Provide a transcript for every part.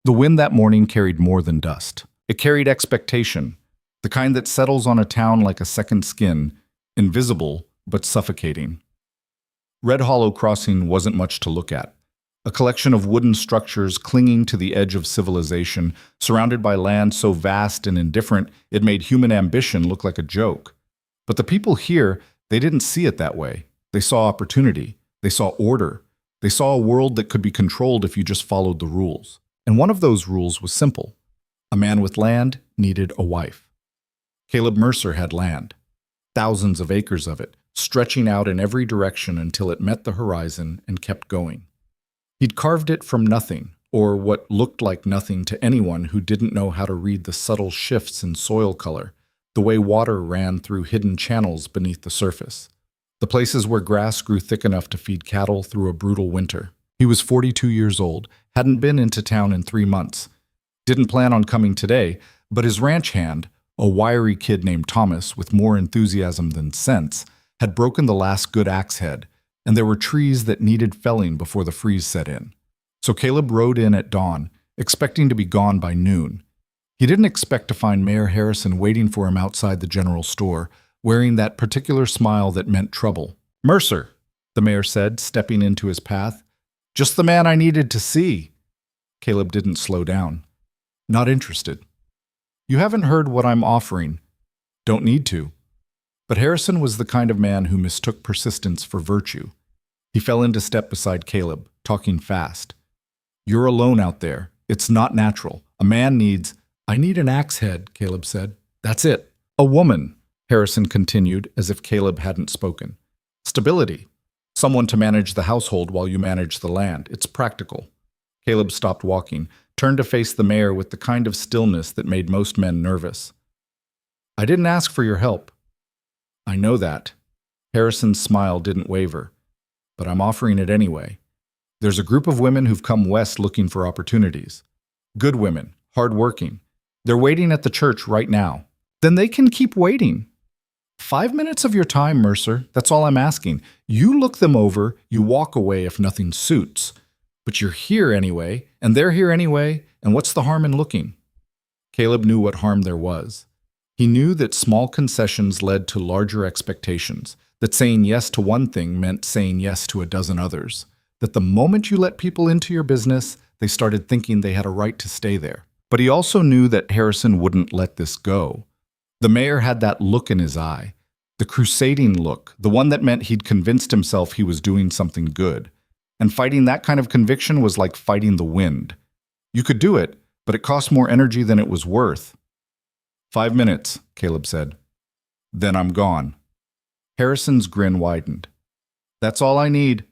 The wind that morning carried more than dust. It carried expectation, the kind that settles on a town like a second skin, invisible but suffocating. Red Hollow Crossing wasn't much to look at. A collection of wooden structures clinging to the edge of civilization, surrounded by land so vast and indifferent it made human ambition look like a joke. But the people here, they didn't see it that way. They saw opportunity. They saw order. They saw a world that could be controlled if you just followed the rules. And one of those rules was simple. A man with land needed a wife. Caleb Mercer had land. Thousands of acres of it, stretching out in every direction until it met the horizon and kept going. He'd carved it from nothing, or what looked like nothing to anyone who didn't know how to read the subtle shifts in soil color, the way water ran through hidden channels beneath the surface, the places where grass grew thick enough to feed cattle through a brutal winter. He was 42 years old, hadn't been into town in 3 months, didn't plan on coming today, but his ranch hand, a wiry kid named Thomas with more enthusiasm than sense, had broken the last good axe head, and there were trees that needed felling before the freeze set in. So Caleb rode in at dawn, expecting to be gone by noon. He didn't expect to find Mayor Harrison waiting for him outside the general store, wearing that particular smile that meant trouble. "Mercer," the mayor said, stepping into his path. "Just the man I needed to see." Caleb didn't slow down. "Not interested." "You haven't heard what I'm offering." "Don't need to." But Harrison was the kind of man who mistook persistence for virtue. He fell into step beside Caleb, talking fast. "You're alone out there. It's not natural. A man needs—" "I need an axe head," Caleb said. "That's it." "A woman," Harrison continued, as if Caleb hadn't spoken. "Stability. Someone to manage the household while you manage the land. It's practical." Caleb stopped walking, turned to face the mayor with the kind of stillness that made most men nervous. "I didn't ask for your help." "I know that." Harrison's smile didn't waver. "But I'm offering it anyway. There's a group of women who've come west looking for opportunities. Good women, hard-working. They're waiting at the church right now." "Then they can keep waiting." 5 minutes of your time, Mercer. That's all I'm asking. You look them over, you walk away if nothing suits. But you're here anyway, and they're here anyway, and what's the harm in looking?" Caleb knew what harm there was. He knew that small concessions led to larger expectations, that saying yes to one thing meant saying yes to a dozen others, that the moment you let people into your business, they started thinking they had a right to stay there. But he also knew that Harrison wouldn't let this go. The mayor had that look in his eye, the crusading look, the one that meant he'd convinced himself he was doing something good. And fighting that kind of conviction was like fighting the wind. You could do it, but it cost more energy than it was worth. 5 minutes, Caleb said. "Then I'm gone." Harrison's grin widened. "That's all I need."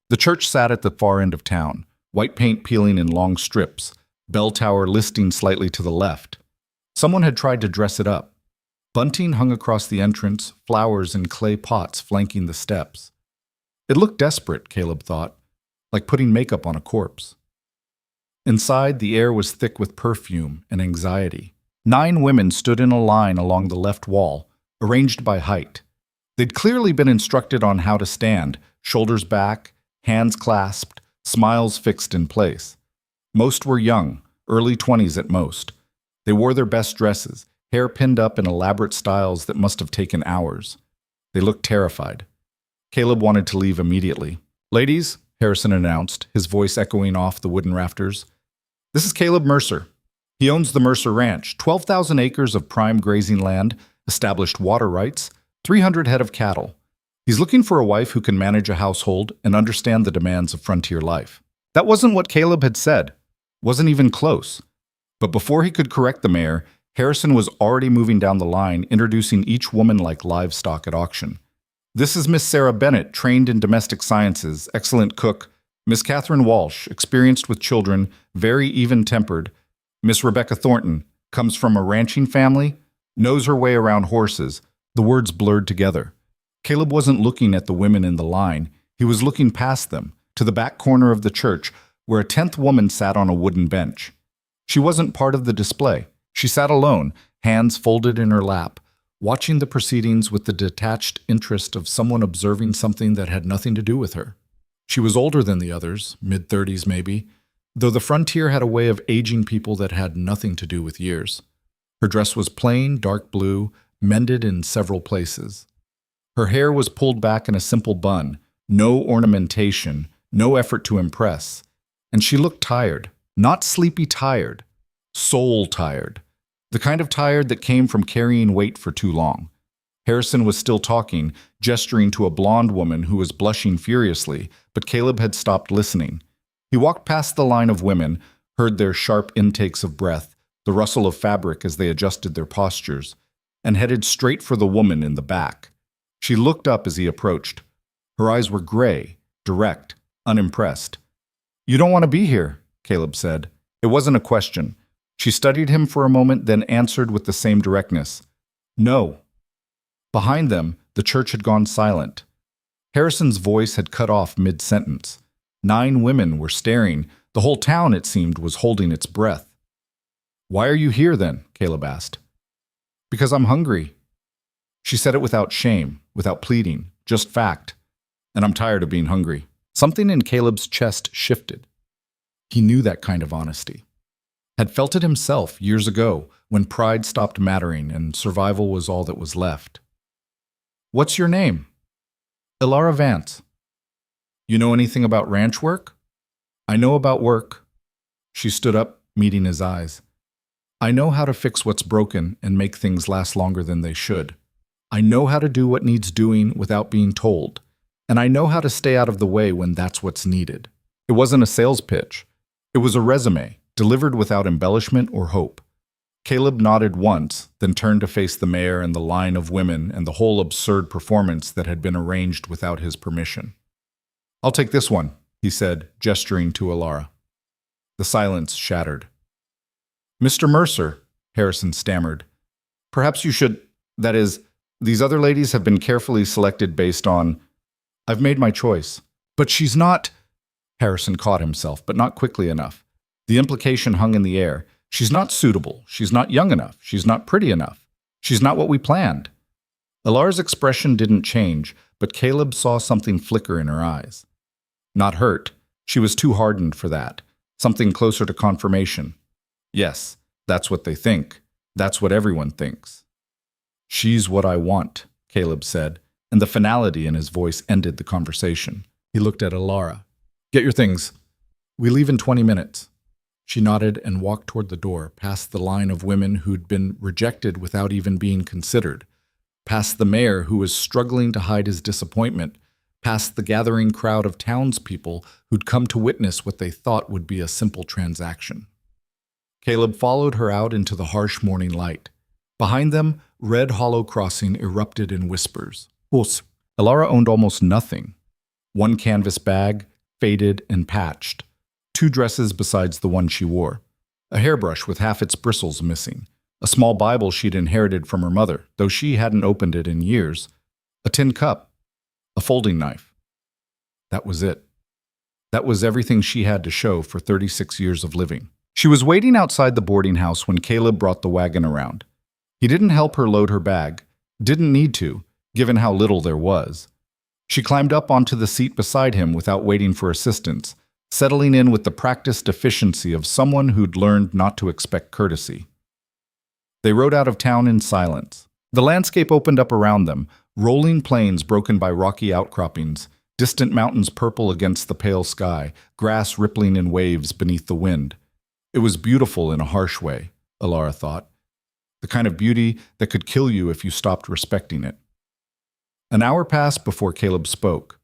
The church sat at the far end of town, white paint peeling in long strips, bell tower listing slightly to the left. Someone had tried to dress it up. Bunting hung across the entrance, flowers in clay pots flanking the steps. It looked desperate, Caleb thought, like putting makeup on a corpse. Inside, the air was thick with perfume and anxiety. 9 women stood in a line along the left wall, arranged by height. They'd clearly been instructed on how to stand, shoulders back, hands clasped, smiles fixed in place. Most were young, early 20s at most. They wore their best dresses, hair pinned up in elaborate styles that must have taken hours. They looked terrified. Caleb wanted to leave immediately. "Ladies," Harrison announced, his voice echoing off the wooden rafters. "This is Caleb Mercer. He owns the Mercer Ranch, 12,000 acres of prime grazing land, established water rights, 300 head of cattle. He's looking for a wife who can manage a household and understand the demands of frontier life." That wasn't what Caleb had said. Wasn't even close. But before he could correct the mayor, Harrison was already moving down the line, introducing each woman like livestock at auction. "This is Miss Sarah Bennett, trained in domestic sciences, excellent cook. Miss Catherine Walsh, experienced with children, very even-tempered. Miss Rebecca Thornton, comes from a ranching family, knows her way around horses." The words blurred together. Caleb wasn't looking at the women in the line. He was looking past them, to the back corner of the church, where a 10th woman sat on a wooden bench. She wasn't part of the display. She sat alone, hands folded in her lap, watching the proceedings with the detached interest of someone observing something that had nothing to do with her. She was older than the others, mid-30s maybe, though the frontier had a way of aging people that had nothing to do with years. Her dress was plain, dark blue, mended in several places. Her hair was pulled back in a simple bun, no ornamentation, no effort to impress, and she looked tired, not sleepy tired, soul tired, the kind of tired that came from carrying weight for too long. Harrison was still talking, gesturing to a blonde woman who was blushing furiously, but Caleb had stopped listening. He walked past the line of women, heard their sharp intakes of breath, the rustle of fabric as they adjusted their postures, and headed straight for the woman in the back. She looked up as he approached. Her eyes were gray, direct, unimpressed. "You don't want to be here," Caleb said. It wasn't a question. She studied him for a moment, then answered with the same directness. "No." Behind them, the church had gone silent. Harrison's voice had cut off mid-sentence. 9 women were staring. The whole town, it seemed, was holding its breath. "Why are you here, then?" Caleb asked. "Because I'm hungry." She said it without shame, without pleading, just fact. "And I'm tired of being hungry." Something in Caleb's chest shifted. He knew that kind of honesty. Had felt it himself years ago, when pride stopped mattering and survival was all that was left. "What's your name?" "Ilara Vance." "You know anything about ranch work?" "I know about work." She stood up, meeting his eyes. "I know how to fix what's broken and make things last longer than they should. I know how to do what needs doing without being told. And I know how to stay out of the way when that's what's needed." It wasn't a sales pitch. It was a resume, delivered without embellishment or hope. Caleb nodded once, then turned to face the mayor and the line of women and the whole absurd performance that had been arranged without his permission. "I'll take this one," he said, gesturing to Ilara. The silence shattered. "Mr. Mercer," Harrison stammered, "perhaps you should, that is, these other ladies have been carefully selected based on, I've made my choice." "But she's not," Harrison caught himself, but not quickly enough. The implication hung in the air. "She's not suitable. She's not young enough. She's not pretty enough. She's not what we planned." Ilara's expression didn't change, but Caleb saw something flicker in her eyes. Not hurt. She was too hardened for that. Something closer to confirmation. "Yes, that's what they think. That's what everyone thinks." "She's what I want," Caleb said, and the finality in his voice ended the conversation. He looked at Ilara. "Get your things. We leave in 20 minutes. She nodded and walked toward the door, past the line of women who'd been rejected without even being considered, past the mayor who was struggling to hide his disappointment, past the gathering crowd of townspeople who'd come to witness what they thought would be a simple transaction. Caleb followed her out into the harsh morning light. Behind them, Red Hollow Crossing erupted in whispers. Ilara owned almost nothing. One canvas bag, faded and patched. 2 dresses besides the one she wore. A hairbrush with half its bristles missing. A small Bible she'd inherited from her mother, though she hadn't opened it in years. A tin cup. A folding knife. That was it. That was everything she had to show for 36 years of living. She was waiting outside the boarding house when Caleb brought the wagon around. He didn't help her load her bag. Didn't need to, given how little there was. She climbed up onto the seat beside him without waiting for assistance, settling in with the practiced efficiency of someone who'd learned not to expect courtesy. They rode out of town in silence. The landscape opened up around them, rolling plains broken by rocky outcroppings, distant mountains purple against the pale sky, grass rippling in waves beneath the wind. It was beautiful in a harsh way, Ilara thought. The kind of beauty that could kill you if you stopped respecting it. An hour passed before Caleb spoke.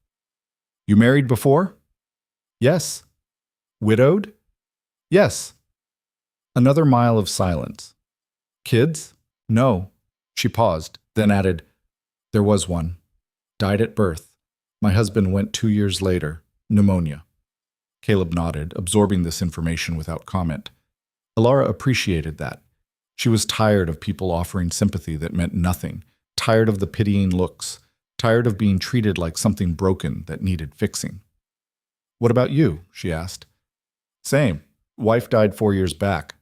"You married before?" "Yes." "Widowed?" "Yes." Another mile of silence. "Kids?" "No." She paused, then added, "There was one. Died at birth. My husband went 2 years later. Pneumonia." Caleb nodded, absorbing this information without comment. Ilara appreciated that. She was tired of people offering sympathy that meant nothing, tired of the pitying looks, tired of being treated like something broken that needed fixing. "What about you?" she asked. "Same. Wife died 4 years back."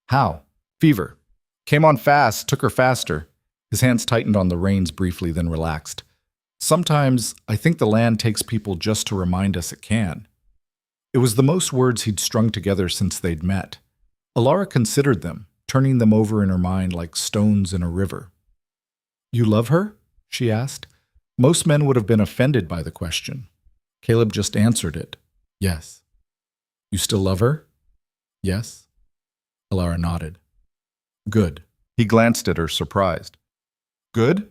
"How?" "Fever. Came on fast, took her faster." His hands tightened on the reins briefly, then relaxed. "Sometimes I think the land takes people just to remind us it can." It was the most words he'd strung together since they'd met. Alara considered them, turning them over in her mind like stones in a river. "You love her?" she asked. Most men would have been offended by the question. Caleb just answered it. "Yes." "You still love her?" "Yes." Alara nodded. "Good." He glanced at her, surprised. "Good?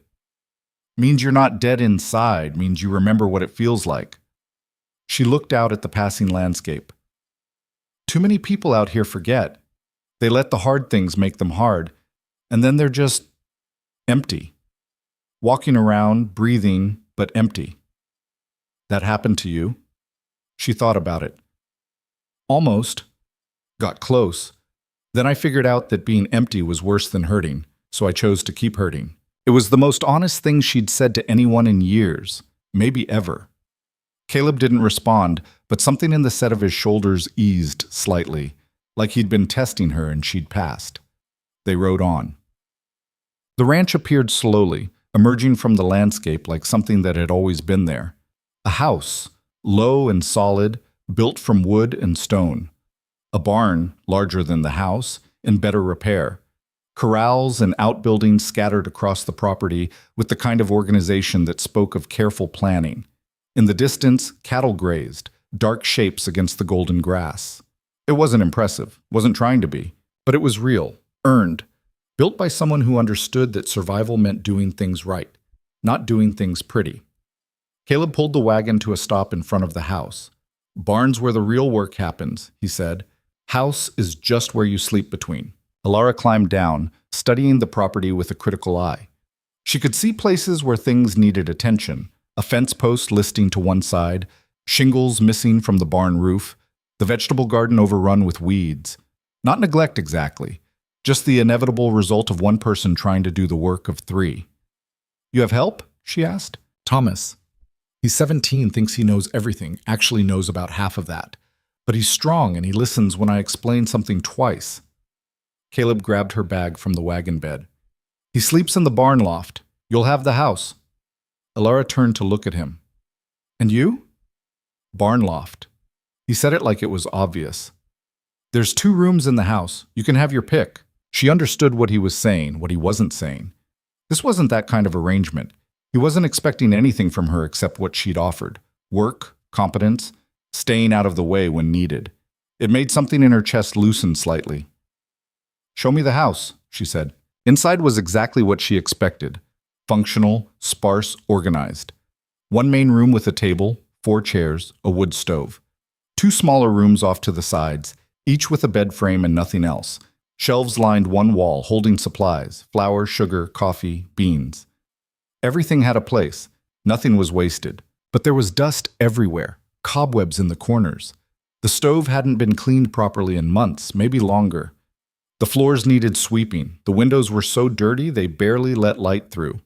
Means you're not dead inside, means you remember what it feels like." She looked out at the passing landscape. "Too many people out here forget. They let the hard things make them hard, and then they're just empty. Walking around, breathing, but empty." "That happened to you?" She thought about it. "Almost. Got close. Then I figured out that being empty was worse than hurting, so I chose to keep hurting." It was the most honest thing she'd said to anyone in years, maybe ever. Caleb didn't respond, but something in the set of his shoulders eased slightly, like he'd been testing her and she'd passed. They rode on. The ranch appeared slowly, emerging from the landscape like something that had always been there. A house, low and solid, built from wood and stone. A barn, larger than the house, in better repair. Corrals and outbuildings scattered across the property with the kind of organization that spoke of careful planning. In the distance, cattle grazed, dark shapes against the golden grass. It wasn't impressive, wasn't trying to be, but it was real, earned, built by someone who understood that survival meant doing things right, not doing things pretty. Caleb pulled the wagon to a stop in front of the house. "Barn's where the real work happens," he said. "House is just where you sleep between." Alara climbed down, studying the property with a critical eye. She could see places where things needed attention, a fence post listing to one side, shingles missing from the barn roof, the vegetable garden overrun with weeds. Not neglect exactly, just the inevitable result of one person trying to do the work of three. "You have help?" she asked. "Thomas. He's 17, thinks he knows everything, actually knows about half of that. But he's strong and he listens when I explain something twice." Caleb grabbed her bag from the wagon bed. "He sleeps in the barn loft. You'll have the house." Alara turned to look at him. "And you?" "Barn loft." He said it like it was obvious. "There's 2 rooms in the house. You can have your pick." She understood what he was saying, what he wasn't saying. This wasn't that kind of arrangement. He wasn't expecting anything from her except what she'd offered. Work, competence, staying out of the way when needed. It made something in her chest loosen slightly. "Show me the house," she said. Inside was exactly what she expected. Functional, sparse, organized. 1 main room with a table, 4 chairs, a wood stove. 2 smaller rooms off to the sides, each with a bed frame and nothing else. Shelves lined one wall, holding supplies, flour, sugar, coffee, beans. Everything had a place. Nothing was wasted. But there was dust everywhere, cobwebs in the corners. The stove hadn't been cleaned properly in months, maybe longer. The floors needed sweeping. The windows were so dirty they barely let light through.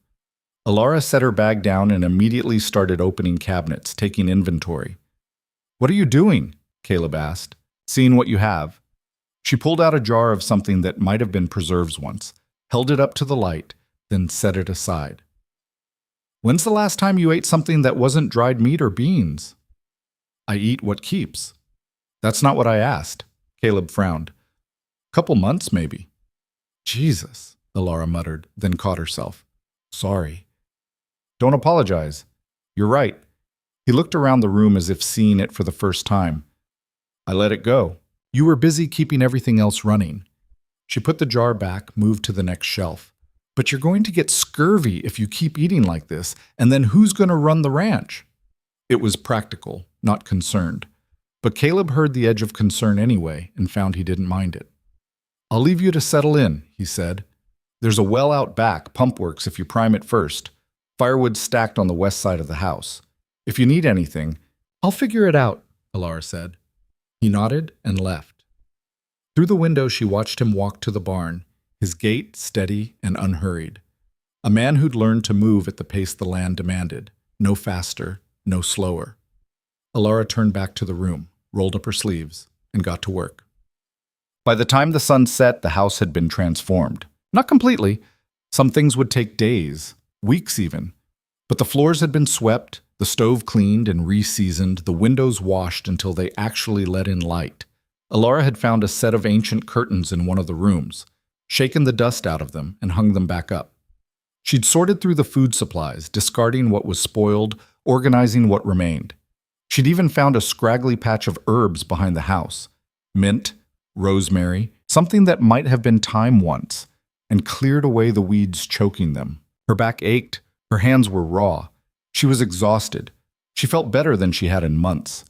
Alara set her bag down and immediately started opening cabinets, taking inventory. "What are you doing?" Caleb asked. "Seeing what you have." She pulled out a jar of something that might have been preserves once, held it up to the light, then set it aside. "When's the last time you ate something that wasn't dried meat or beans?" "I eat what keeps." "That's not what I asked." Caleb frowned. "Couple months, maybe." "Jesus," Alara muttered, then caught herself. "Sorry." "Don't apologize. You're right." He looked around the room as if seeing it for the first time. "I let it go. You were busy keeping everything else running." She put the jar back, moved to the next shelf. "But you're going to get scurvy if you keep eating like this, and then who's going to run the ranch?" It was practical, not concerned. But Caleb heard the edge of concern anyway and found he didn't mind it. "I'll leave you to settle in," he said. "There's a well out back, pump works if you prime it first. Firewood stacked on the west side of the house. If you need anything—" "I'll figure it out," Alara said. He nodded and left. Through the window she watched him walk to the barn, his gait steady and unhurried. A man who'd learned to move at the pace the land demanded, no faster, no slower. Alara turned back to the room, rolled up her sleeves, and got to work. By the time the sun set, the house had been transformed. Not completely. Some things would take days, weeks even. But the floors had been swept, The stove cleaned and re-seasoned, the windows washed until they actually let in light. Alara had found a set of ancient curtains in one of the rooms, shaken the dust out of them, and hung them back up. She'd sorted through the food supplies, discarding what was spoiled, organizing what remained. She'd even found a scraggly patch of herbs behind the house. Mint, rosemary, something that might have been thyme once, and cleared away the weeds choking them. Her back ached, her hands were raw. She was exhausted. She felt better than she had in months.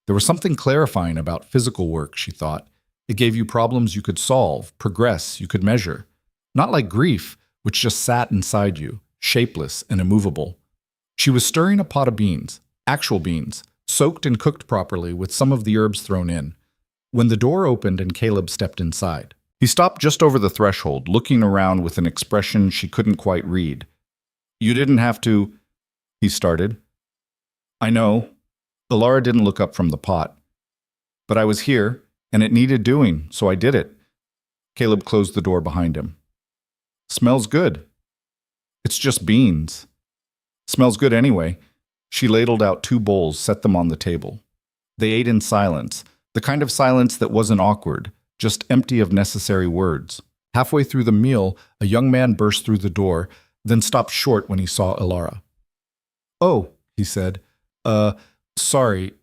There was something clarifying about physical work, she thought. It gave you problems you could solve, progress you could measure. Not like grief, which just sat inside you, shapeless and immovable. She was stirring a pot of beans, actual beans, soaked and cooked properly with some of the herbs thrown in, when the door opened and Caleb stepped inside. He stopped just over the threshold, looking around with an expression she couldn't quite read. "You didn't have to," he started. "I know." Alara didn't look up from the pot. "But I was here, and it needed doing, so I did it." Caleb closed the door behind him. "Smells good." "It's just beans." "Smells good anyway." She ladled out 2 bowls, set them on the table. They ate in silence, the kind of silence that wasn't awkward, just empty of necessary words. Halfway through the meal, a young man burst through the door, then stopped short when he saw Alara. "Oh," he said. Sorry.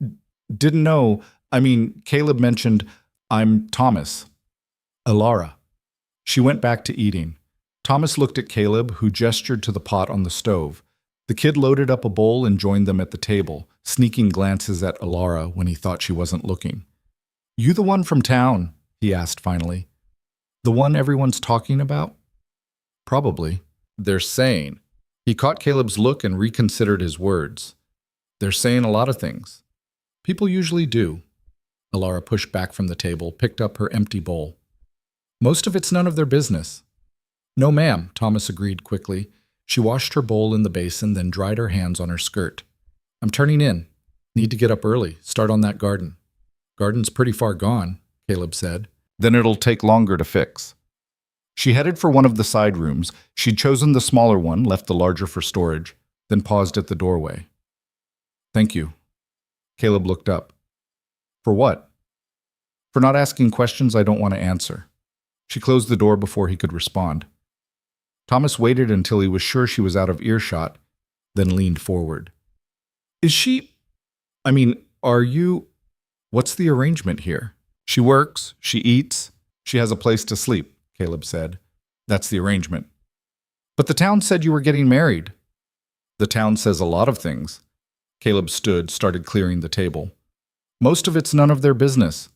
Didn't know. Caleb mentioned, I'm Thomas." "Alara." She went back to eating. Thomas looked at Caleb, who gestured to the pot on the stove. The kid loaded up a bowl and joined them at the table, sneaking glances at Alara when he thought she wasn't looking. "You the one from town?" he asked finally. "The one everyone's talking about?" "Probably. They're saying." He caught Caleb's look and reconsidered his words. "They're saying a lot of things. People usually do." Alara pushed back from the table, picked up her empty bowl. "Most of it's none of their business." "No, ma'am," Thomas agreed quickly. She washed her bowl in the basin, then dried her hands on her skirt. "I'm turning in. Need to get up early, start on that garden." "Garden's pretty far gone," Caleb said. "Then it'll take longer to fix." She headed for one of the side rooms. She'd chosen the smaller one, left the larger for storage, then paused at the doorway. "Thank you." Caleb looked up. "For what?" "For not asking questions I don't want to answer." She closed the door before he could respond. Thomas waited until he was sure she was out of earshot, then leaned forward. Are you... What's the arrangement here?" "She works, she eats, she has a place to sleep," Caleb said. "That's the arrangement." "But the town said you were getting married." "The town says a lot of things." Caleb stood, started clearing the table. "Most of it's none of their business."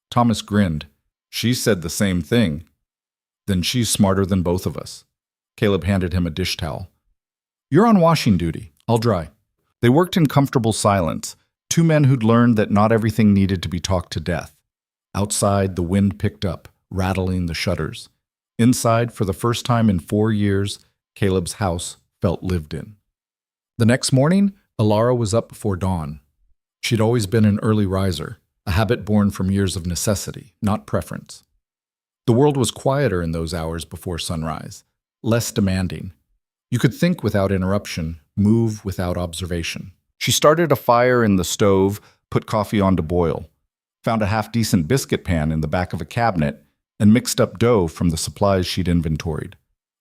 Thomas grinned. "She said the same thing." "Then she's smarter than both of us." Caleb handed him a dish towel. "You're on washing duty. I'll dry." They worked in comfortable silence, 2 men who'd learned that not everything needed to be talked to death. Outside, the wind picked up, rattling the shutters. Inside, for the first time in 4 years, Caleb's house felt lived in. The next morning, Alara was up before dawn. She'd always been an early riser, a habit born from years of necessity, not preference. The world was quieter in those hours before sunrise, less demanding. You could think without interruption, move without observation. She started a fire in the stove, put coffee on to boil, found a half-decent biscuit pan in the back of a cabinet, and mixed up dough from the supplies she'd inventoried.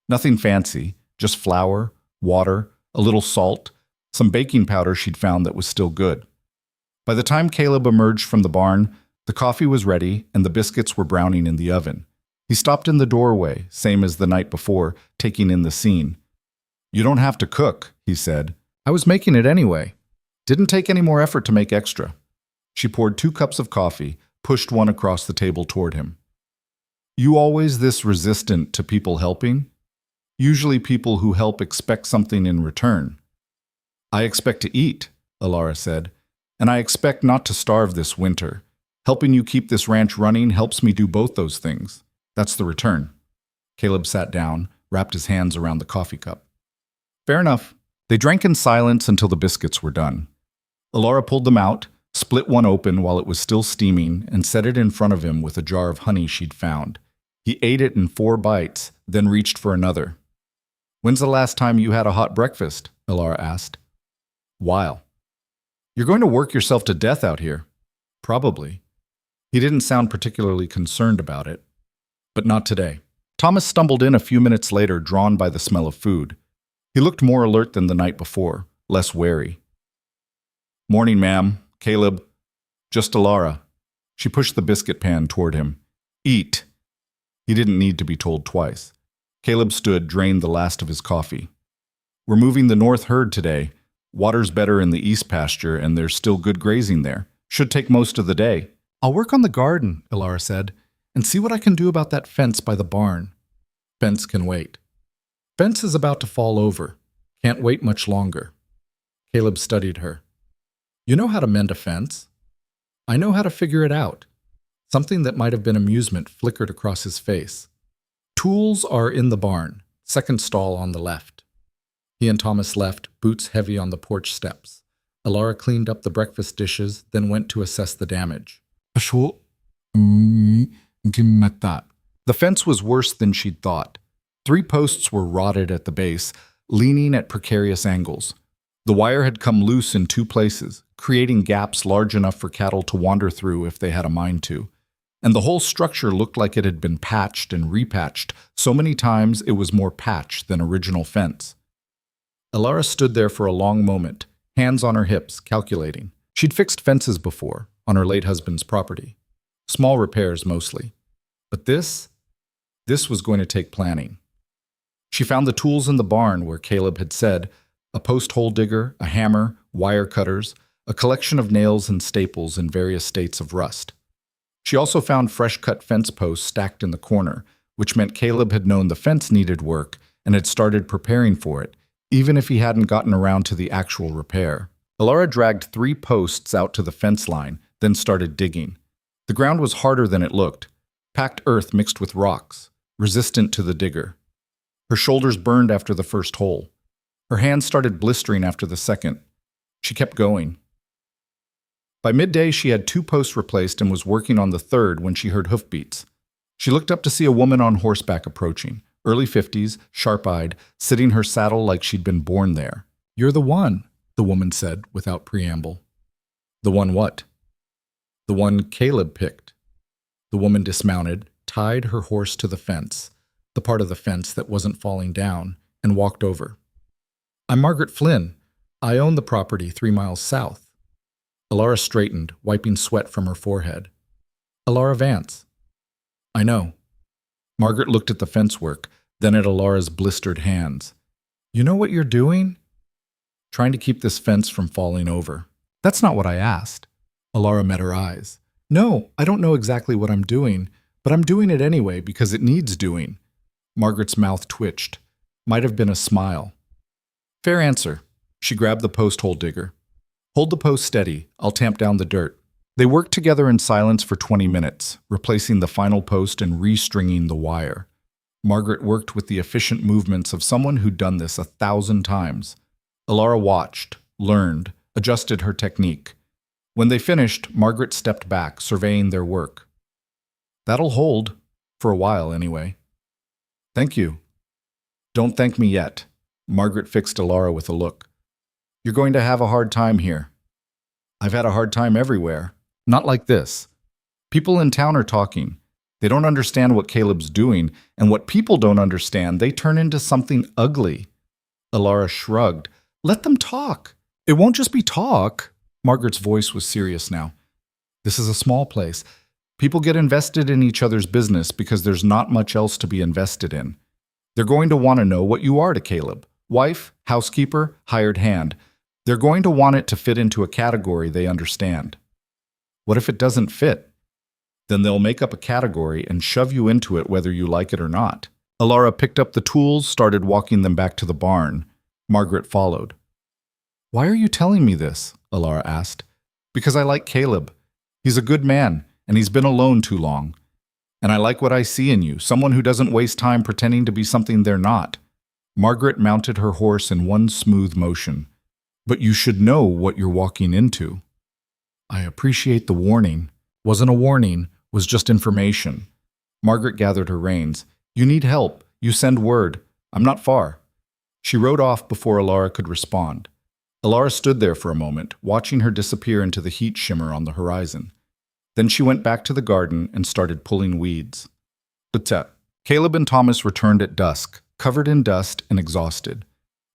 Nothing fancy, just flour, water, a little salt, some baking powder she'd found that was still good. By the time Caleb emerged from the barn, the coffee was ready and the biscuits were browning in the oven. He stopped in the doorway, same as the night before, taking in the scene. "You don't have to cook," he said. "I was making it anyway. Didn't take any more effort to make extra." She poured 2 cups of coffee, pushed one across the table toward him. "You always this resistant to people helping? Usually people who help expect something in return." "I expect to eat," Alara said, "and I expect not to starve this winter. Helping you keep this ranch running helps me do both those things. That's the return." Caleb sat down, wrapped his hands around the coffee cup. "Fair enough." They drank in silence until the biscuits were done. Alara pulled them out, split one open while it was still steaming, and set it in front of him with a jar of honey she'd found. He ate it in 4 bites, then reached for another. "When's the last time you had a hot breakfast?" Alara asked. While. You're going to work yourself to death out here. Probably. He didn't sound particularly concerned about it. But not today. Thomas stumbled in a few minutes later, drawn by the smell of food. He looked more alert than the night before, less wary. Morning, ma'am. Caleb. Just Alara. She pushed the biscuit pan toward him. Eat. He didn't need to be told twice. Caleb stood, drained the last of his coffee. We're moving the north herd today. Water's better in the east pasture, and there's still good grazing there. Should take most of the day. I'll work on the garden, Alara said, and see what I can do about that fence by the barn. Fence can wait. Fence is about to fall over. Can't wait much longer. Caleb studied her. You know how to mend a fence? I know how to figure it out. Something that might have been amusement flickered across his face. Tools are in the barn, second stall on the left. He and Thomas left, boots heavy on the porch steps. Alara cleaned up the breakfast dishes, then went to assess the damage. The fence was worse than she'd thought. 3 posts were rotted at the base, leaning at precarious angles. The wire had come loose in 2 places, creating gaps large enough for cattle to wander through if they had a mind to. And the whole structure looked like it had been patched and repatched so many times it was more patch than original fence. Alara stood there for a long moment, hands on her hips, calculating. She'd fixed fences before, on her late husband's property. Small repairs mostly. But this was going to take planning. She found the tools in the barn where Caleb had said, a post hole digger, a hammer, wire cutters, a collection of nails and staples in various states of rust. She also found fresh-cut fence posts stacked in the corner, which meant Caleb had known the fence needed work and had started preparing for it, even if he hadn't gotten around to the actual repair. Alara dragged 3 posts out to the fence line, then started digging. The ground was harder than it looked, packed earth mixed with rocks, resistant to the digger. Her shoulders burned after the first hole. Her hands started blistering after the second. She kept going. By midday, she had 2 posts replaced and was working on the third when she heard hoofbeats. She looked up to see a woman on horseback approaching, early 50s, sharp-eyed, sitting her saddle like she'd been born there. You're the one, the woman said without preamble. The one what? The one Caleb picked. The woman dismounted, tied her horse to the fence, the part of the fence that wasn't falling down, and walked over. I'm Margaret Flynn. I own the property 3 miles south. Alara straightened, wiping sweat from her forehead. Alara Vance. I know. Margaret looked at the fence work, then at Alara's blistered hands. You know what you're doing? Trying to keep this fence from falling over. That's not what I asked. Alara met her eyes. No, I don't know exactly what I'm doing, but I'm doing it anyway because it needs doing. Margaret's mouth twitched. Might have been a smile. Fair answer. She grabbed the post hole digger. Hold the post steady. I'll tamp down the dirt. They worked together in silence for 20 minutes, replacing the final post and restringing the wire. Margaret worked with the efficient movements of someone who'd done this 1,000 times. Alara watched, learned, adjusted her technique. When they finished, Margaret stepped back, surveying their work. That'll hold, for a while anyway. Thank you. Don't thank me yet. Margaret fixed Alara with a look. You're going to have a hard time here. I've had a hard time everywhere. Not like this. People in town are talking. They don't understand what Caleb's doing, and what people don't understand, they turn into something ugly. Alara shrugged. Let them talk. It won't just be talk. Margaret's voice was serious now. This is a small place. People get invested in each other's business because there's not much else to be invested in. They're going to want to know what you are to Caleb. Wife, housekeeper, hired hand. They're going to want it to fit into a category they understand. What if it doesn't fit? Then they'll make up a category and shove you into it whether you like it or not. Alara picked up the tools, started walking them back to the barn. Margaret followed. Why are you telling me this? Alara asked. Because I like Caleb. He's a good man, and he's been alone too long. And I like what I see in you, someone who doesn't waste time pretending to be something they're not. Margaret mounted her horse in one smooth motion. But you should know what you're walking into. I appreciate the warning. Wasn't a warning, was just information. Margaret gathered her reins. You need help. You send word. I'm not far. She rode off before Alara could respond. Alara stood there for a moment, watching her disappear into the heat shimmer on the horizon. Then she went back to the garden and started pulling weeds. But Caleb and Thomas returned at dusk, covered in dust and exhausted.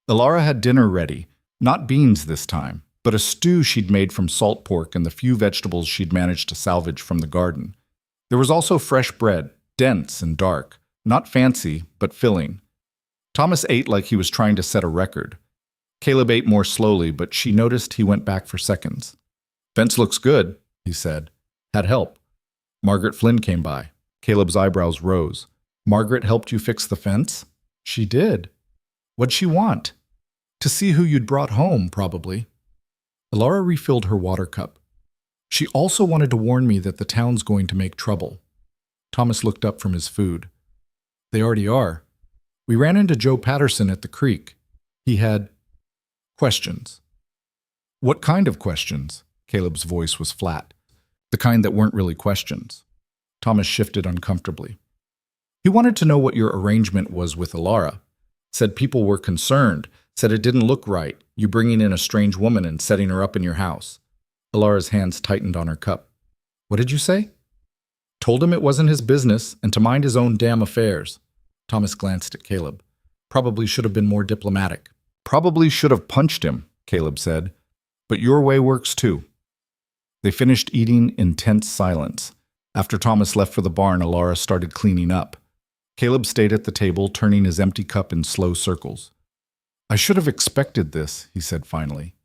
Alara had dinner ready, not beans this time, but a stew she'd made from salt pork and the few vegetables she'd managed to salvage from the garden. There was also fresh bread, dense and dark, not fancy, but filling. Thomas ate like he was trying to set a record. Caleb ate more slowly, but she noticed he went back for seconds. "Fence looks good," he said. "Had help." Margaret Flynn came by. Caleb's eyebrows rose. "Margaret helped you fix the fence?" "She did." "What'd she want?" "To see who you'd brought home, probably." Alara refilled her water cup. "She also wanted to warn me that the town's going to make trouble." Thomas looked up from his food. "They already are. We ran into Joe Patterson at the creek. He had questions." "What kind of questions?" Caleb's voice was flat. "The kind that weren't really questions." Thomas shifted uncomfortably. "He wanted to know what your arrangement was with Alara. Said people were concerned. Said it didn't look right, you bringing in a strange woman and setting her up in your house." Alara's hands tightened on her cup. "What did you say?" "Told him it wasn't his business and to mind his own damn affairs." Thomas glanced at Caleb. "Probably should have been more diplomatic." "Probably should have punched him," Caleb said. "But your way works too." They finished eating in tense silence. After Thomas left for the barn, Alara started cleaning up. Caleb stayed at the table, turning his empty cup in slow circles. "I should have expected this," he said finally.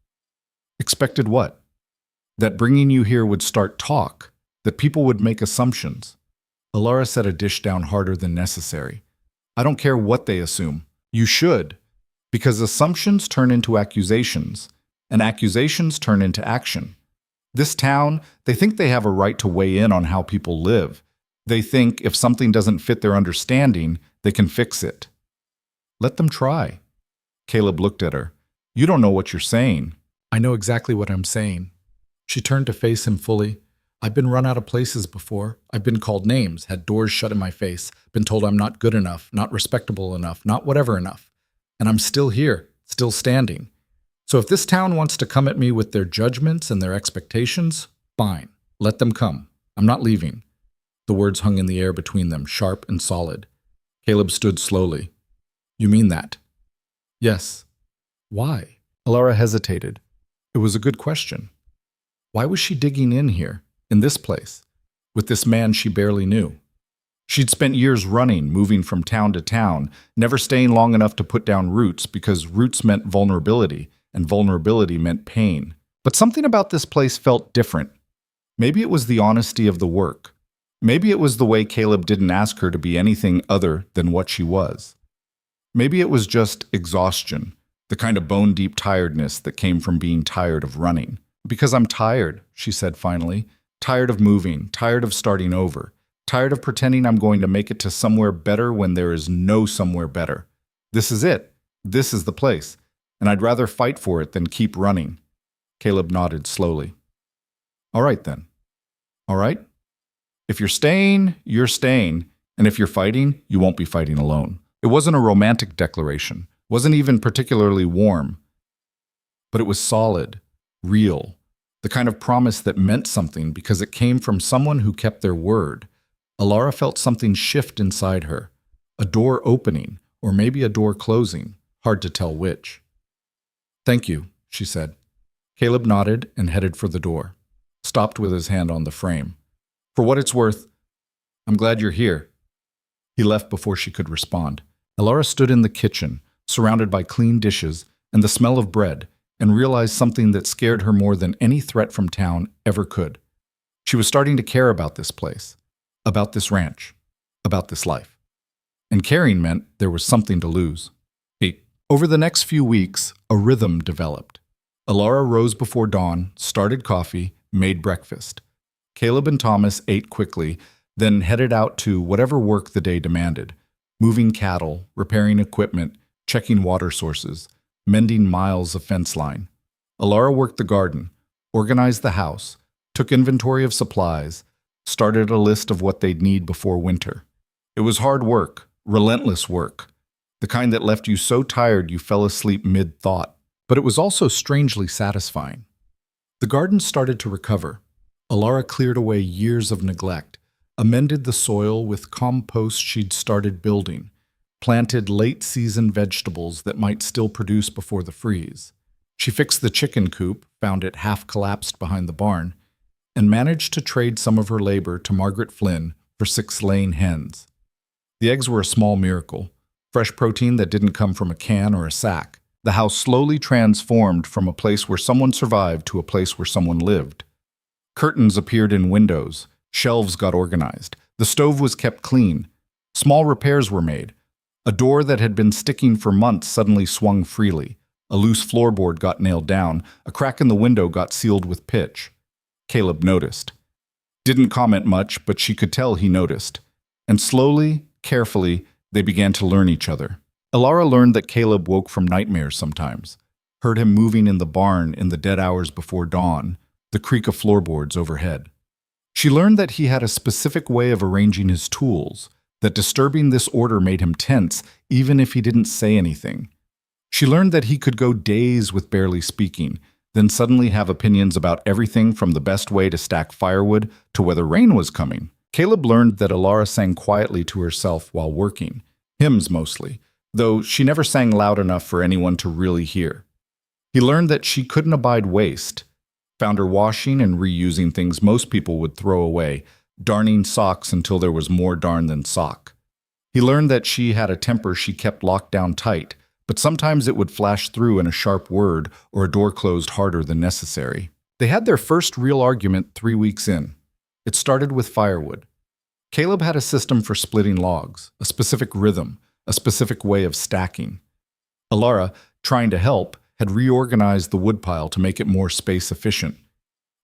"Expected what?" "That bringing you here would start talk, that people would make assumptions." Alara set a dish down harder than necessary. "I don't care what they assume. You should. Because assumptions turn into accusations, and accusations turn into action. This town, they think they have a right to weigh in on how people live. They think if something doesn't fit their understanding, they can fix it." "Let them try." Caleb looked at her. "You don't know what you're saying." "I know exactly what I'm saying." She turned to face him fully. "I've been run out of places before. I've been called names, had doors shut in my face, been told I'm not good enough, not respectable enough, not whatever enough. And I'm still here, still standing. So if this town wants to come at me with their judgments and their expectations, fine, let them come. I'm not leaving." The words hung in the air between them, sharp and solid. Caleb stood slowly. "You mean that?" "Yes." "Why?" Alara hesitated. It was a good question. Why was she digging in here, in this place, with this man she barely knew? She'd spent years running, moving from town to town, never staying long enough to put down roots because roots meant vulnerability, and vulnerability meant pain. But something about this place felt different. Maybe it was the honesty of the work. Maybe it was the way Caleb didn't ask her to be anything other than what she was. Maybe it was just exhaustion, the kind of bone-deep tiredness that came from being tired of running. "Because I'm tired," she said finally. "Tired of moving, tired of starting over, tired of pretending I'm going to make it to somewhere better when there is no somewhere better. This is it. This is the place. And I'd rather fight for it than keep running." Caleb nodded slowly. "All right then. All right? If you're staying, you're staying. And if you're fighting, you won't be fighting alone." It wasn't a romantic declaration, wasn't even particularly warm. But it was solid, real, the kind of promise that meant something because it came from someone who kept their word. Alara felt something shift inside her, a door opening, or maybe a door closing, hard to tell which. "Thank you," she said. Caleb nodded and headed for the door, stopped with his hand on the frame. "For what it's worth, I'm glad you're here." He left before she could respond. Alara stood in the kitchen, surrounded by clean dishes and the smell of bread, and realized something that scared her more than any threat from town ever could. She was starting to care about this place, about this ranch, about this life. And caring meant there was something to lose. Over the next few weeks, a rhythm developed. Alara rose before dawn, started coffee, made breakfast. Caleb and Thomas ate quickly, then headed out to whatever work the day demanded, moving cattle, repairing equipment, checking water sources, mending miles of fence line. Alara worked the garden, organized the house, took inventory of supplies, started a list of what they'd need before winter. It was hard work, relentless work, the kind that left you so tired you fell asleep mid-thought. but it was also strangely satisfying. The garden started to recover. Alara cleared away years of neglect, amended the soil with compost she'd started building, planted late-season vegetables that might still produce before the freeze. She fixed the chicken coop, found it half-collapsed behind the barn, and managed to trade some of her labor to Margaret Flynn for 6 laying hens. The eggs were a small miracle, fresh protein that didn't come from a can or a sack. The house slowly transformed from a place where someone survived to a place where someone lived. Curtains appeared in windows, shelves got organized, the stove was kept clean, small repairs were made. A door that had been sticking for months suddenly swung freely. A loose floorboard got nailed down, a crack in the window got sealed with pitch. Caleb noticed. Didn't comment much, but she could tell he noticed. And slowly, carefully, they began to learn each other. Alara learned that Caleb woke from nightmares sometimes, heard him moving in the barn in the dead hours before dawn, the creak of floorboards overhead. She learned that he had a specific way of arranging his tools, that disturbing this order made him tense even if he didn't say anything. She learned that he could go days with barely speaking, then suddenly have opinions about everything from the best way to stack firewood to whether rain was coming. Caleb learned that Alara sang quietly to herself while working, hymns mostly, though she never sang loud enough for anyone to really hear. He learned that she couldn't abide waste, found her washing and reusing things most people would throw away, darning socks until there was more darn than sock. He learned that she had a temper she kept locked down tight, but sometimes it would flash through in a sharp word or a door closed harder than necessary. They had their first real argument 3 weeks in. It started with firewood. Caleb had a system for splitting logs, a specific rhythm, a specific way of stacking. Alara, trying to help, had reorganized the woodpile to make it more space efficient.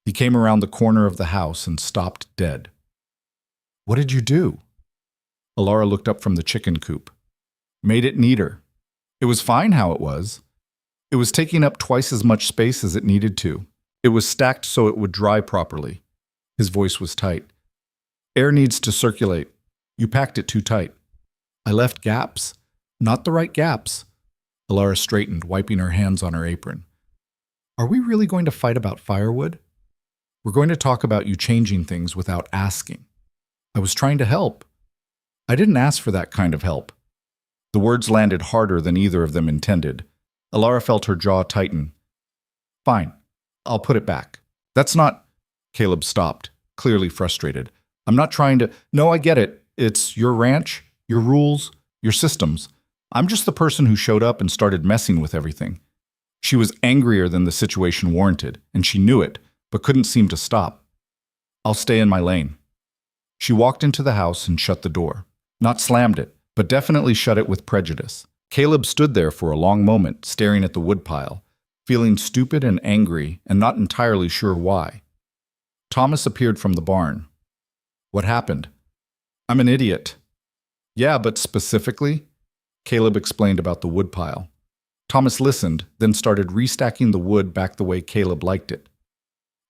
He came around the corner of the house and stopped dead. "What did you do?" Alara looked up from the chicken coop. "Made it neater. It was fine how it was. It was taking up twice as much space as it needed to. It was stacked so it would dry properly." His voice was tight. "Air needs to circulate. You packed it too tight." "I left gaps. Not the right gaps." Alara straightened, wiping her hands on her apron. "Are we really going to fight about firewood? We're going to talk about you changing things without asking." "I was trying to help." "I didn't ask for that kind of help." The words landed harder than either of them intended. Alara felt her jaw tighten. "Fine. I'll put it back." "That's not—" Caleb stopped, clearly frustrated. "I'm not trying to— No, I get it. It's your ranch, your rules, your systems. I'm just the person who showed up and started messing with everything." She was angrier than the situation warranted, and she knew it, but couldn't seem to stop. "I'll stay in my lane." She walked into the house and shut the door. Not slammed it, but definitely shut it with prejudice. Caleb stood there for a long moment, staring at the woodpile, feeling stupid and angry and not entirely sure why. Thomas appeared from the barn. "What happened?" "I'm an idiot." "Yeah, but specifically?" Caleb explained about the woodpile. Thomas listened, then started restacking the wood back the way Caleb liked it.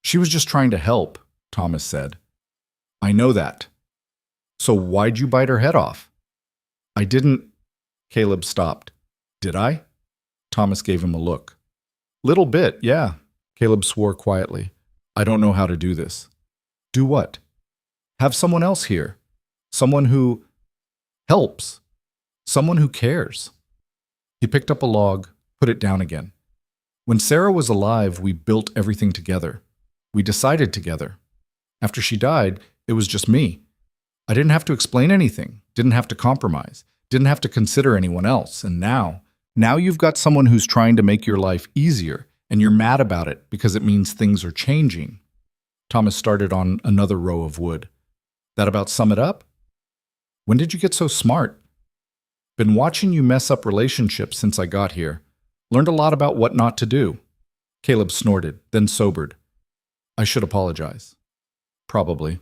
"She was just trying to help," Thomas said. "I know that." "So why'd you bite her head off?" "I didn't—" Caleb stopped. "Did I?" Thomas gave him a look. "Little bit, yeah." Caleb swore quietly. "I don't know how to do this." "Do what?" "Have someone else here. Someone who helps. Someone who cares." He picked up a log, put it down again. "When Sarah was alive, we built everything together. We decided together. After she died, it was just me. I didn't have to explain anything, didn't have to compromise, didn't have to consider anyone else. And now you've got someone who's trying to make your life easier, and you're mad about it because it means things are changing." Thomas started on another row of wood. "That about sum it up?" "When did you get so smart?" "Been watching you mess up relationships since I got here. Learned a lot about what not to do." Caleb snorted, then sobered. "I should apologize." "Probably."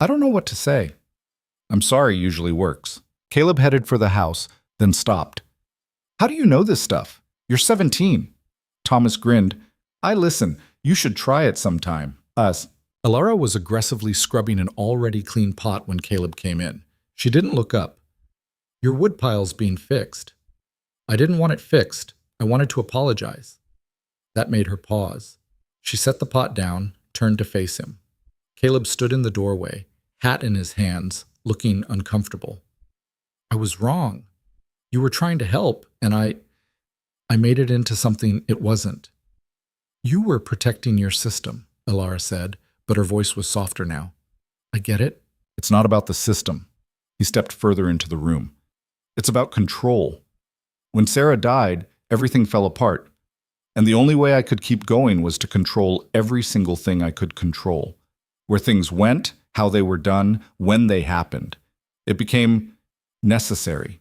"I don't know what to say." "I'm sorry usually works." Caleb headed for the house, then stopped. "How do you know this stuff? You're 17. Thomas grinned. Listen, you should try it sometime. Us." Alara was aggressively scrubbing an already clean pot when Caleb came in. She didn't look up. "Your woodpile's being fixed." "I didn't want it fixed. I wanted to apologize. That made her pause. She set the pot down, turned to face him. Caleb stood in the doorway, hat in his hands, looking uncomfortable. I was wrong. You were trying to help, and I made it into something it wasn't. You were protecting your system, Elara said, but her voice was softer now. I get it. It's not about the system. He stepped further into the room. It's about control. When Sarah died, everything fell apart. And the only way I could keep going was to control every single thing I could control. Where things went, how they were done, when they happened. It became necessary.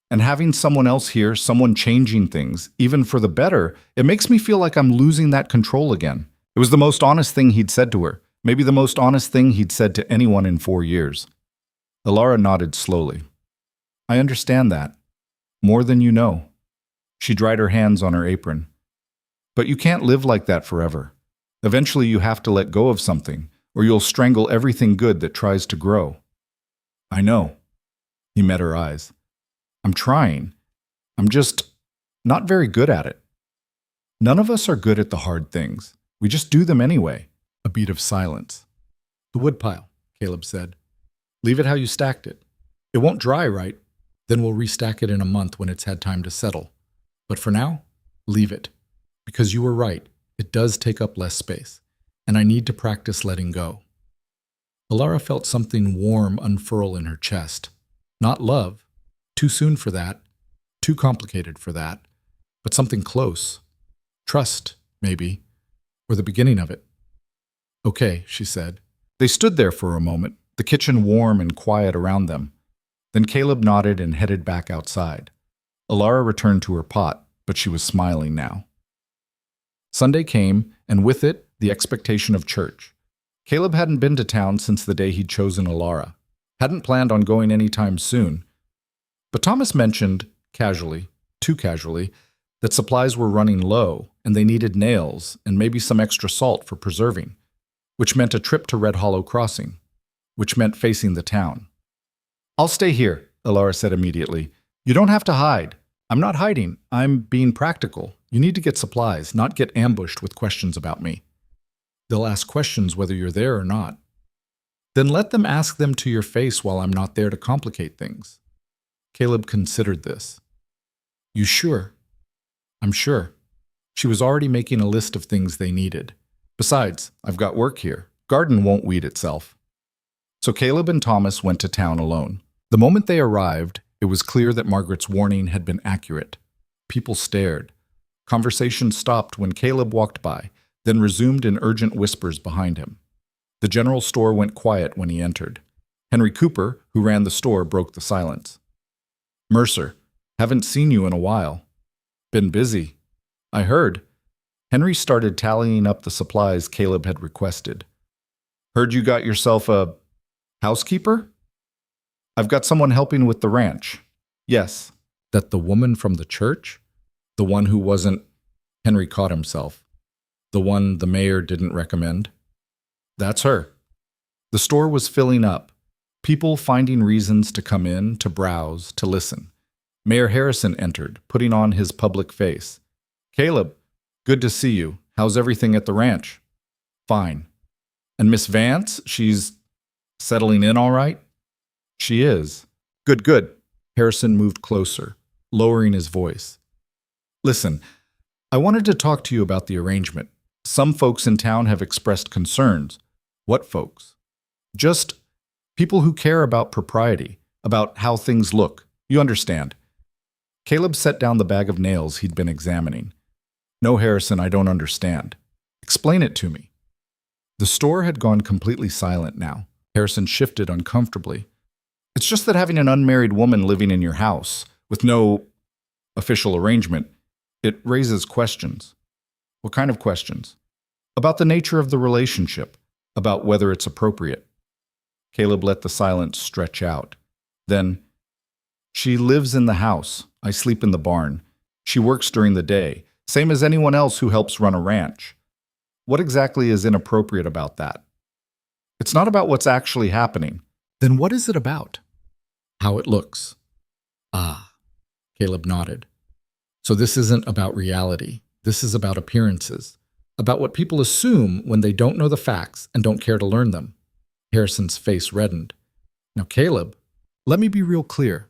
And having someone else here, someone changing things, even for the better, it makes me feel like I'm losing that control again. It was the most honest thing he'd said to her. Maybe the most honest thing he'd said to anyone in 4 years. Elara nodded slowly. I understand that. More than you know. She dried her hands on her apron. But you can't live like that forever. Eventually you have to let go of something, or you'll strangle everything good that tries to grow. I know. He met her eyes. I'm trying. I'm just not very good at it. None of us are good at the hard things. We just do them anyway. A beat of silence. The woodpile, Caleb said. Leave it how you stacked it. It won't dry, right? Then we'll restack it in a month when it's had time to settle. But for now, leave it. Because you were right, it does take up less space, and I need to practice letting go. Elara felt something warm unfurl in her chest. Not love. Too soon for that. Too complicated for that. But something close. Trust, maybe. Or the beginning of it. Okay, she said. They stood there for a moment, the kitchen warm and quiet around them. Then Caleb nodded and headed back outside. Elara returned to her pot, but she was smiling now. Sunday came, and with it, the expectation of church. Caleb hadn't been to town since the day he'd chosen Elara. Hadn't planned on going any time soon. But Thomas mentioned, casually, too casually, that supplies were running low and they needed nails and maybe some extra salt for preserving, which meant a trip to Red Hollow Crossing, which meant facing the town. I'll stay here, Elara said immediately. You don't have to hide. I'm not hiding. I'm being practical. You need to get supplies, not get ambushed with questions about me. They'll ask questions whether you're there or not. Then let them ask them to your face while I'm not there to complicate things. Caleb considered this. You sure? I'm sure. She was already making a list of things they needed. Besides, I've got work here. Garden won't weed itself. So Caleb and Thomas went to town alone. The moment they arrived, it was clear that Margaret's warning had been accurate. People stared. Conversation stopped when Caleb walked by, then resumed in urgent whispers behind him. The general store went quiet when he entered. Henry Cooper, who ran the store, broke the silence. Mercer, haven't seen you in a while. Been busy. I heard. Henry started tallying up the supplies Caleb had requested. Heard you got yourself a housekeeper? I've got someone helping with the ranch. Yes. That the woman from the church? The one who wasn't... Henry caught himself. The one the mayor didn't recommend? That's her. The store was filling up. People finding reasons to come in, to browse, to listen. Mayor Harrison entered, putting on his public face. Caleb, good to see you. How's everything at the ranch? Fine. And Miss Vance, she's settling in all right? She is. Good, good. Harrison moved closer, lowering his voice. Listen, I wanted to talk to you about the arrangement. Some folks in town have expressed concerns. What folks? Just people who care about propriety, about how things look. You understand. Caleb set down the bag of nails he'd been examining. No, Harrison, I don't understand. Explain it to me. The store had gone completely silent now. Harrison shifted uncomfortably. It's just that having an unmarried woman living in your house, with no official arrangement, it raises questions. What kind of questions? About the nature of the relationship, about whether it's appropriate. Caleb let the silence stretch out. Then, she lives in the house. I sleep in the barn. She works during the day, same as anyone else who helps run a ranch. What exactly is inappropriate about that? It's not about what's actually happening. Then what is it about? How it looks. Ah, Caleb nodded. So this isn't about reality. This is about appearances, about what people assume when they don't know the facts and don't care to learn them. Harrison's face reddened. Now, Caleb, let me be real clear.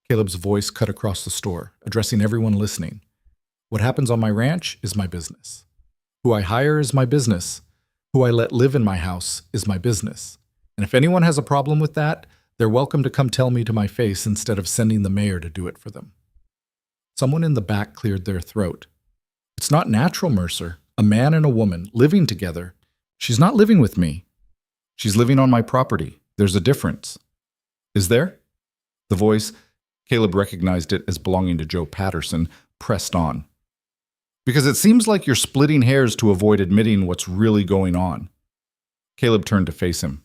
Caleb's voice cut across the store, addressing everyone listening. What happens on my ranch is my business. Who I hire is my business. Who I let live in my house is my business. And if anyone has a problem with that, they're welcome to come tell me to my face instead of sending the mayor to do it for them. Someone in the back cleared their throat. It's not natural, Mercer. A man and a woman living together. She's not living with me. She's living on my property. There's a difference. Is there? The voice, Caleb recognized it as belonging to Joe Patterson, pressed on. Because it seems like you're splitting hairs to avoid admitting what's really going on. Caleb turned to face him.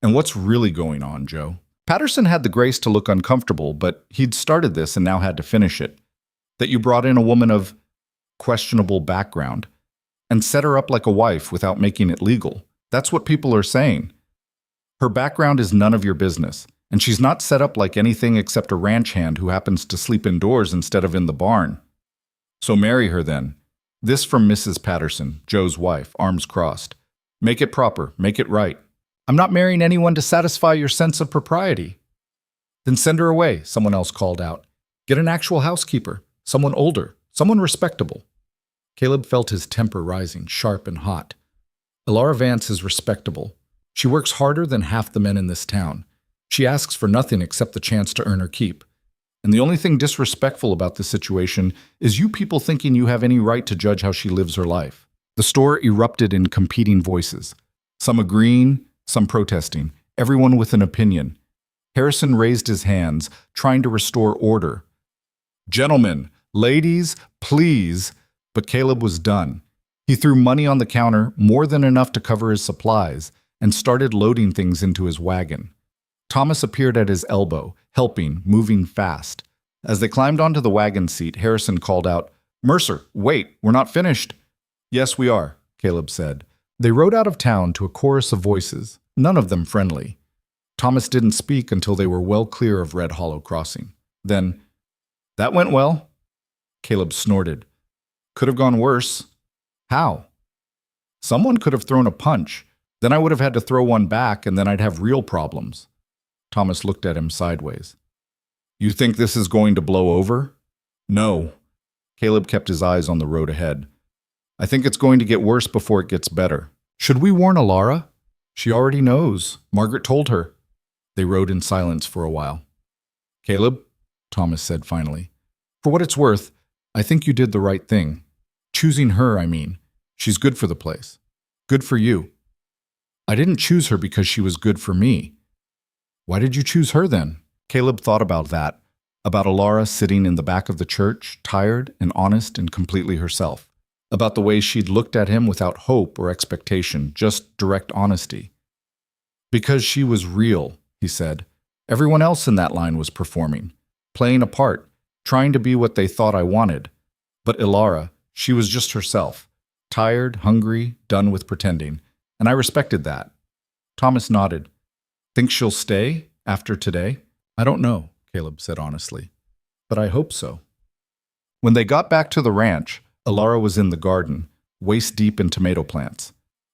And what's really going on, Joe? Patterson had the grace to look uncomfortable, but he'd started this and now had to finish it. That you brought in a woman of questionable background and set her up like a wife without making it legal. That's what people are saying. Her background is none of your business, and she's not set up like anything except a ranch hand who happens to sleep indoors instead of in the barn. So marry her then. This from Mrs. Patterson, Joe's wife, arms crossed. Make it proper, make it right. I'm not marrying anyone to satisfy your sense of propriety. Then send her away, someone else called out. Get an actual housekeeper, someone older, someone respectable. Caleb felt his temper rising, sharp and hot. Elara Vance is respectable. She works harder than half the men in this town. She asks for nothing except the chance to earn her keep. And the only thing disrespectful about this situation is you people thinking you have any right to judge how she lives her life. The store erupted in competing voices. Some agreeing, some protesting, everyone with an opinion. Harrison raised his hands, trying to restore order. Gentlemen, ladies, please. But Caleb was done. He threw money on the counter, more than enough to cover his supplies, and started loading things into his wagon. Thomas appeared at his elbow, helping, moving fast. As they climbed onto the wagon seat, Harrison called out, Mercer, wait, we're not finished. Yes, we are, Caleb said. They rode out of town to a chorus of voices, none of them friendly. Thomas didn't speak until they were well clear of Red Hollow Crossing. Then, that went well? Caleb snorted. Could have gone worse. How? Someone could have thrown a punch. Then I would have had to throw one back, and then I'd have real problems. Thomas looked at him sideways. You think this is going to blow over? No. Caleb kept his eyes on the road ahead. I think it's going to get worse before it gets better. Should we warn Elara? She already knows. Margaret told her. They rode in silence for a while. Caleb, Thomas said finally, for what it's worth, I think you did the right thing. Choosing her, I mean. She's good for the place. Good for you. I didn't choose her because she was good for me. Why did you choose her then? Caleb thought about that, about Elara sitting in the back of the church, tired and honest and completely herself, about the way she'd looked at him without hope or expectation, just direct honesty. Because she was real, he said. Everyone else in that line was performing, playing a part, trying to be what they thought I wanted. But Elara, she was just herself, tired, hungry, done with pretending, and I respected that. Thomas nodded. Think she'll stay after today? I don't know, Caleb said honestly, but I hope so. When they got back to the ranch, Elara was in the garden, waist deep in tomato plants.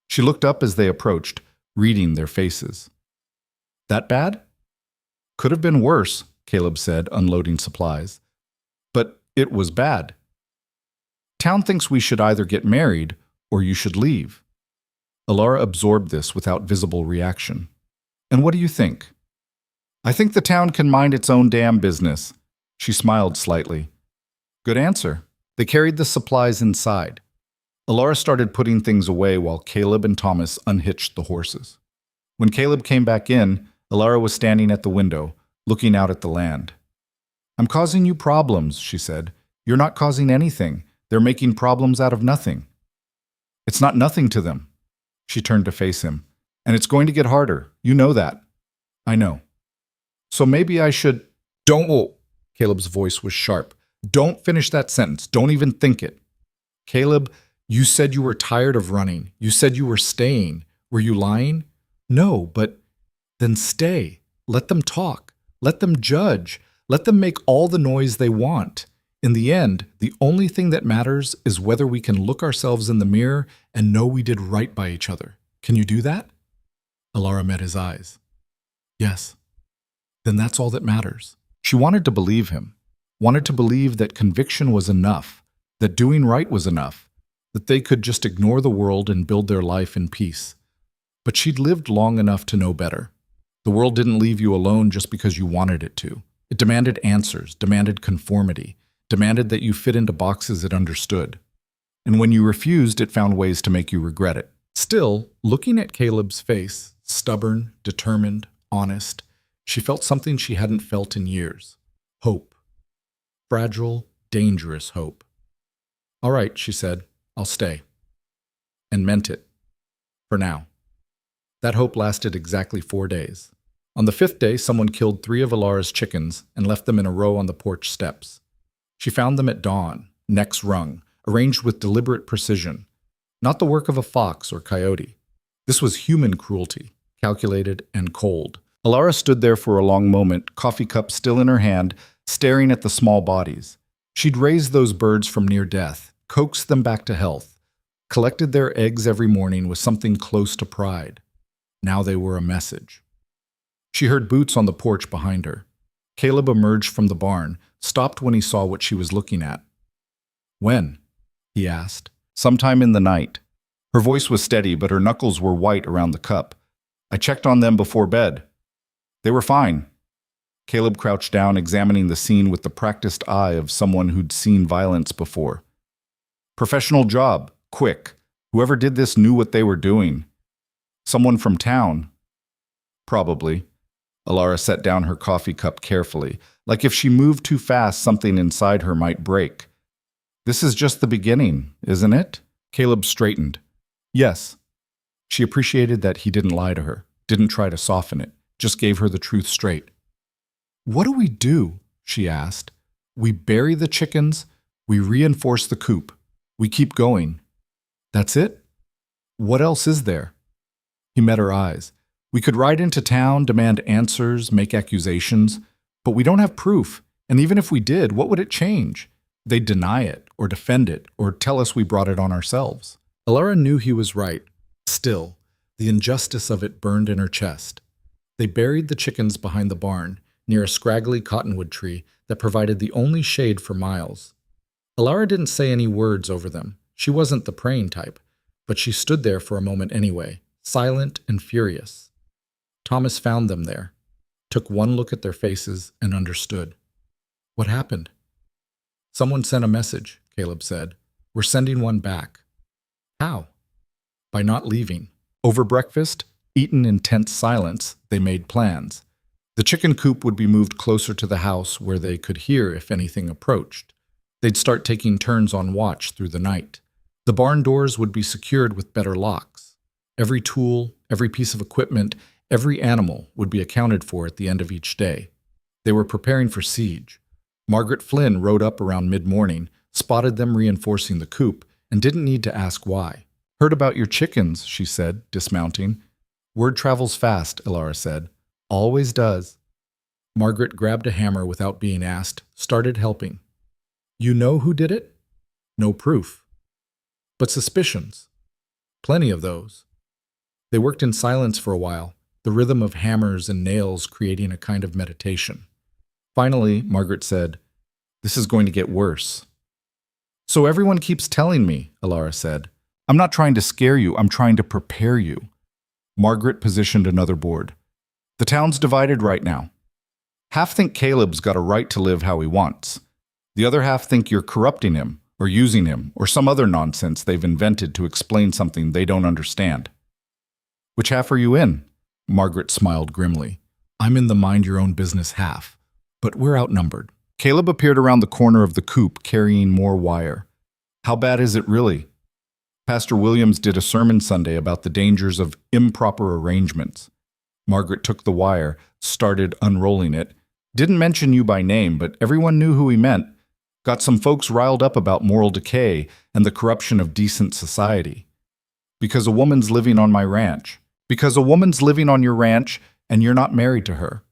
She looked up as they approached, reading their faces. That bad? Could have been worse, Caleb said, unloading supplies. But it was bad. Town thinks we should either get married or you should leave. Elara absorbed this without visible reaction. And what do you think? I think the town can mind its own damn business. She smiled slightly. Good answer. They carried the supplies inside. Elara started putting things away while Caleb and Thomas unhitched the horses. When Caleb came back in, Elara was standing at the window, looking out at the land. I'm causing you problems, she said. You're not causing anything. They're making problems out of nothing. It's not nothing to them. She turned to face him. And it's going to get harder. You know that. I know. So maybe I should... Don't... Caleb's voice was sharp. Don't finish that sentence. Don't even think it. Caleb, you said you were tired of running. You said you were staying. Were you lying? No, but then stay. Let them talk. Let them judge. Let them make all the noise they want. In the end, the only thing that matters is whether we can look ourselves in the mirror and know we did right by each other. Can you do that? Alara met his eyes. Yes. Then that's all that matters. She wanted to believe him, wanted to believe that conviction was enough, that doing right was enough, that they could just ignore the world and build their life in peace. But she'd lived long enough to know better. The world didn't leave you alone just because you wanted it to. It demanded answers, demanded conformity, demanded that you fit into boxes it understood. And when you refused, it found ways to make you regret it. Still, looking at Caleb's face, stubborn, determined, honest, she felt something she hadn't felt in years. Hope. Fragile, dangerous hope. All right, she said, I'll stay. And meant it. For now. That hope lasted exactly 4 days. On the 5th day, someone killed 3 of Alara's chickens and left them in a row on the porch steps. She found them at dawn, necks wrung, arranged with deliberate precision. Not the work of a fox or coyote. This was human cruelty, calculated and cold. Alara stood there for a long moment, coffee cup still in her hand, staring at the small bodies. She'd raised those birds from near death, coaxed them back to health, collected their eggs every morning with something close to pride. Now they were a message. She heard boots on the porch behind her. Caleb emerged from the barn, stopped when he saw what she was looking at. When? He asked. Sometime in the night. Her voice was steady, but her knuckles were white around the cup. I checked on them before bed. They were fine. Caleb crouched down, examining the scene with the practiced eye of someone who'd seen violence before. Professional job, quick. Whoever did this knew what they were doing. Someone from town. Probably. Alara set down her coffee cup carefully, like if she moved too fast, something inside her might break. This is just the beginning, isn't it? Caleb straightened. Yes. She appreciated that he didn't lie to her, didn't try to soften it, just gave her the truth straight. What do we do? She asked. We bury the chickens, we reinforce the coop, we keep going. That's it? What else is there? He met her eyes. We could ride into town, demand answers, make accusations, but we don't have proof, and even if we did, what would it change? They'd deny it, or defend it, or tell us we brought it on ourselves. Alara knew he was right. Still, the injustice of it burned in her chest. They buried the chickens behind the barn, near a scraggly cottonwood tree that provided the only shade for miles. Alara didn't say any words over them. She wasn't the praying type, but she stood there for a moment anyway, silent and furious. Thomas found them there, took one look at their faces, and understood. What happened? Someone sent a message, Caleb said. We're sending one back. How? By not leaving. Over breakfast, eaten in tense silence, they made plans. The chicken coop would be moved closer to the house where they could hear if anything approached. They'd start taking turns on watch through the night. The barn doors would be secured with better locks. Every tool, every piece of equipment, every animal would be accounted for at the end of each day. They were preparing for siege. Margaret Flynn rode up around mid-morning, spotted them reinforcing the coop, and didn't need to ask why. Heard about your chickens, she said, dismounting. Word travels fast, Alara said. Always does. Margaret grabbed a hammer without being asked, started helping. You know who did it? No proof. But suspicions. Plenty of those. They worked in silence for a while, the rhythm of hammers and nails creating a kind of meditation. Finally, Margaret said, This is going to get worse. So everyone keeps telling me, Alara said. I'm not trying to scare you, I'm trying to prepare you. Margaret positioned another board. The town's divided right now. Half think Caleb's got a right to live how he wants. The other half think you're corrupting him, or using him, or some other nonsense they've invented to explain something they don't understand. Which half are you in? Margaret smiled grimly. I'm in the mind-your-own-business half, but we're outnumbered. Caleb appeared around the corner of the coop carrying more wire. How bad is it really? Pastor Williams did a sermon Sunday about the dangers of improper arrangements. Margaret took the wire, started unrolling it. Didn't mention you by name, but everyone knew who he meant. Got some folks riled up about moral decay and the corruption of decent society. Because a woman's living on my ranch. Because a woman's living on your ranch and you're not married to her.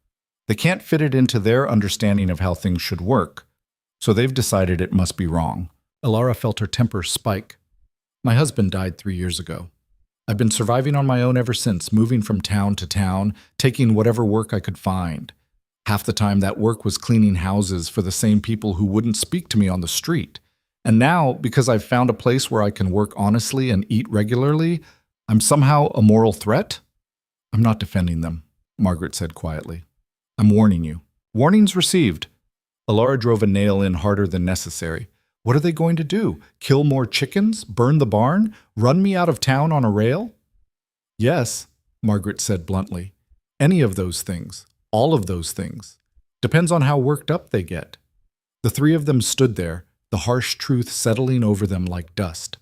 They can't fit it into their understanding of how things should work. So they've decided it must be wrong. Alara felt her temper spike. My husband died 3 years ago. I've been surviving on my own ever since, moving from town to town, taking whatever work I could find. Half the time that work was cleaning houses for the same people who wouldn't speak to me on the street. And now, because I've found a place where I can work honestly and eat regularly, I'm somehow a moral threat? I'm not defending them, Margaret said quietly. I'm warning you. Warnings received. Alara drove a nail in harder than necessary. What are they going to do? Kill more chickens? Burn the barn? Run me out of town on a rail? Yes, Margaret said bluntly. Any of those things. All of those things. Depends on how worked up they get. The three of them stood there, the harsh truth settling over them like dust.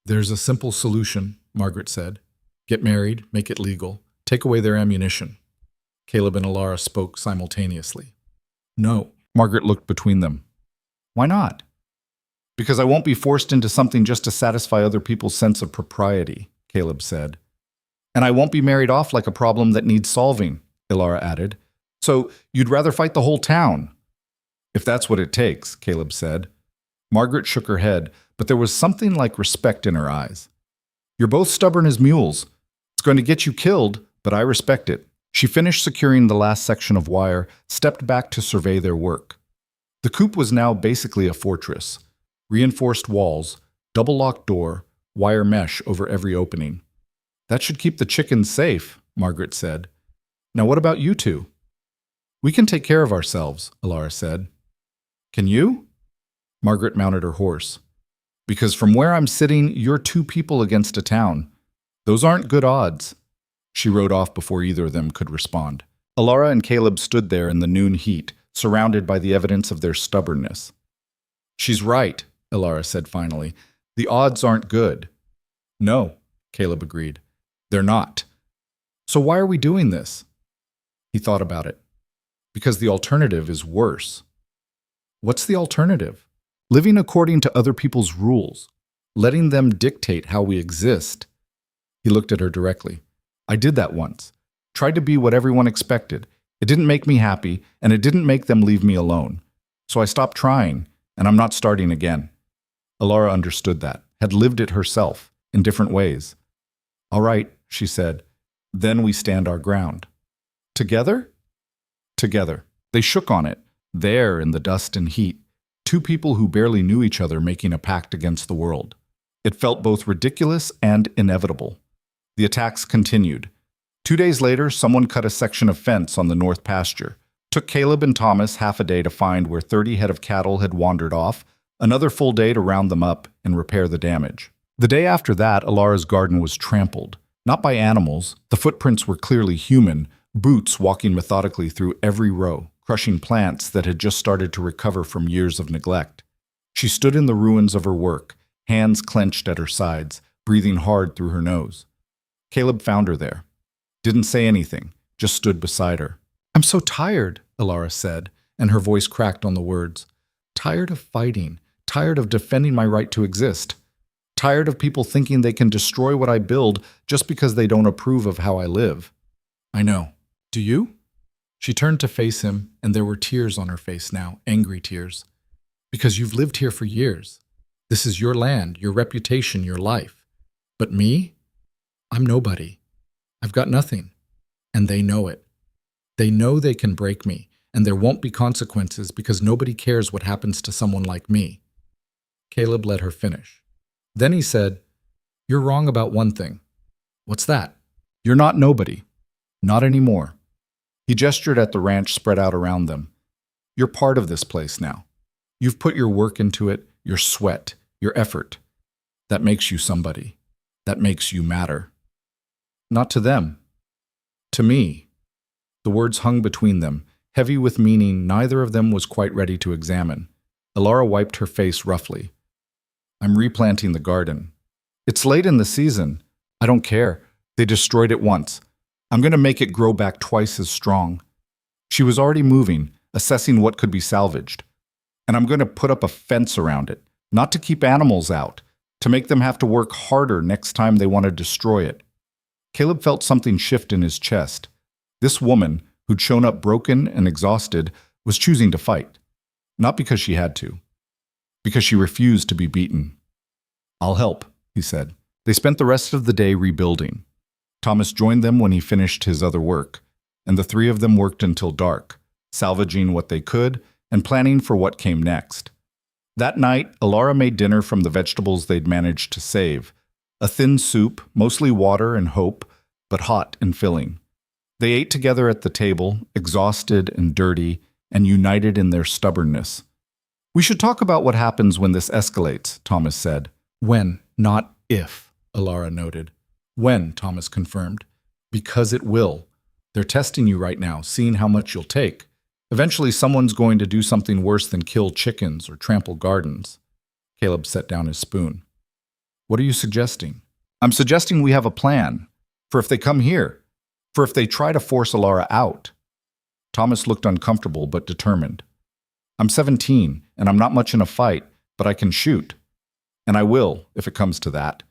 There's a simple solution, Margaret said. Get married, make it legal, take away their ammunition. Caleb and Alara spoke simultaneously. No, Margaret looked between them. Why not? Because I won't be forced into something just to satisfy other people's sense of propriety, Caleb said. And I won't be married off like a problem that needs solving, Alara added. So you'd rather fight the whole town? If that's what it takes, Caleb said. Margaret shook her head, but there was something like respect in her eyes. You're both stubborn as mules. It's going to get you killed, but I respect it. She finished securing the last section of wire, stepped back to survey their work. The coop was now basically a fortress. Reinforced walls, double-locked door, wire mesh over every opening. That should keep the chickens safe, Margaret said. Now what about you two? We can take care of ourselves, Alara said. Can you? Margaret mounted her horse. Because from where I'm sitting, you're two people against a town. Those aren't good odds. She rode off before either of them could respond. Alara and Caleb stood there in the noon heat, surrounded by the evidence of their stubbornness. She's right, Alara said finally. The odds aren't good. No, Caleb agreed. They're not. So why are we doing this? He thought about it. Because the alternative is worse. What's the alternative? Living according to other people's rules, letting them dictate how we exist. He looked at her directly. I did that once. Tried to be what everyone expected. It didn't make me happy, and it didn't make them leave me alone. So I stopped trying, and I'm not starting again. Alara understood that, had lived it herself, in different ways. All right, she said. Then we stand our ground. Together? Together. They shook on it, there in the dust and heat. Two people who barely knew each other making a pact against the world. It felt both ridiculous and inevitable. The attacks continued. 2 days later, someone cut a section of fence on the north pasture. Took Caleb and Thomas half a day to find where 30 head of cattle had wandered off, another full day to round them up and repair the damage. The day after that, Alara's garden was trampled. Not by animals, the footprints were clearly human, boots walking methodically through every row, crushing plants that had just started to recover from years of neglect. She stood in the ruins of her work, hands clenched at her sides, breathing hard through her nose. Caleb found her there. Didn't say anything, just stood beside her. I'm so tired, Alara said, and her voice cracked on the words. Tired of fighting, tired of defending my right to exist. Tired of people thinking they can destroy what I build just because they don't approve of how I live. I know. Do you? She turned to face him, and there were tears on her face now, angry tears. Because you've lived here for years. This is your land, your reputation, your life. But me? I'm nobody. I've got nothing. And they know it. They know they can break me, and there won't be consequences because nobody cares what happens to someone like me. Caleb let her finish. Then he said, You're wrong about one thing. What's that? You're not nobody. Not anymore. He gestured at the ranch spread out around them. You're part of this place now. You've put your work into it, your sweat, your effort. That makes you somebody. That makes you matter. Not to them. To me. The words hung between them, heavy with meaning neither of them was quite ready to examine. Alara wiped her face roughly. I'm replanting the garden. It's late in the season. I don't care. They destroyed it once. I'm going to make it grow back twice as strong. She was already moving, assessing what could be salvaged. And I'm going to put up a fence around it, not to keep animals out, to make them have to work harder next time they want to destroy it. Caleb felt something shift in his chest. This woman, who'd shown up broken and exhausted, was choosing to fight. Not because she had to, because she refused to be beaten. "I'll help," he said. They spent the rest of the day rebuilding. Thomas joined them when he finished his other work, and the three of them worked until dark, salvaging what they could and planning for what came next. That night, Alara made dinner from the vegetables they'd managed to save, a thin soup, mostly water and hope, but hot and filling. They ate together at the table, exhausted and dirty, and united in their stubbornness. "We should talk about what happens when this escalates," Thomas said. "When, not if," Alara noted. "When," Thomas confirmed. "Because it will. They're testing you right now, seeing how much you'll take. Eventually someone's going to do something worse than kill chickens or trample gardens." Caleb set down his spoon. "What are you suggesting?" "I'm suggesting we have a plan. For if they come here. For if they try to force Alara out." Thomas looked uncomfortable but determined. "I'm 17, and I'm not much in a fight, but I can shoot. And I will, if it comes to that."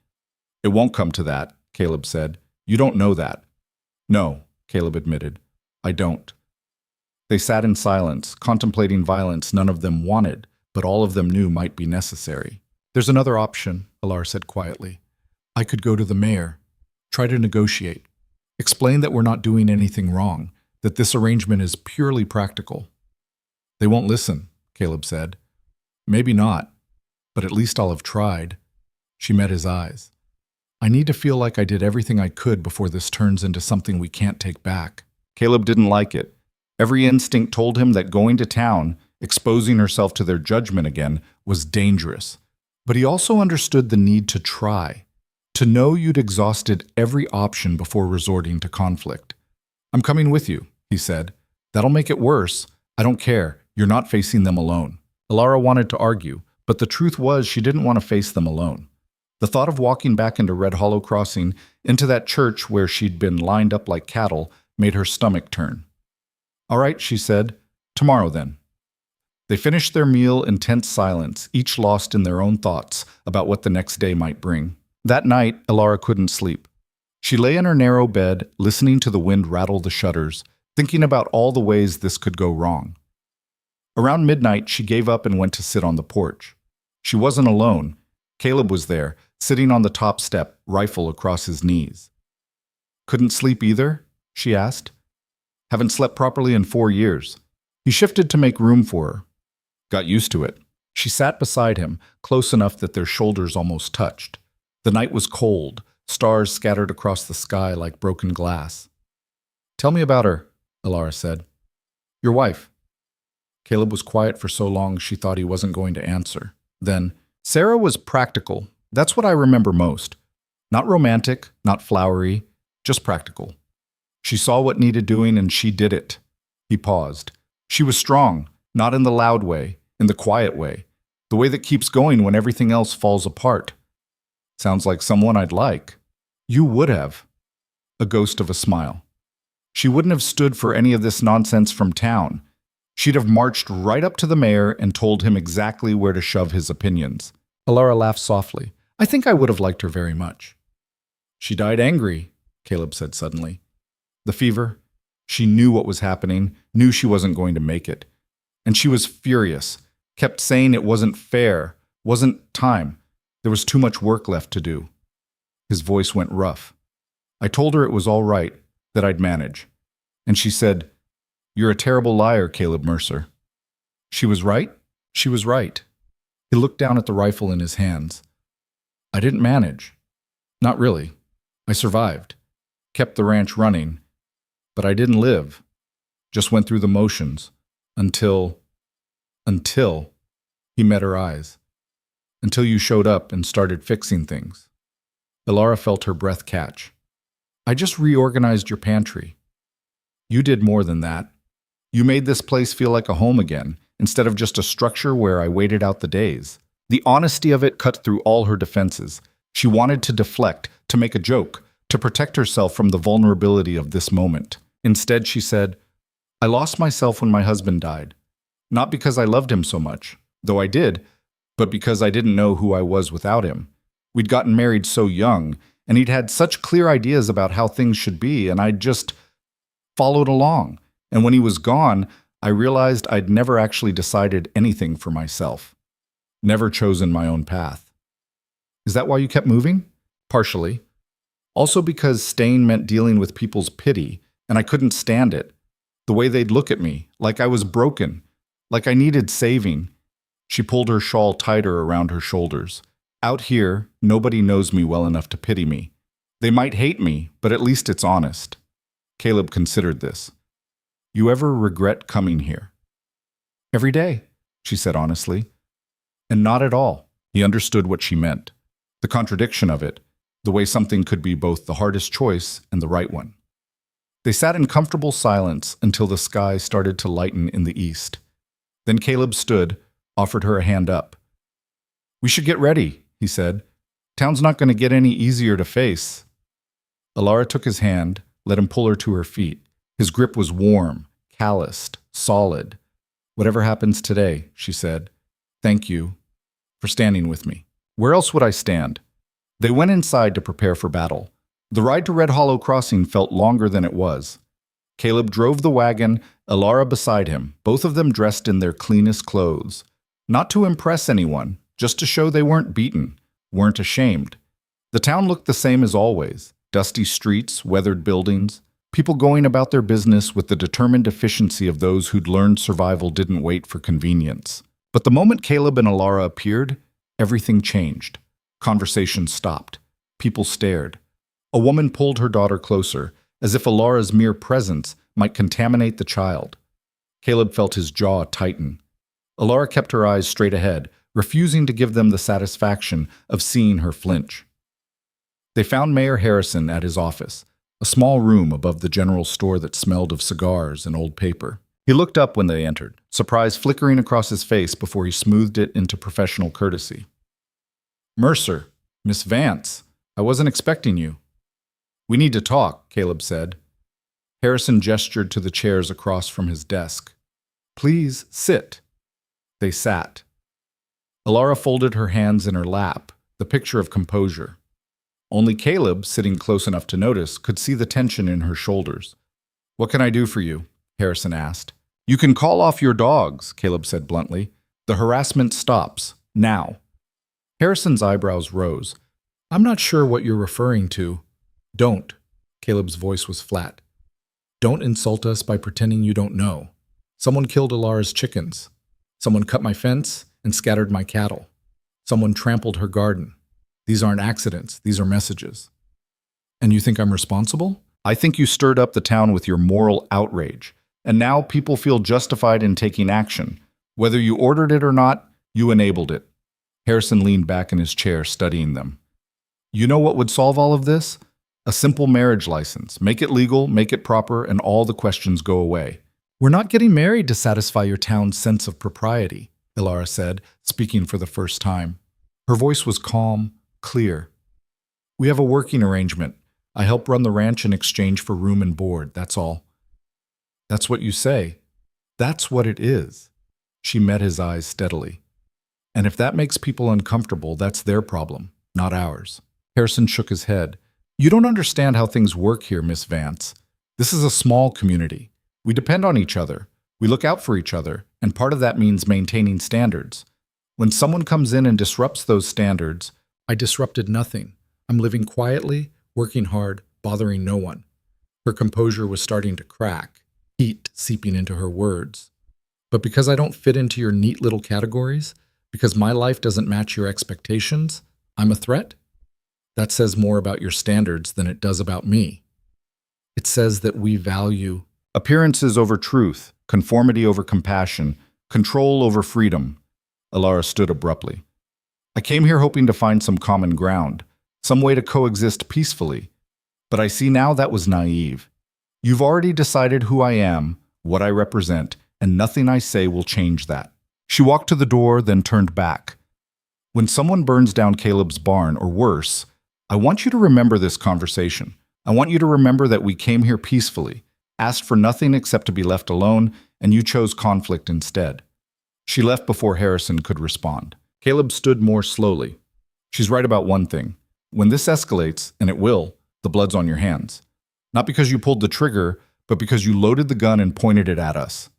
"It won't come to that," Caleb said. "You don't know that." "No," Caleb admitted. "I don't." They sat in silence, contemplating violence none of them wanted, but all of them knew might be necessary. "There's another option," Alara said quietly. "I could go to the mayor, try to negotiate, explain that we're not doing anything wrong, that this arrangement is purely practical." "They won't listen," Caleb said. "Maybe not, but at least I'll have tried." She met his eyes. "I need to feel like I did everything I could before this turns into something we can't take back." Caleb didn't like it. Every instinct told him that going to town, exposing herself to their judgment again, was dangerous. But he also understood the need to try, to know you'd exhausted every option before resorting to conflict. "I'm coming with you," he said. "That'll make it worse. I don't care. You're not facing them alone." Alara wanted to argue, but the truth was she didn't want to face them alone. The thought of walking back into Red Hollow Crossing, into that church where she'd been lined up like cattle, made her stomach turn. "All right," she said. "Tomorrow, then." They finished their meal in tense silence, each lost in their own thoughts about what the next day might bring. That night, Alara couldn't sleep. She lay in her narrow bed, listening to the wind rattle the shutters, thinking about all the ways this could go wrong. Around midnight, she gave up and went to sit on the porch. She wasn't alone. Caleb was there, sitting on the top step, rifle across his knees. "Couldn't sleep either?" she asked. "Haven't slept properly in 4 years." He shifted to make room for her. Got used to it. She sat beside him, close enough that their shoulders almost touched. The night was cold, stars scattered across the sky like broken glass. "Tell me about her," Alara said. "Your wife." Caleb was quiet for so long she thought he wasn't going to answer. Then, "Sarah was practical. That's what I remember most. Not romantic, not flowery, just practical. She saw what needed doing and she did it." He paused. "She was strong, not in the loud way, in the quiet way, the way that keeps going when everything else falls apart." "Sounds like someone I'd like." "You would have." A ghost of a smile. "She wouldn't have stood for any of this nonsense from town. She'd have marched right up to the mayor and told him exactly where to shove his opinions." Alara laughed softly. "I think I would have liked her very much." "She died angry," Caleb said suddenly. "The fever. She knew what was happening, knew she wasn't going to make it. And she was furious, kept saying it wasn't fair, wasn't time. There was too much work left to do." His voice went rough. "I told her it was all right, that I'd manage. And she said, 'You're a terrible liar, Caleb Mercer.'" "She was right?" "She was right." He looked down at the rifle in his hands. "I didn't manage. Not really. I survived. Kept the ranch running. But I didn't live. Just went through the motions. Until, he met her eyes. Until you showed up and started fixing things." Alara felt her breath catch. "I just reorganized your pantry." "You did more than that. You made this place feel like a home again, instead of just a structure where I waited out the days." The honesty of it cut through all her defenses. She wanted to deflect, to make a joke, to protect herself from the vulnerability of this moment. Instead, she said, "I lost myself when my husband died. Not because I loved him so much, though I did, but because I didn't know who I was without him. We'd gotten married so young, and he'd had such clear ideas about how things should be, and I'd just followed along. And when he was gone, I realized I'd never actually decided anything for myself, never chosen my own path. Is that why you kept moving? Partially. Also because staying meant dealing with people's pity, and I couldn't stand it. The way they'd look at me, like I was broken, like I needed saving. She pulled her shawl tighter around her shoulders. Out here, nobody knows me well enough to pity me. They might hate me, but at least it's honest. Caleb considered this. You ever regret coming here? Every day, she said honestly. And not at all. He understood what she meant. The contradiction of it, the way something could be both the hardest choice and the right one. They sat in comfortable silence until the sky started to lighten in the east. Then Caleb stood, offered her a hand up. We should get ready, he said. Town's not going to get any easier to face. Alara took his hand, let him pull her to her feet. His grip was warm, calloused, solid. Whatever happens today, she said, thank you for standing with me. Where else would I stand? They went inside to prepare for battle. The ride to Red Hollow Crossing felt longer than it was. Caleb drove the wagon, Alara beside him, both of them dressed in their cleanest clothes. Not to impress anyone, just to show they weren't beaten, weren't ashamed. The town looked the same as always. Dusty streets, weathered buildings, people going about their business with the determined efficiency of those who'd learned survival didn't wait for convenience. But the moment Caleb and Alara appeared, everything changed. Conversation stopped. People stared. A woman pulled her daughter closer, as if Alara's mere presence might contaminate the child. Caleb felt his jaw tighten. Alara kept her eyes straight ahead, refusing to give them the satisfaction of seeing her flinch. They found Mayor Harrison at his office, a small room above the general store that smelled of cigars and old paper. He looked up when they entered, surprise flickering across his face before he smoothed it into professional courtesy. Mercer, Miss Vance, I wasn't expecting you. We need to talk, Caleb said. Harrison gestured to the chairs across from his desk. Please sit. They sat. Alara folded her hands in her lap, the picture of composure. Only Caleb, sitting close enough to notice, could see the tension in her shoulders. What can I do for you? Harrison asked. You can call off your dogs, Caleb said bluntly. The harassment stops. Now. Harrison's eyebrows rose. I'm not sure what you're referring to. Don't. Caleb's voice was flat. Don't insult us by pretending you don't know. Someone killed Alara's chickens. Someone cut my fence and scattered my cattle. Someone trampled her garden. These aren't accidents. These are messages. And you think I'm responsible? I think you stirred up the town with your moral outrage. And now people feel justified in taking action. Whether you ordered it or not, you enabled it. Harrison leaned back in his chair, studying them. You know what would solve all of this? A simple marriage license. Make it legal, make it proper, and all the questions go away. We're not getting married to satisfy your town's sense of propriety, Alara said, speaking for the first time. Her voice was calm, clear. We have a working arrangement. I help run the ranch in exchange for room and board, that's all. That's what you say. That's what it is. She met his eyes steadily. And if that makes people uncomfortable, that's their problem, not ours. Harrison shook his head. You don't understand how things work here, Miss Vance. This is a small community. We depend on each other. We look out for each other, and part of that means maintaining standards. When someone comes in and disrupts those standards, I disrupted nothing. I'm living quietly, working hard, bothering no one. Her composure was starting to crack, heat seeping into her words. But because I don't fit into your neat little categories, because my life doesn't match your expectations, I'm a threat? That says more about your standards than it does about me. It says that we value appearances over truth, conformity over compassion, control over freedom. Alara stood abruptly. I came here hoping to find some common ground, some way to coexist peacefully. But I see now that was naive. You've already decided who I am, what I represent, and nothing I say will change that. She walked to the door, then turned back. When someone burns down Caleb's barn, or worse, I want you to remember this conversation. I want you to remember that we came here peacefully, asked for nothing except to be left alone, and you chose conflict instead. She left before Harrison could respond. Caleb stood more slowly. She's right about one thing. When this escalates, and it will, the blood's on your hands. Not because you pulled the trigger, but because you loaded the gun and pointed it at us.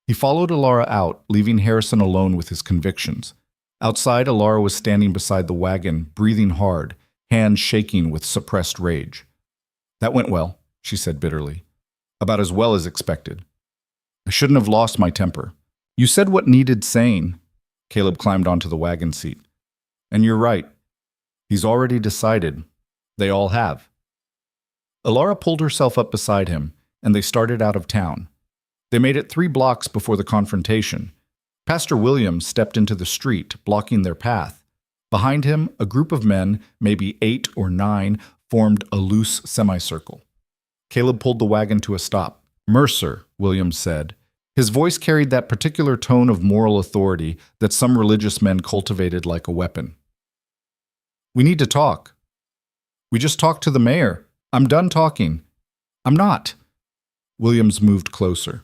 He followed Alara out, leaving Harrison alone with his convictions. Outside, Alara was standing beside the wagon, breathing hard, hands shaking with suppressed rage. "That went well," she said bitterly. "About as well as expected. I shouldn't have lost my temper. You said what needed saying." Caleb climbed onto the wagon seat. "And you're right. He's already decided. They all have." Alara pulled herself up beside him, and they started out of town. They made it 3 blocks before the confrontation. Pastor Williams stepped into the street, blocking their path. Behind him, a group of men, maybe 8 or 9, formed a loose semicircle. Caleb pulled the wagon to a stop. "Mercer," Williams said. His voice carried that particular tone of moral authority that some religious men cultivated like a weapon. "We need to talk." "We just talked to the mayor. I'm done talking." "I'm not." Williams moved closer.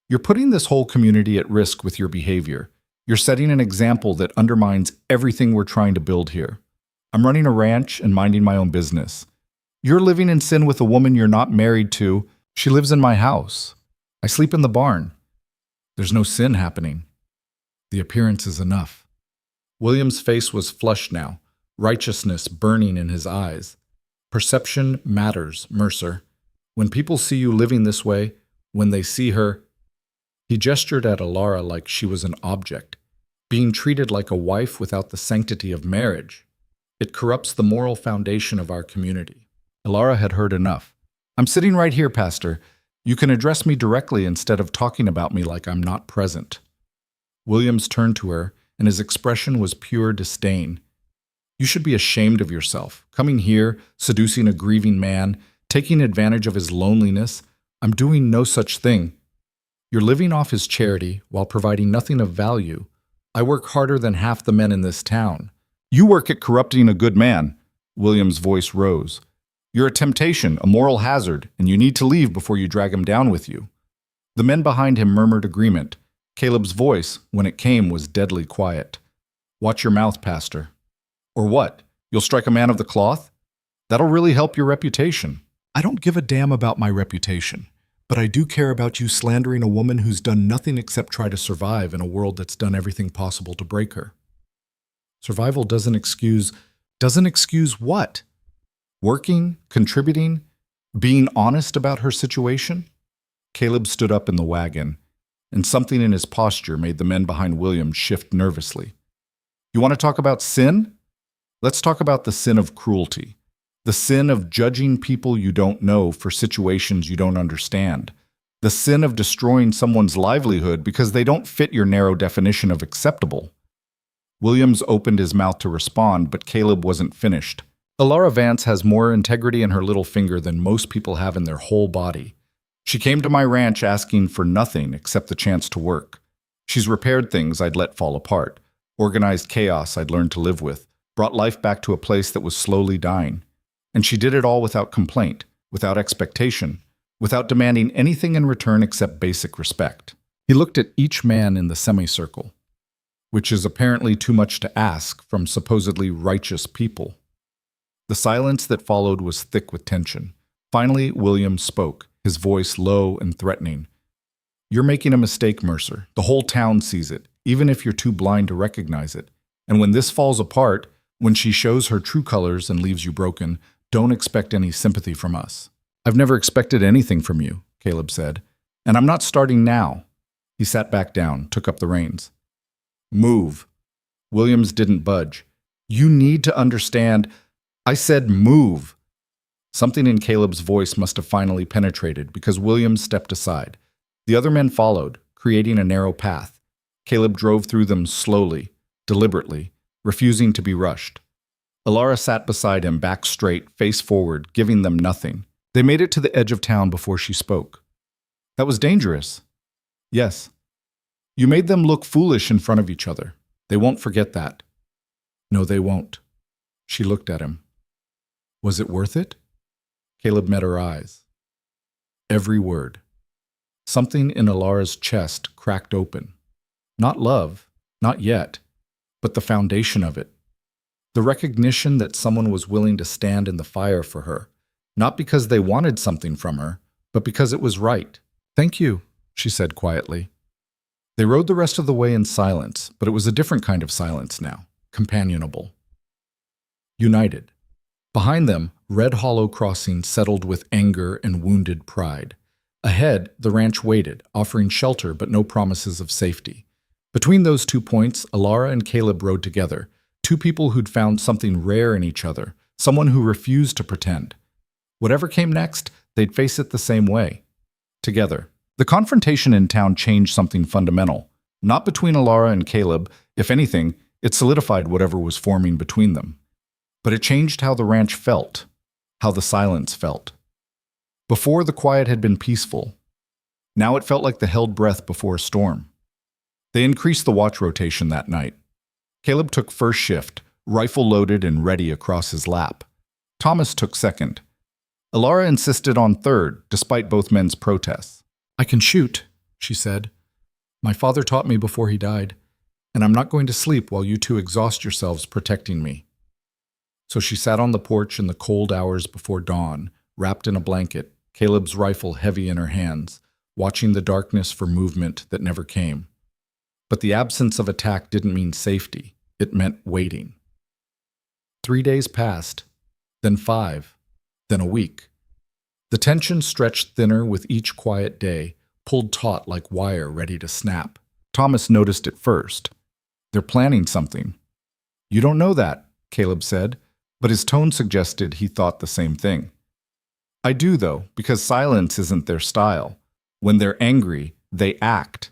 "You're putting this whole community at risk with your behavior. You're setting an example that undermines everything we're trying to build here. I'm running a ranch and minding my own business. You're living in sin with a woman you're not married to. She lives in my house. I sleep in the barn. There's no sin happening. The appearance is enough." William's face was flushed now, righteousness burning in his eyes. "Perception matters, Mercer. When people see you living this way, when they see her—" He gestured at Alara like she was an object, being treated like a wife without the sanctity of marriage. "It corrupts the moral foundation of our community." Alara had heard enough. "I'm sitting right here, Pastor. You can address me directly instead of talking about me like I'm not present." Williams turned to her, and his expression was pure disdain. "You should be ashamed of yourself, coming here, seducing a grieving man, taking advantage of his loneliness. I'm doing no such thing. You're living off his charity while providing nothing of value. I work harder than half the men in this town." "You work at corrupting a good man." Williams' voice rose. "You're a temptation, a moral hazard, and you need to leave before you drag him down with you." The men behind him murmured agreement. Caleb's voice, when it came, was deadly quiet. "Watch your mouth, Pastor." "Or what? You'll strike a man of the cloth? That'll really help your reputation." "I don't give a damn about my reputation, but I do care about you slandering a woman who's done nothing except try to survive in a world that's done everything possible to break her." "Survival doesn't excuse..." "Doesn't excuse what? Working, contributing, being honest about her situation?" Caleb stood up in the wagon, and something in his posture made the men behind William shift nervously. "You want to talk about sin? Let's talk about the sin of cruelty. The sin of judging people you don't know for situations you don't understand. The sin of destroying someone's livelihood because they don't fit your narrow definition of acceptable." Williams opened his mouth to respond, but Caleb wasn't finished. "Alara Vance has more integrity in her little finger than most people have in their whole body. She came to my ranch asking for nothing except the chance to work. She's repaired things I'd let fall apart, organized chaos I'd learned to live with, brought life back to a place that was slowly dying. And she did it all without complaint, without expectation, without demanding anything in return except basic respect." He looked at each man in the semicircle, which is apparently too much to ask from supposedly righteous people. The silence that followed was thick with tension. Finally, William spoke, his voice low and threatening. "You're making a mistake, Mercer. The whole town sees it, even if you're too blind to recognize it. And when this falls apart, when she shows her true colors and leaves you broken, don't expect any sympathy from us." "I've never expected anything from you," Caleb said. "And I'm not starting now." He sat back down, took up the reins. "Move." Williams didn't budge. "You need to understand." "I said move." Something in Caleb's voice must have finally penetrated because Williams stepped aside. The other men followed, creating a narrow path. Caleb drove through them slowly, deliberately, refusing to be rushed. Alara sat beside him, back straight, face forward, giving them nothing. They made it to the edge of town before she spoke. "That was dangerous." "Yes. You made them look foolish in front of each other. They won't forget that." "No, they won't." She looked at him. "Was it worth it?" Caleb met her eyes. Every word. Something in Alara's chest cracked open. Not love, not yet, but the foundation of it. The recognition that someone was willing to stand in the fire for her, not because they wanted something from her, but because it was right. "Thank you," she said quietly. They rode the rest of the way in silence, but it was a different kind of silence now, companionable. United. Behind them, Red Hollow Crossing settled with anger and wounded pride. Ahead, the ranch waited, offering shelter but no promises of safety. Between those 2 points, Alara and Caleb rode together, two people who'd found something rare in each other, someone who refused to pretend. Whatever came next, they'd face it the same way. Together. The confrontation in town changed something fundamental. Not between Alara and Caleb. If anything, it solidified whatever was forming between them. But it changed how the ranch felt, how the silence felt. Before, the quiet had been peaceful. Now it felt like the held breath before a storm. They increased the watch rotation that night. Caleb took first shift, rifle loaded and ready across his lap. Thomas took second. Alara insisted on third, despite both men's protests. "I can shoot," she said. "My father taught me before he died, and I'm not going to sleep while you two exhaust yourselves protecting me." So she sat on the porch in the cold hours before dawn, wrapped in a blanket, Caleb's rifle heavy in her hands, watching the darkness for movement that never came. But the absence of attack didn't mean safety. It meant waiting. 3 days passed, then 5, then a week. The tension stretched thinner with each quiet day, pulled taut like wire ready to snap. Thomas noticed it first. "They're planning something." "You don't know that," Caleb said, but his tone suggested he thought the same thing. "I do, though, because silence isn't their style. When they're angry, they act.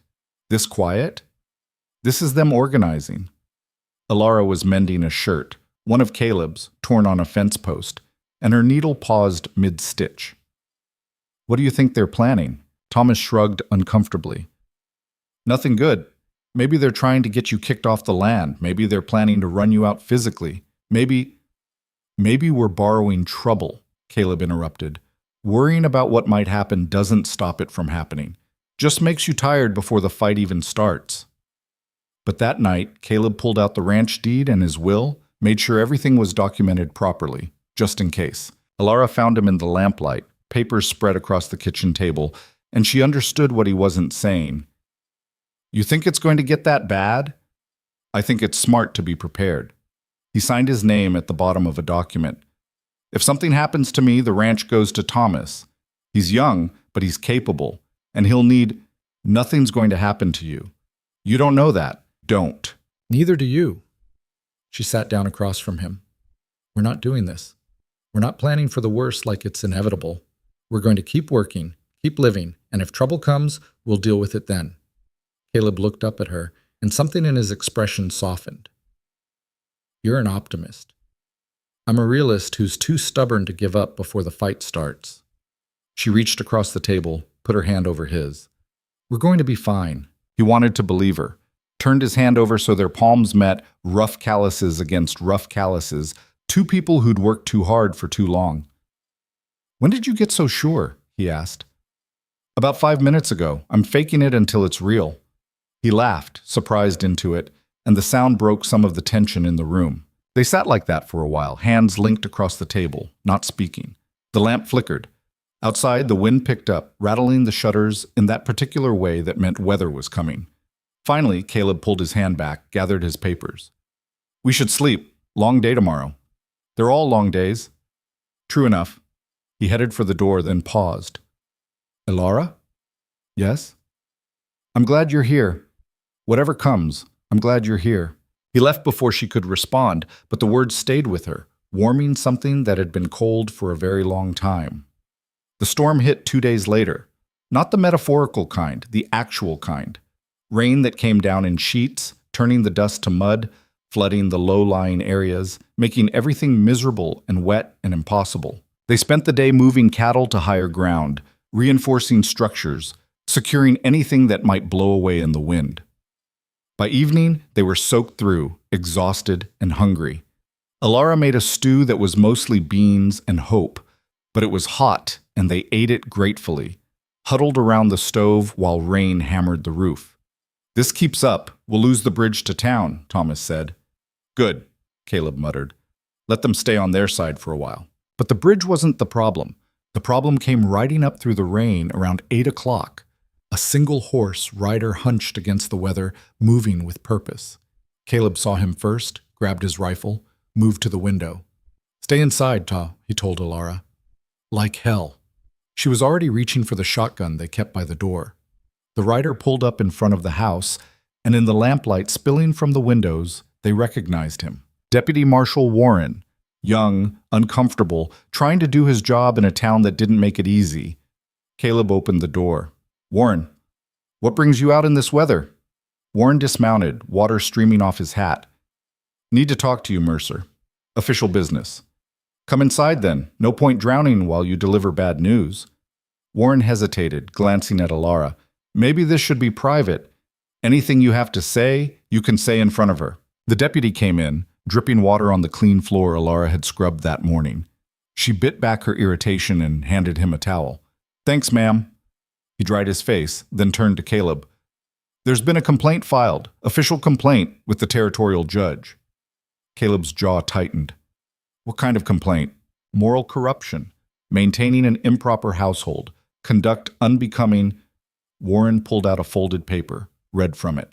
This quiet? This is them organizing." Alara was mending a shirt, one of Caleb's, torn on a fence post, and her needle paused mid-stitch. "What do you think they're planning?" Thomas shrugged uncomfortably. "Nothing good. Maybe they're trying to get you kicked off the land. Maybe they're planning to run you out physically. Maybe we're borrowing trouble," Caleb interrupted. "Worrying about what might happen doesn't stop it from happening. Just makes you tired before the fight even starts." But that night, Caleb pulled out the ranch deed and his will, made sure everything was documented properly, just in case. Alara found him in the lamplight, papers spread across the kitchen table, and she understood what he wasn't saying. "You think it's going to get that bad? I think it's smart to be prepared." He signed his name at the bottom of a document. "If something happens to me, the ranch goes to Thomas. He's young, but he's capable, and he'll need... Nothing's going to happen to you. You don't know that. Don't." "Neither do you." She sat down across from him. "We're not doing this. We're not planning for the worst like it's inevitable. We're going to keep working, keep living, and if trouble comes, we'll deal with it then." Caleb looked up at her, and something in his expression softened. "You're an optimist. I'm a realist who's too stubborn to give up before the fight starts." She reached across the table, put her hand over his. "We're going to be fine." He wanted to believe her. Turned his hand over so their palms met, rough calluses against rough calluses, two people who'd worked too hard for too long. "When did you get so sure?" he asked. "About 5 minutes ago. I'm faking it until it's real." He laughed, surprised into it, and the sound broke some of the tension in the room. They sat like that for a while, hands linked across the table, not speaking. The lamp flickered. Outside, the wind picked up, rattling the shutters in that particular way that meant weather was coming. Finally, Caleb pulled his hand back, gathered his papers. "We should sleep. Long day tomorrow." "They're all long days." "True enough." He headed for the door, then paused. "Alara?" "Yes?" "I'm glad you're here. Whatever comes, I'm glad you're here." He left before she could respond, but the words stayed with her, warming something that had been cold for a very long time. The storm hit 2 days later. Not the metaphorical kind, the actual kind. Rain that came down in sheets, turning the dust to mud, flooding the low-lying areas, making everything miserable and wet and impossible. They spent the day moving cattle to higher ground, reinforcing structures, securing anything that might blow away in the wind. By evening, they were soaked through, exhausted and hungry. Alara made a stew that was mostly beans and hope, but it was hot and they ate it gratefully, huddled around the stove while rain hammered the roof. "This keeps up, we'll lose the bridge to town," Thomas said. "Good," Caleb muttered. "Let them stay on their side for a while." But the bridge wasn't the problem. The problem came riding up through the rain around 8 o'clock. A single horse, rider hunched against the weather, moving with purpose. Caleb saw him first, grabbed his rifle, moved to the window. "Stay inside, Ta," he told Alara. Like hell. She was already reaching for the shotgun they kept by the door. The rider pulled up in front of the house, and in the lamplight spilling from the windows, they recognized him. Deputy Marshal Warren, young, uncomfortable, trying to do his job in a town that didn't make it easy. Caleb opened the door. "Warren, what brings you out in this weather?" Warren dismounted, water streaming off his hat. "Need to talk to you, Mercer. Official business." "Come inside then. No point drowning while you deliver bad news." Warren hesitated, glancing at Alara. "Maybe this should be private. Anything you have to say, you can say in front of her." The deputy came in, dripping water on the clean floor Alara had scrubbed that morning. She bit back her irritation and handed him a towel. "Thanks, ma'am." He dried his face, then turned to Caleb. "There's been a complaint filed, official complaint, with the territorial judge." Caleb's jaw tightened. "What kind of complaint?" "Moral corruption, maintaining an improper household, conduct unbecoming." Warren pulled out a folded paper, read from it.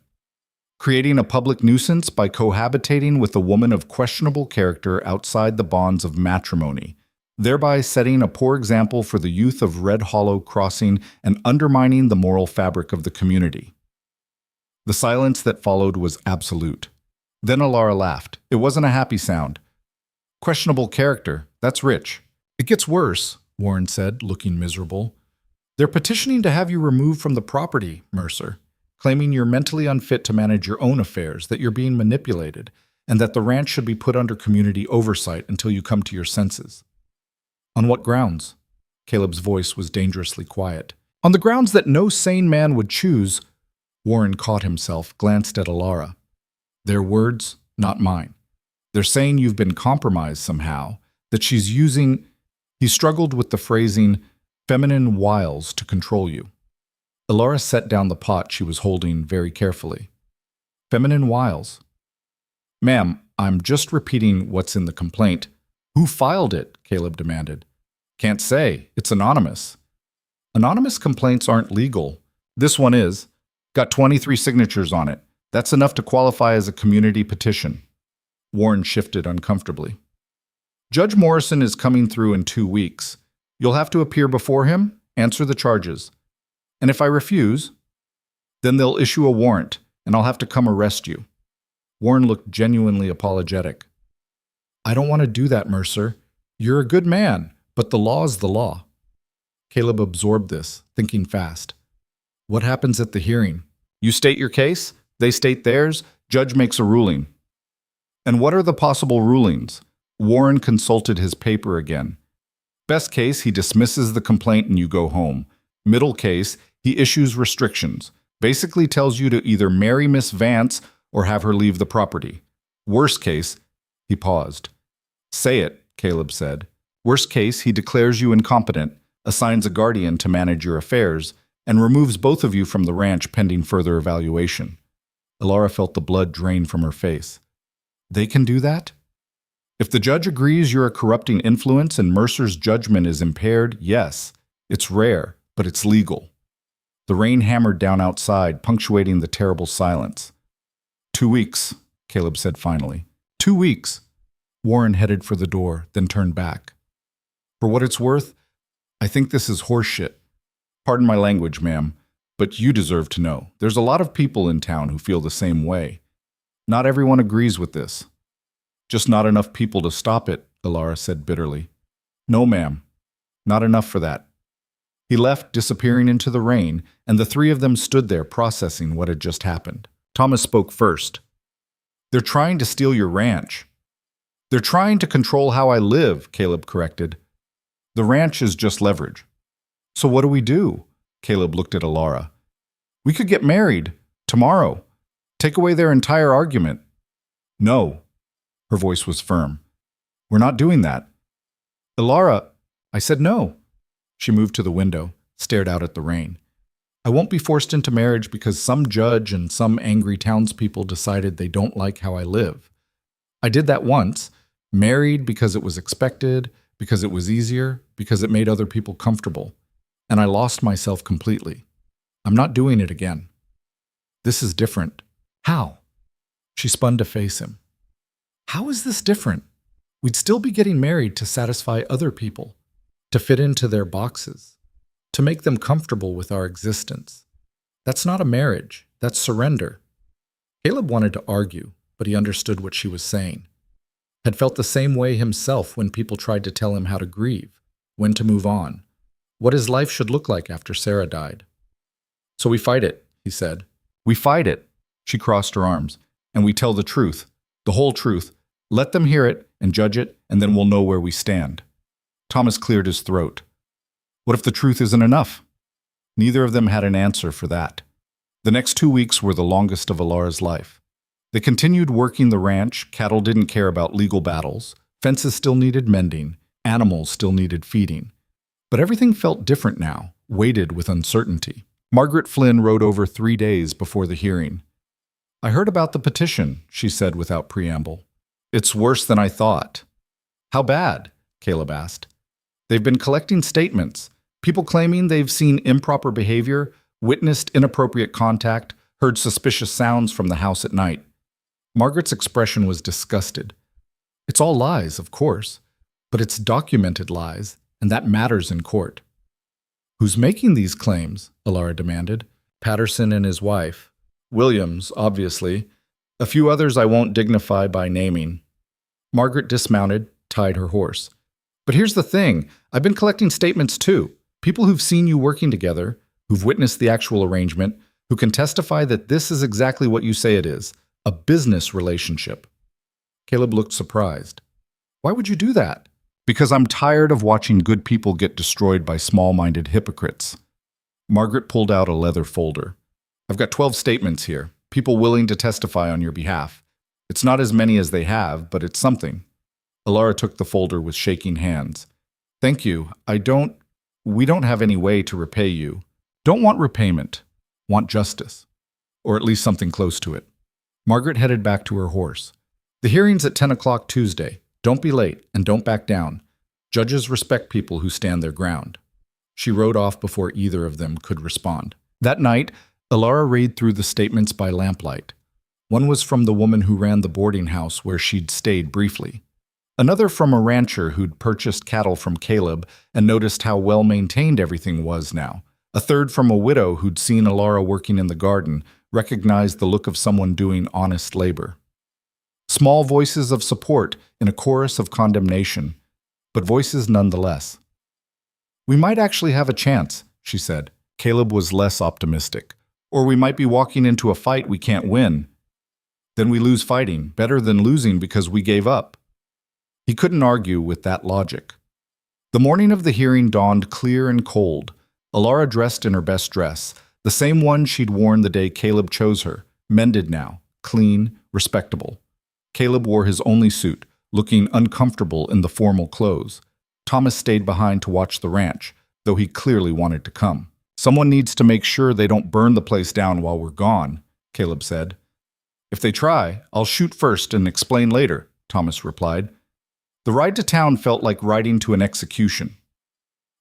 "Creating a public nuisance by cohabitating with a woman of questionable character outside the bonds of matrimony, thereby setting a poor example for the youth of Red Hollow Crossing and undermining the moral fabric of the community." The silence that followed was absolute. Then Alara laughed. It wasn't a happy sound. "Questionable character, that's rich." "It gets worse," Warren said, looking miserable. "They're petitioning to have you removed from the property, Mercer, claiming you're mentally unfit to manage your own affairs, that you're being manipulated, and that the ranch should be put under community oversight until you come to your senses." "On what grounds?" Caleb's voice was dangerously quiet. "On the grounds that no sane man would choose." Warren caught himself, glanced at Alara. "Their words, not mine. They're saying you've been compromised somehow, that she's using," he struggled with the phrasing, "feminine wiles to control you." Alara set down the pot she was holding very carefully. "Feminine wiles?" "Ma'am, I'm just repeating what's in the complaint." "Who filed it?" Caleb demanded. "Can't say. It's anonymous." "Anonymous complaints aren't legal. This one is. Got 23 signatures on it. That's enough to qualify as a community petition." Warren shifted uncomfortably. "Judge Morrison is coming through in 2 weeks. You'll have to appear before him, answer the charges. And if I refuse, then they'll issue a warrant, and I'll have to come arrest you." Warren looked genuinely apologetic. "I don't want to do that, Mercer. You're a good man, but the law's the law." Caleb absorbed this, thinking fast. "What happens at the hearing? You state your case, they state theirs, judge makes a ruling." "And what are the possible rulings?" Warren consulted his paper again. "Best case, he dismisses the complaint and you go home. Middle case, he issues restrictions, basically tells you to either marry Miss Vance or have her leave the property. Worst case," he paused. "Say it," Caleb said. "Worst case, he declares you incompetent, assigns a guardian to manage your affairs, and removes both of you from the ranch pending further evaluation." Alara felt the blood drain from her face. "They can do that?" "If the judge agrees you're a corrupting influence and Mercer's judgment is impaired, yes. It's rare, but it's legal." The rain hammered down outside, punctuating the terrible silence. 2 weeks, Caleb said finally. 2 weeks. Warren headed for the door, then turned back. "For what it's worth, I think this is horseshit. Pardon my language, ma'am, but you deserve to know. There's a lot of people in town who feel the same way. Not everyone agrees with this." "Just not enough people to stop it," Alara said bitterly. "No, ma'am. Not enough for that." He left, disappearing into the rain, and the three of them stood there processing what had just happened. Thomas spoke first. "They're trying to steal your ranch." "They're trying to control how I live," Caleb corrected. "The ranch is just leverage." "So what do we do?" Caleb looked at Alara. "We could get married. Tomorrow. Take away their entire argument." "No." Her voice was firm. "We're not doing that." "Alara," I said no. She moved to the window, stared out at the rain. "I won't be forced into marriage because some judge and some angry townspeople decided they don't like how I live. I did that once, married because it was expected, because it was easier, because it made other people comfortable. And I lost myself completely. I'm not doing it again. This is different. How? She spun to face him. How is this different? We'd still be getting married to satisfy other people, to fit into their boxes, to make them comfortable with our existence. That's not a marriage. That's surrender. Caleb wanted to argue, but he understood what she was saying. Had felt the same way himself when people tried to tell him how to grieve, when to move on, what his life should look like after Sarah died. So we fight it, he said. We fight it. She crossed her arms. And we tell the truth, the whole truth. Let them hear it and judge it, and then we'll know where we stand. Thomas cleared his throat. What if the truth isn't enough? Neither of them had an answer for that. The next 2 weeks were the longest of Alara's life. They continued working the ranch, cattle didn't care about legal battles, fences still needed mending, animals still needed feeding. But everything felt different now, weighted with uncertainty. Margaret Flynn rode over 3 days before the hearing. I heard about the petition, she said without preamble. It's worse than I thought. How bad? Caleb asked. They've been collecting statements, people claiming they've seen improper behavior, witnessed inappropriate contact, heard suspicious sounds from the house at night. Margaret's expression was disgusted. It's all lies, of course, but it's documented lies, and that matters in court. Who's making these claims? Alara demanded. Patterson and his wife. Williams, obviously. A few others I won't dignify by naming. Margaret dismounted, tied her horse. But here's the thing. I've been collecting statements too. People who've seen you working together, who've witnessed the actual arrangement, who can testify that this is exactly what you say it is, a business relationship. Caleb looked surprised. Why would you do that? Because I'm tired of watching good people get destroyed by small-minded hypocrites. Margaret pulled out a leather folder. I've got 12 statements here, people willing to testify on your behalf. It's not as many as they have, but it's something. Alara took the folder with shaking hands. Thank you. We don't have any way to repay you. Don't want repayment. Want justice. Or at least something close to it. Margaret headed back to her horse. The hearing's at 10 o'clock Tuesday. Don't be late, and don't back down. Judges respect people who stand their ground. She rode off before either of them could respond. That night, Alara read through the statements by lamplight. One was from the woman who ran the boarding house where she'd stayed briefly. Another from a rancher who'd purchased cattle from Caleb and noticed how well-maintained everything was now. A third from a widow who'd seen Alara working in the garden, recognized the look of someone doing honest labor. Small voices of support in a chorus of condemnation, but voices nonetheless. We might actually have a chance, she said. Caleb was less optimistic. Or we might be walking into a fight we can't win. Then we lose fighting, better than losing because we gave up. He couldn't argue with that logic. The morning of the hearing dawned clear and cold. Alara dressed in her best dress, the same one she'd worn the day Caleb chose her, mended now, clean, respectable. Caleb wore his only suit, looking uncomfortable in the formal clothes. Thomas stayed behind to watch the ranch, though he clearly wanted to come. Someone needs to make sure they don't burn the place down while we're gone, Caleb said. If they try, I'll shoot first and explain later, Thomas replied. The ride to town felt like riding to an execution.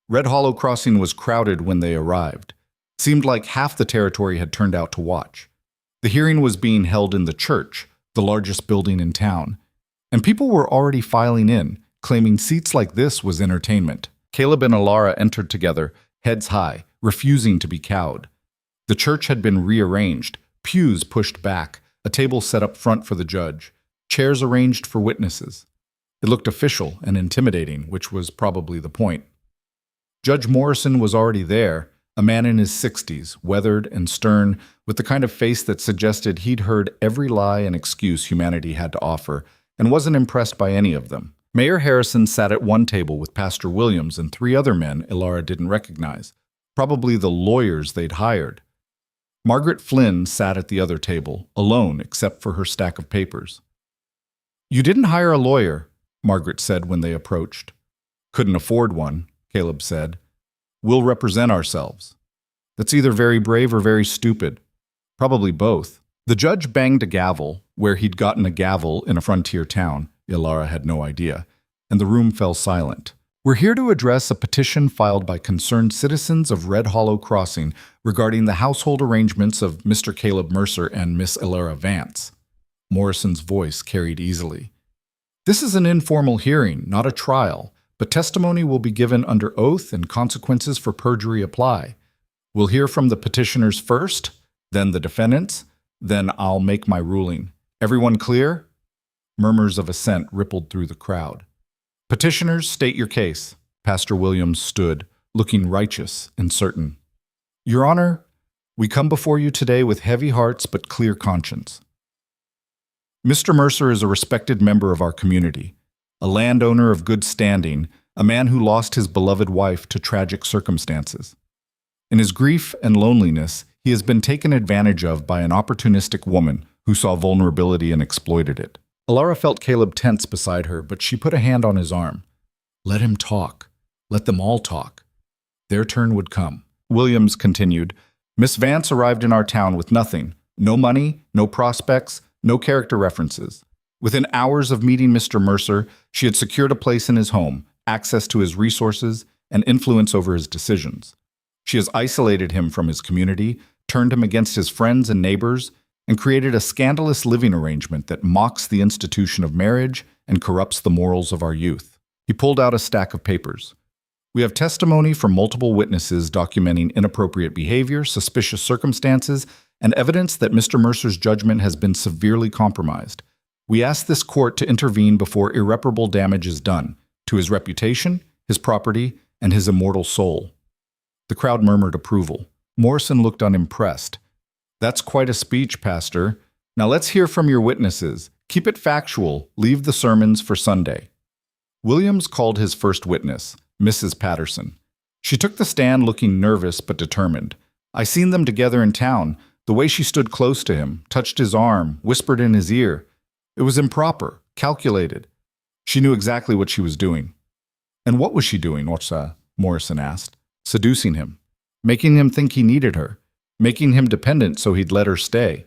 Red Hollow Crossing was crowded when they arrived. Seemed like half the territory had turned out to watch. The hearing was being held in the church, the largest building in town, and people were already filing in, claiming seats like this was entertainment. Caleb and Alara entered together, heads high, refusing to be cowed. The church had been rearranged, pews pushed back, a table set up front for the judge, chairs arranged for witnesses. It looked official and intimidating, which was probably the point. Judge Morrison was already there, a man in his 60s, weathered and stern, with the kind of face that suggested he'd heard every lie and excuse humanity had to offer, and wasn't impressed by any of them. Mayor Harrison sat at one table with Pastor Williams and 3 other men Alara didn't recognize, probably the lawyers they'd hired. Margaret Flynn sat at the other table, alone except for her stack of papers. You didn't hire a lawyer, Margaret said when they approached. Couldn't afford one, Caleb said. We'll represent ourselves. That's either very brave or very stupid. Probably both. The judge banged a gavel, where he'd gotten a gavel in a frontier town. Alara had no idea, and the room fell silent. We're here to address a petition filed by concerned citizens of Red Hollow Crossing regarding the household arrangements of Mr. Caleb Mercer and Miss Elara Vance. Morrison's voice carried easily. This is an informal hearing, not a trial, but testimony will be given under oath and consequences for perjury apply. We'll hear from the petitioners first, then the defendants, then I'll make my ruling. Everyone clear? Murmurs of assent rippled through the crowd. Petitioners, state your case. Pastor Williams stood, looking righteous and certain. Your Honor, we come before you today with heavy hearts but clear conscience. Mr. Mercer is a respected member of our community, a landowner of good standing, a man who lost his beloved wife to tragic circumstances. In his grief and loneliness, he has been taken advantage of by an opportunistic woman who saw vulnerability and exploited it. Elara felt Caleb tense beside her, but she put a hand on his arm. Let him talk. Let them all talk. Their turn would come. Williams continued, Miss Vance arrived in our town with nothing. No money, no prospects, no character references. Within hours of meeting Mr. Mercer, she had secured a place in his home, access to his resources, and influence over his decisions. She has isolated him from his community, turned him against his friends and neighbors, and created a scandalous living arrangement that mocks the institution of marriage and corrupts the morals of our youth. He pulled out a stack of papers. We have testimony from multiple witnesses documenting inappropriate behavior, suspicious circumstances, and evidence that Mr. Mercer's judgment has been severely compromised. We ask this court to intervene before irreparable damage is done to his reputation, his property, and his immortal soul. The crowd murmured approval. Morrison looked unimpressed. That's quite a speech, Pastor. Now let's hear from your witnesses. Keep it factual. Leave the sermons for Sunday. Williams called his first witness, Mrs. Patterson. She took the stand looking nervous but determined. I seen them together in town. The way she stood close to him, touched his arm, whispered in his ear. It was improper, calculated. She knew exactly what she was doing. And what was she doing, Morrison asked. Seducing him. Making him think he needed her. Making him dependent so he'd let her stay.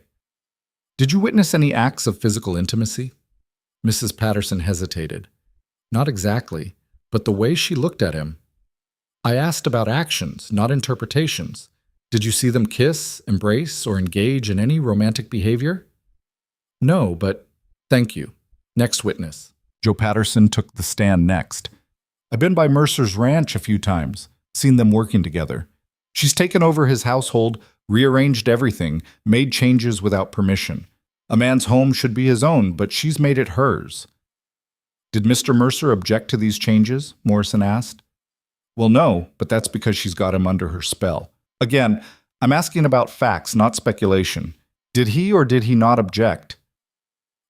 Did you witness any acts of physical intimacy? Mrs. Patterson hesitated. Not exactly, but the way she looked at him. I asked about actions, not interpretations. Did you see them kiss, embrace, or engage in any romantic behavior? No, but thank you. Next witness. Joe Patterson took the stand next. I've been by Mercer's ranch a few times, seen them working together. She's taken over his household, rearranged everything, made changes without permission. A man's home should be his own, but she's made it hers. Did Mr. Mercer object to these changes? Morrison asked. Well, no, but that's because she's got him under her spell. Again, I'm asking about facts, not speculation. Did he or did he not object?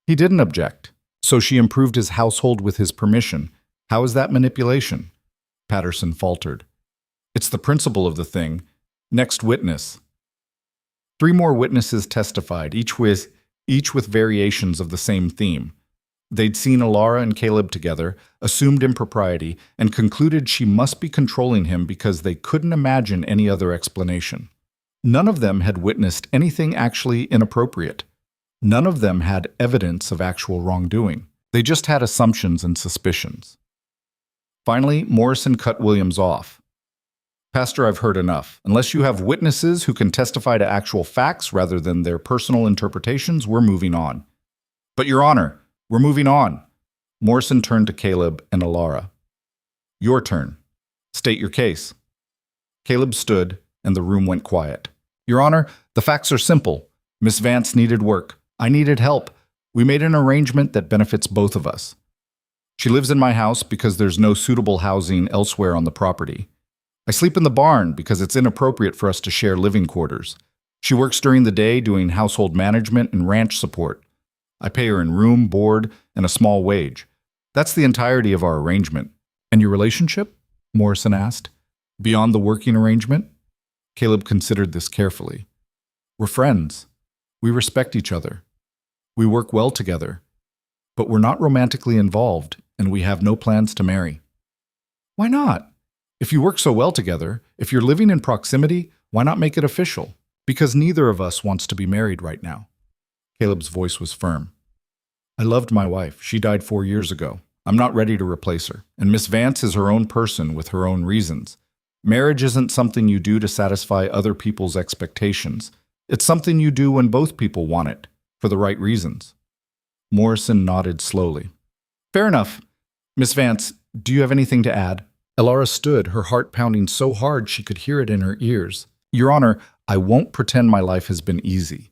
He didn't object. So she improved his household with his permission. How is that manipulation? Patterson faltered. It's the principle of the thing. Next witness. 3 more witnesses testified, each with variations of the same theme. They'd seen Elara and Caleb together, assumed impropriety, and concluded she must be controlling him because they couldn't imagine any other explanation. None of them had witnessed anything actually inappropriate. None of them had evidence of actual wrongdoing. They just had assumptions and suspicions. Finally, Morrison cut Williams off. Pastor, I've heard enough. Unless you have witnesses who can testify to actual facts rather than their personal interpretations, we're moving on. But Your Honor, we're moving on. Morrison turned to Caleb and Elara. Your turn. State your case. Caleb stood, and the room went quiet. Your Honor, the facts are simple. Miss Vance needed work. I needed help. We made an arrangement that benefits both of us. She lives in my house because there's no suitable housing elsewhere on the property. I sleep in the barn because it's inappropriate for us to share living quarters. She works during the day doing household management and ranch support. I pay her in room, board, and a small wage. That's the entirety of our arrangement. And your relationship? Morrison asked. Beyond the working arrangement? Caleb considered this carefully. We're friends. We respect each other. We work well together. But we're not romantically involved, and we have no plans to marry. Why not? If you work so well together, if you're living in proximity, why not make it official? Because neither of us wants to be married right now. Caleb's voice was firm. I loved my wife. She died 4 years ago. I'm not ready to replace her. And Miss Vance is her own person with her own reasons. Marriage isn't something you do to satisfy other people's expectations. It's something you do when both people want it, for the right reasons. Morrison nodded slowly. Fair enough. Miss Vance, do you have anything to add? Elara stood, her heart pounding so hard she could hear it in her ears. Your Honor, I won't pretend my life has been easy.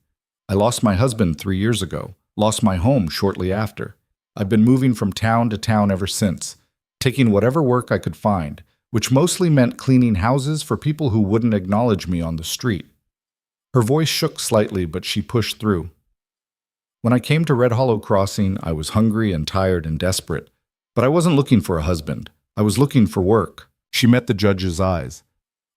I lost my husband 3 years ago, lost my home shortly after. I've been moving from town to town ever since, taking whatever work I could find, which mostly meant cleaning houses for people who wouldn't acknowledge me on the street. Her voice shook slightly, but she pushed through. When I came to Red Hollow Crossing, I was hungry and tired and desperate, but I wasn't looking for a husband. I was looking for work. She met the judge's eyes.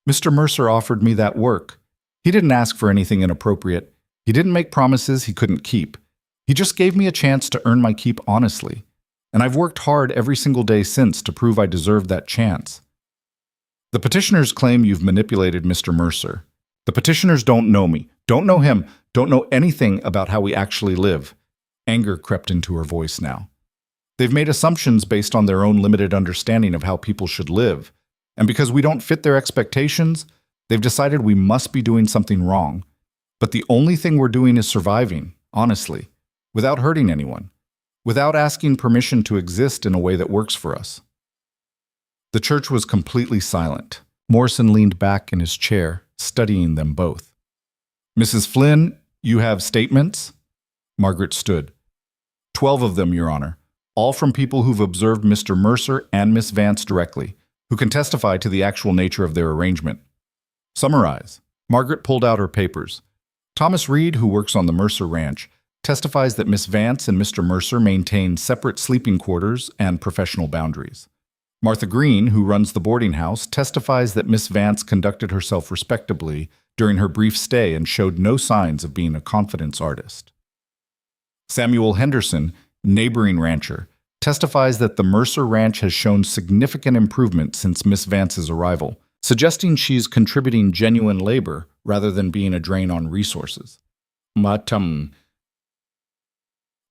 Mr. Mercer offered me that work. He didn't ask for anything inappropriate. He didn't make promises he couldn't keep. He just gave me a chance to earn my keep honestly. And I've worked hard every single day since to prove I deserved that chance. The petitioners claim you've manipulated Mr. Mercer. The petitioners don't know me, don't know him, don't know anything about how we actually live. Anger crept into her voice now. They've made assumptions based on their own limited understanding of how people should live. And because we don't fit their expectations, they've decided we must be doing something wrong. But the only thing we're doing is surviving, honestly, without hurting anyone, without asking permission to exist in a way that works for us. The church was completely silent. Morrison leaned back in his chair, studying them both. Mrs. Flynn, you have statements? Margaret stood. 12 of them, Your Honor. All from people who've observed Mr. Mercer and Miss Vance directly, who can testify to the actual nature of their arrangement. Summarize. Margaret pulled out her papers. Thomas Reed, who works on the Mercer Ranch, testifies that Miss Vance and Mr. Mercer maintain separate sleeping quarters and professional boundaries. Martha Green, who runs the boarding house, testifies that Miss Vance conducted herself respectably during her brief stay and showed no signs of being a confidence artist. Samuel Henderson, neighboring rancher, testifies that the Mercer Ranch has shown significant improvement since Miss Vance's arrival, suggesting she's contributing genuine labor rather than being a drain on resources.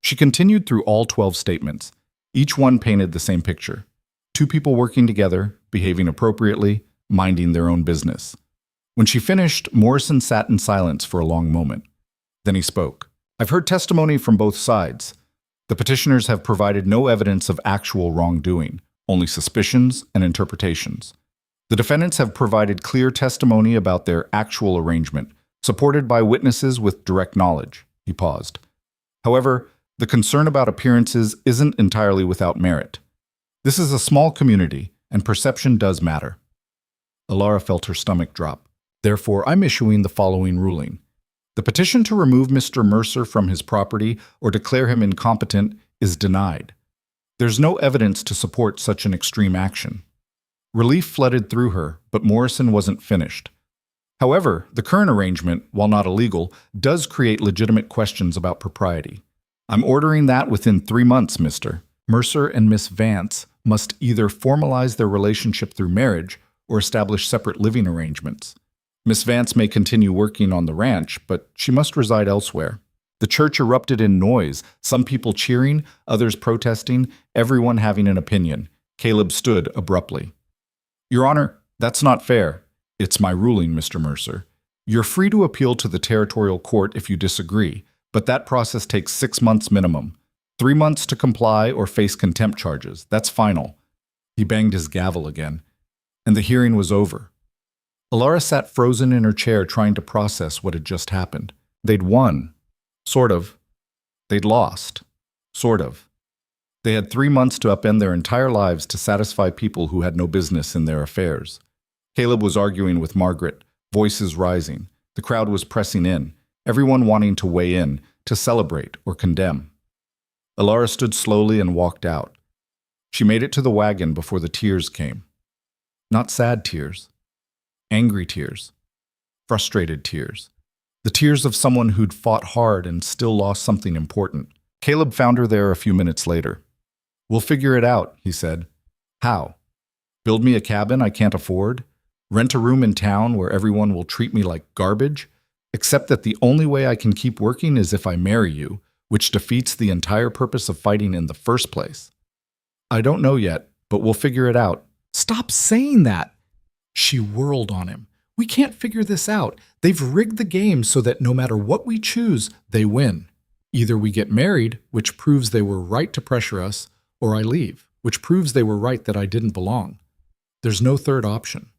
She continued through all 12 statements. Each one painted the same picture. 2 people working together, behaving appropriately, minding their own business. When she finished, Morrison sat in silence for a long moment. Then he spoke. I've heard testimony from both sides. The petitioners have provided no evidence of actual wrongdoing, only suspicions and interpretations. The defendants have provided clear testimony about their actual arrangement, supported by witnesses with direct knowledge. He paused. However, the concern about appearances isn't entirely without merit. This is a small community, and perception does matter. Elara felt her stomach drop. Therefore, I'm issuing the following ruling. The petition to remove Mr. Mercer from his property or declare him incompetent is denied. There's no evidence to support such an extreme action. Relief flooded through her, but Morrison wasn't finished. However, the current arrangement, while not illegal, does create legitimate questions about propriety. I'm ordering that within 3 months, Mr. Mercer and Miss Vance must either formalize their relationship through marriage or establish separate living arrangements. Miss Vance may continue working on the ranch, but she must reside elsewhere. The church erupted in noise, some people cheering, others protesting, everyone having an opinion. Caleb stood abruptly. Your Honor, that's not fair. It's my ruling, Mr. Mercer. You're free to appeal to the territorial court if you disagree, but that process takes 6 months minimum. 3 months to comply or face contempt charges. That's final. He banged his gavel again, and the hearing was over. Elara sat frozen in her chair trying to process what had just happened. They'd won. Sort of. They'd lost. Sort of. They had 3 months to upend their entire lives to satisfy people who had no business in their affairs. Caleb was arguing with Margaret, voices rising. The crowd was pressing in, everyone wanting to weigh in, to celebrate or condemn. Elara stood slowly and walked out. She made it to the wagon before the tears came. Not sad tears. Angry tears. Frustrated tears. The tears of someone who'd fought hard and still lost something important. Caleb found her there a few minutes later. We'll figure it out, he said. How? Build me a cabin I can't afford? Rent a room in town where everyone will treat me like garbage? Except that the only way I can keep working is if I marry you, which defeats the entire purpose of fighting in the first place. I don't know yet, but we'll figure it out. Stop saying that! She whirled on him. We can't figure this out. They've rigged the game so that no matter what we choose, they win. Either we get married, which proves they were right to pressure us, or I leave, which proves they were right that I didn't belong. There's no third option.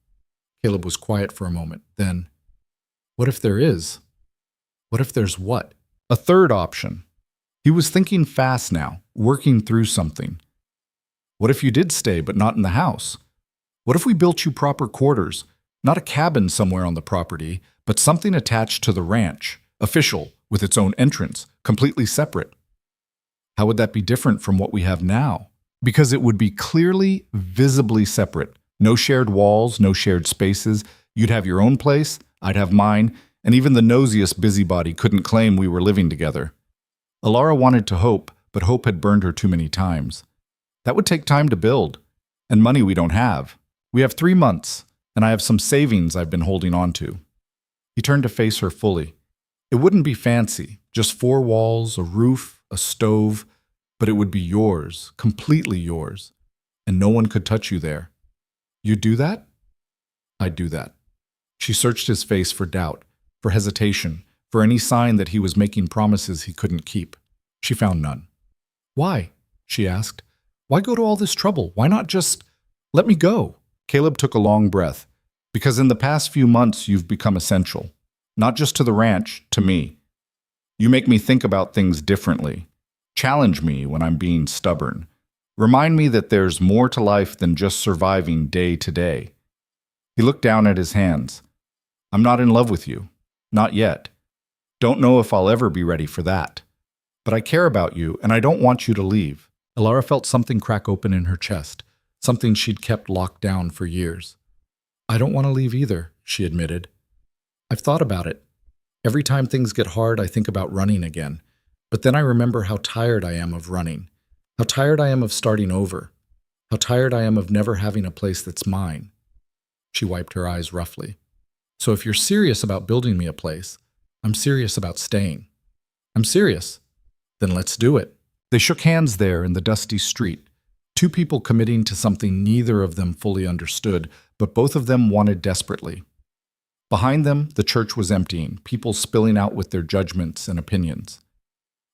Caleb was quiet for a moment. Then, what if there is? What if there's what? A third option. He was thinking fast now, working through something. What if you did stay, but not in the house? What if we built you proper quarters? Not a cabin somewhere on the property, but something attached to the ranch, official, with its own entrance, completely separate. How would that be different from what we have now? Because it would be clearly, visibly separate. No shared walls, no shared spaces. You'd have your own place, I'd have mine, and even the nosiest busybody couldn't claim we were living together. Alara wanted to hope, but hope had burned her too many times. That would take time to build, and money we don't have. We have 3 months, and I have some savings I've been holding on to. He turned to face her fully. It wouldn't be fancy, just 4 walls, a roof, a stove, but it would be yours, completely yours, and no one could touch you there. You'd do that? I'd do that. She searched his face for doubt, for hesitation, for any sign that he was making promises he couldn't keep. She found none. Why? She asked. Why go to all this trouble? Why not just let me go? Caleb took a long breath. Because in the past few months you've become essential. Not just to the ranch, to me. You make me think about things differently. Challenge me when I'm being stubborn. Remind me that there's more to life than just surviving day to day. He looked down at his hands. I'm not in love with you. Not yet. Don't know if I'll ever be ready for that. But I care about you, and I don't want you to leave. Alara felt something crack open in her chest, something she'd kept locked down for years. I don't want to leave either, she admitted. I've thought about it. Every time things get hard, I think about running again. But then I remember how tired I am of running, how tired I am of starting over, how tired I am of never having a place that's mine. She wiped her eyes roughly. So if you're serious about building me a place, I'm serious about staying. I'm serious. Then let's do it. They shook hands there in the dusty street, 2 people committing to something neither of them fully understood, but both of them wanted desperately. Behind them, the church was emptying, people spilling out with their judgments and opinions.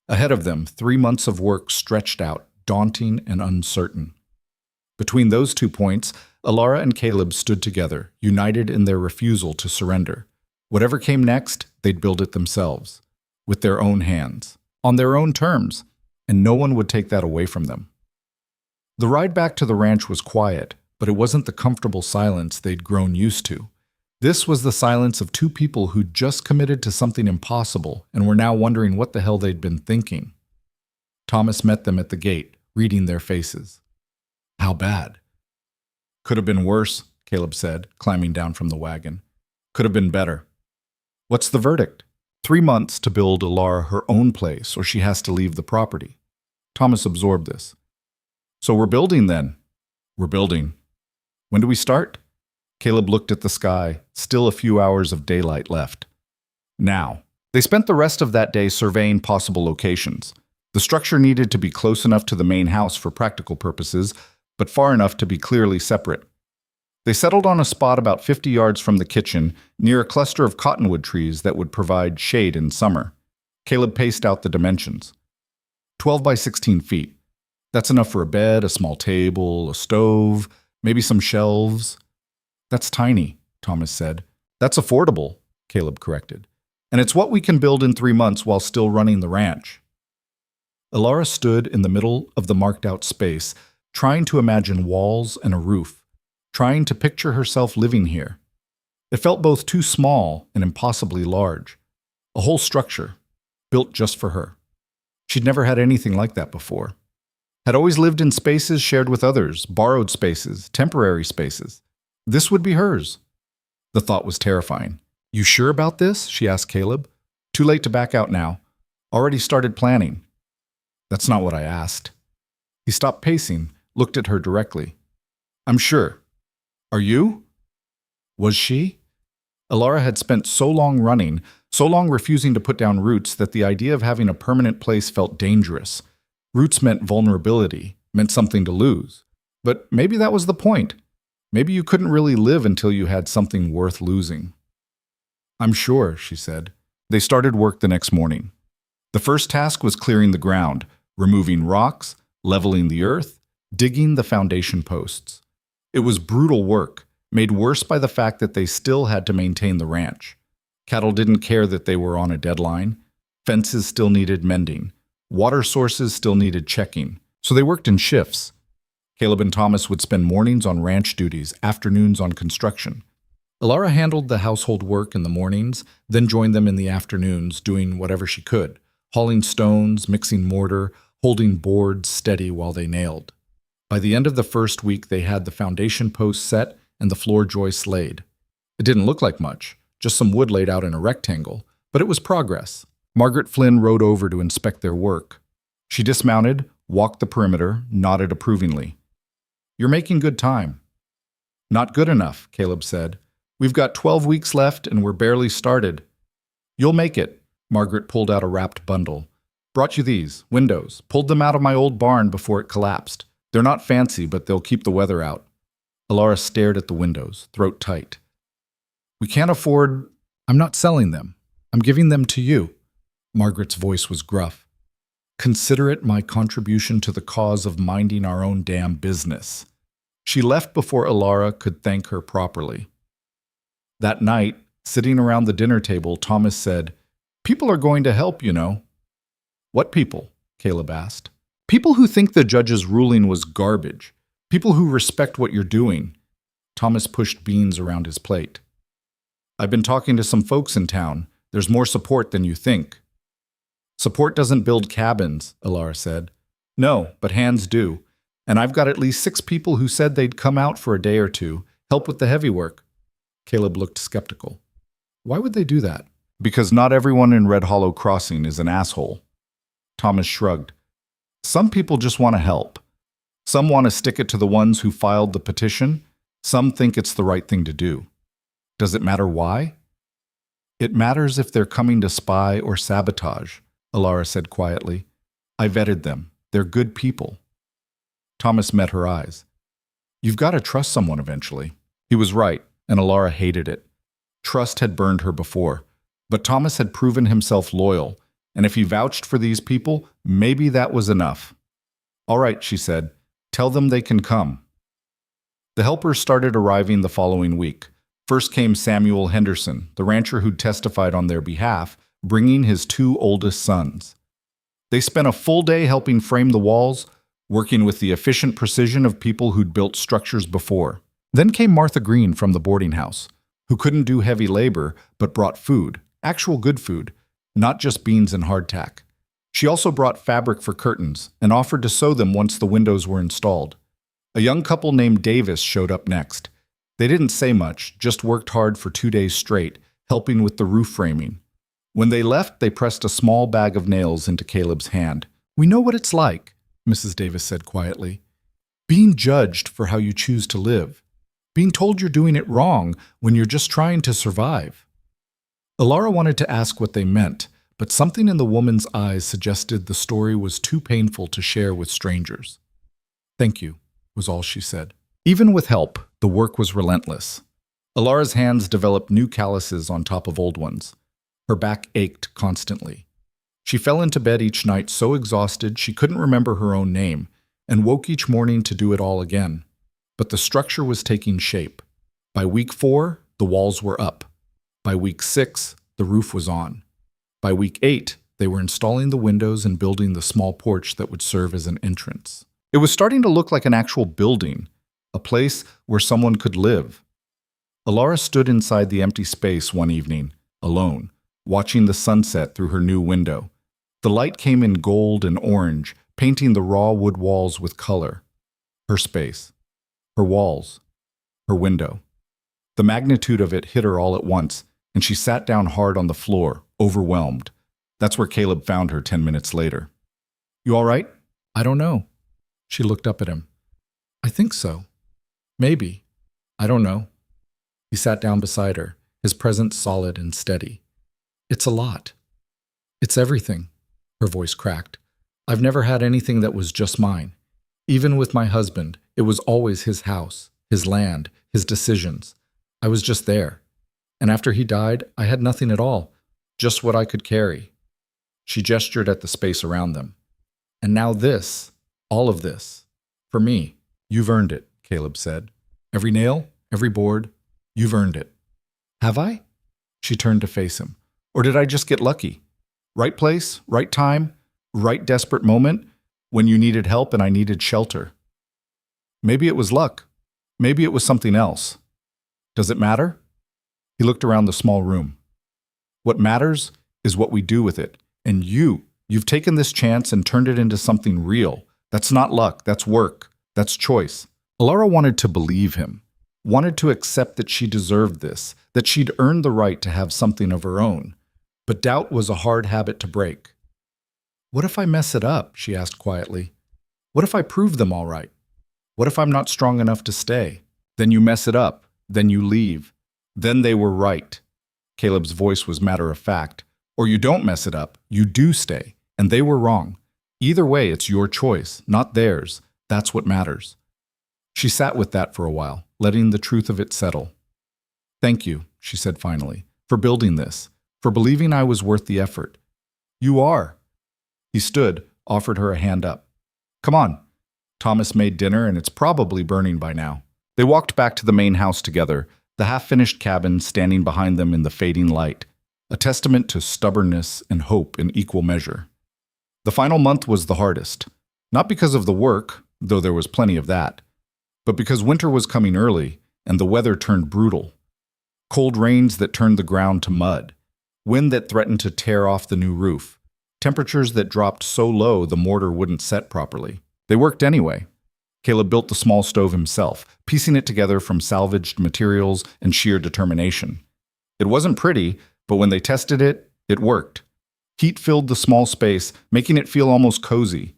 Ahead of them, 3 months of work stretched out, daunting and uncertain. Between those 2 points, Alara and Caleb stood together, united in their refusal to surrender. Whatever came next, they'd build it themselves, with their own hands, on their own terms, and no one would take that away from them. The ride back to the ranch was quiet, but it wasn't the comfortable silence they'd grown used to. This was the silence of 2 people who'd just committed to something impossible and were now wondering what the hell they'd been thinking. Thomas met them at the gate, reading their faces. How bad? Could have been worse, Caleb said, climbing down from the wagon. Could have been better. What's the verdict? 3 months to build Alara her own place, or she has to leave the property. Thomas absorbed this. So we're building then. We're building. When do we start? Caleb looked at the sky, still a few hours of daylight left. Now. They spent the rest of that day surveying possible locations. The structure needed to be close enough to the main house for practical purposes, but far enough to be clearly separate. They settled on a spot about 50 yards from the kitchen, near a cluster of cottonwood trees that would provide shade in summer. Caleb paced out the dimensions. 12 by 16 feet. That's enough for a bed, a small table, a stove, maybe some shelves. That's tiny, Thomas said. That's affordable, Caleb corrected. And it's what we can build in 3 months while still running the ranch. Alara stood in the middle of the marked-out space, trying to imagine walls and a roof, trying to picture herself living here. It felt both too small and impossibly large. A whole structure, built just for her. She'd never had anything like that before. Had always lived in spaces shared with others, borrowed spaces, temporary spaces. This would be hers. The thought was terrifying. You sure about this? She asked Caleb. Too late to back out now. Already started planning. That's not what I asked. He stopped pacing, looked at her directly. I'm sure. Are you? Was she? Alara had spent so long running, so long refusing to put down roots that the idea of having a permanent place felt dangerous. Roots meant vulnerability, meant something to lose. But maybe that was the point. Maybe you couldn't really live until you had something worth losing. I'm sure, she said. They started work the next morning. The first task was clearing the ground, removing rocks, leveling the earth, digging the foundation posts. It was brutal work, made worse by the fact that they still had to maintain the ranch. Cattle didn't care that they were on a deadline. Fences still needed mending. Water sources still needed checking. So they worked in shifts. Caleb and Thomas would spend mornings on ranch duties, afternoons on construction. Alara handled the household work in the mornings, then joined them in the afternoons, doing whatever she could, hauling stones, mixing mortar, holding boards steady while they nailed. By the end of the first week, they had the foundation posts set and the floor joists laid. It didn't look like much, just some wood laid out in a rectangle, but it was progress. Margaret Flynn rode over to inspect their work. She dismounted, walked the perimeter, nodded approvingly. You're making good time. Not good enough, Caleb said. We've got 12 weeks left and we're barely started. You'll make it. Margaret pulled out a wrapped bundle. Brought you these, windows. Pulled them out of my old barn before it collapsed. They're not fancy, but they'll keep the weather out. Alara stared at the windows, throat tight. We can't afford... I'm not selling them. I'm giving them to you. Margaret's voice was gruff. Consider it my contribution to the cause of minding our own damn business. She left before Alara could thank her properly. That night, sitting around the dinner table, Thomas said, People are going to help, you know. What people? Caleb asked. People who think the judge's ruling was garbage. People who respect what you're doing. Thomas pushed beans around his plate. I've been talking to some folks in town. There's more support than you think. Support doesn't build cabins, Alara said. No, but hands do. And I've got at least 6 people who said they'd come out for a day or two, help with the heavy work. Caleb looked skeptical. Why would they do that? Because not everyone in Red Hollow Crossing is an asshole. Thomas shrugged. Some people just want to help. Some want to stick it to the ones who filed the petition. Some think it's the right thing to do. Does it matter why? It matters if they're coming to spy or sabotage, Alara said quietly. I vetted them. They're good people. Thomas met her eyes. You've got to trust someone eventually. He was right, and Alara hated it. Trust had burned her before, but Thomas had proven himself loyal, and if he vouched for these people, maybe that was enough. All right, she said. Tell them they can come. The helpers started arriving the following week. First came Samuel Henderson, the rancher who'd testified on their behalf, bringing his 2 oldest sons. They spent a full day helping frame the walls, working with the efficient precision of people who'd built structures before. Then came Martha Green from the boarding house, who couldn't do heavy labor but brought food, actual good food, not just beans and hardtack. She also brought fabric for curtains and offered to sew them once the windows were installed. A young couple named Davis showed up next. They didn't say much, just worked hard for 2 days straight, helping with the roof framing. When they left, they pressed a small bag of nails into Caleb's hand. We know what it's like, Mrs. Davis said quietly. Being judged for how you choose to live. Being told you're doing it wrong when you're just trying to survive. Alara wanted to ask what they meant, but something in the woman's eyes suggested the story was too painful to share with strangers. Thank you, was all she said. Even with help, the work was relentless. Alara's hands developed new calluses on top of old ones. Her back ached constantly. She fell into bed each night so exhausted she couldn't remember her own name, and woke each morning to do it all again. But the structure was taking shape. By week 4, the walls were up. By week 6, the roof was on. By week 8, they were installing the windows and building the small porch that would serve as an entrance. It was starting to look like an actual building, a place where someone could live. Alara stood inside the empty space one evening, alone, watching the sunset through her new window. The light came in gold and orange, painting the raw wood walls with color. Her space. Her walls. Her window. The magnitude of it hit her all at once, and she sat down hard on the floor, overwhelmed. That's where Caleb found her 10 minutes later. You all right? I don't know. She looked up at him. I think so. Maybe. I don't know. He sat down beside her, his presence solid and steady. It's a lot. It's everything. Her voice cracked. I've never had anything that was just mine. Even with my husband, it was always his house, his land, his decisions. I was just there. And after he died, I had nothing at all, just what I could carry. She gestured at the space around them. And now this, all of this, for me. You've earned it, Caleb said. Every nail, every board, you've earned it. Have I? She turned to face him. Or did I just get lucky? Right place, right time, right desperate moment, when you needed help and I needed shelter. Maybe it was luck. Maybe it was something else. Does it matter? He looked around the small room. What matters is what we do with it. And you've taken this chance and turned it into something real. That's not luck, that's work, that's choice. Alara wanted to believe him, wanted to accept that she deserved this, that she'd earned the right to have something of her own. But doubt was a hard habit to break. What if I mess it up? She asked quietly. What if I prove them all right? What if I'm not strong enough to stay? Then you mess it up, then you leave. Then they were right. Caleb's voice was matter of fact. Or you don't mess it up, you do stay, and they were wrong. Either way, it's your choice, not theirs. That's what matters. She sat with that for a while, letting the truth of it settle. Thank you, she said finally, for building this, for believing I was worth the effort. You are. He stood, offered her a hand up. Come on. Thomas made dinner and it's probably burning by now. They walked back to the main house together, the half-finished cabin standing behind them in the fading light, a testament to stubbornness and hope in equal measure. The final month was the hardest, not because of the work, though there was plenty of that, but because winter was coming early and the weather turned brutal. Cold rains that turned the ground to mud, wind that threatened to tear off the new roof, temperatures that dropped so low the mortar wouldn't set properly. They worked anyway. Caleb built the small stove himself, piecing it together from salvaged materials and sheer determination. It wasn't pretty, but when they tested it, it worked. Heat filled the small space, making it feel almost cozy.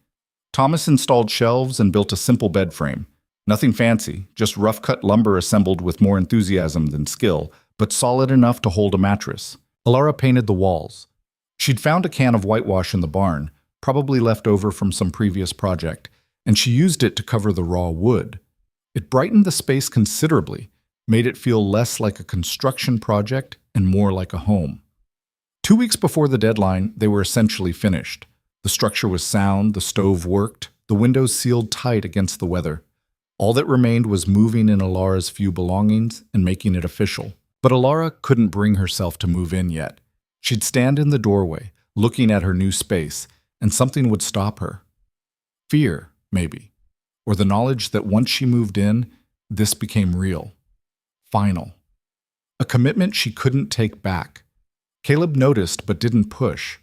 Thomas installed shelves and built a simple bed frame. Nothing fancy, just rough-cut lumber assembled with more enthusiasm than skill, but solid enough to hold a mattress. Alara painted the walls. She'd found a can of whitewash in the barn, probably left over from some previous project, and she used it to cover the raw wood. It brightened the space considerably, made it feel less like a construction project and more like a home. 2 weeks before the deadline, they were essentially finished. The structure was sound, the stove worked, the windows sealed tight against the weather. All that remained was moving in Alara's few belongings and making it official. But Alara couldn't bring herself to move in yet. She'd stand in the doorway, looking at her new space, and something would stop her. Fear, maybe. Or the knowledge that once she moved in, this became real. Final. A commitment she couldn't take back. Caleb noticed but didn't push.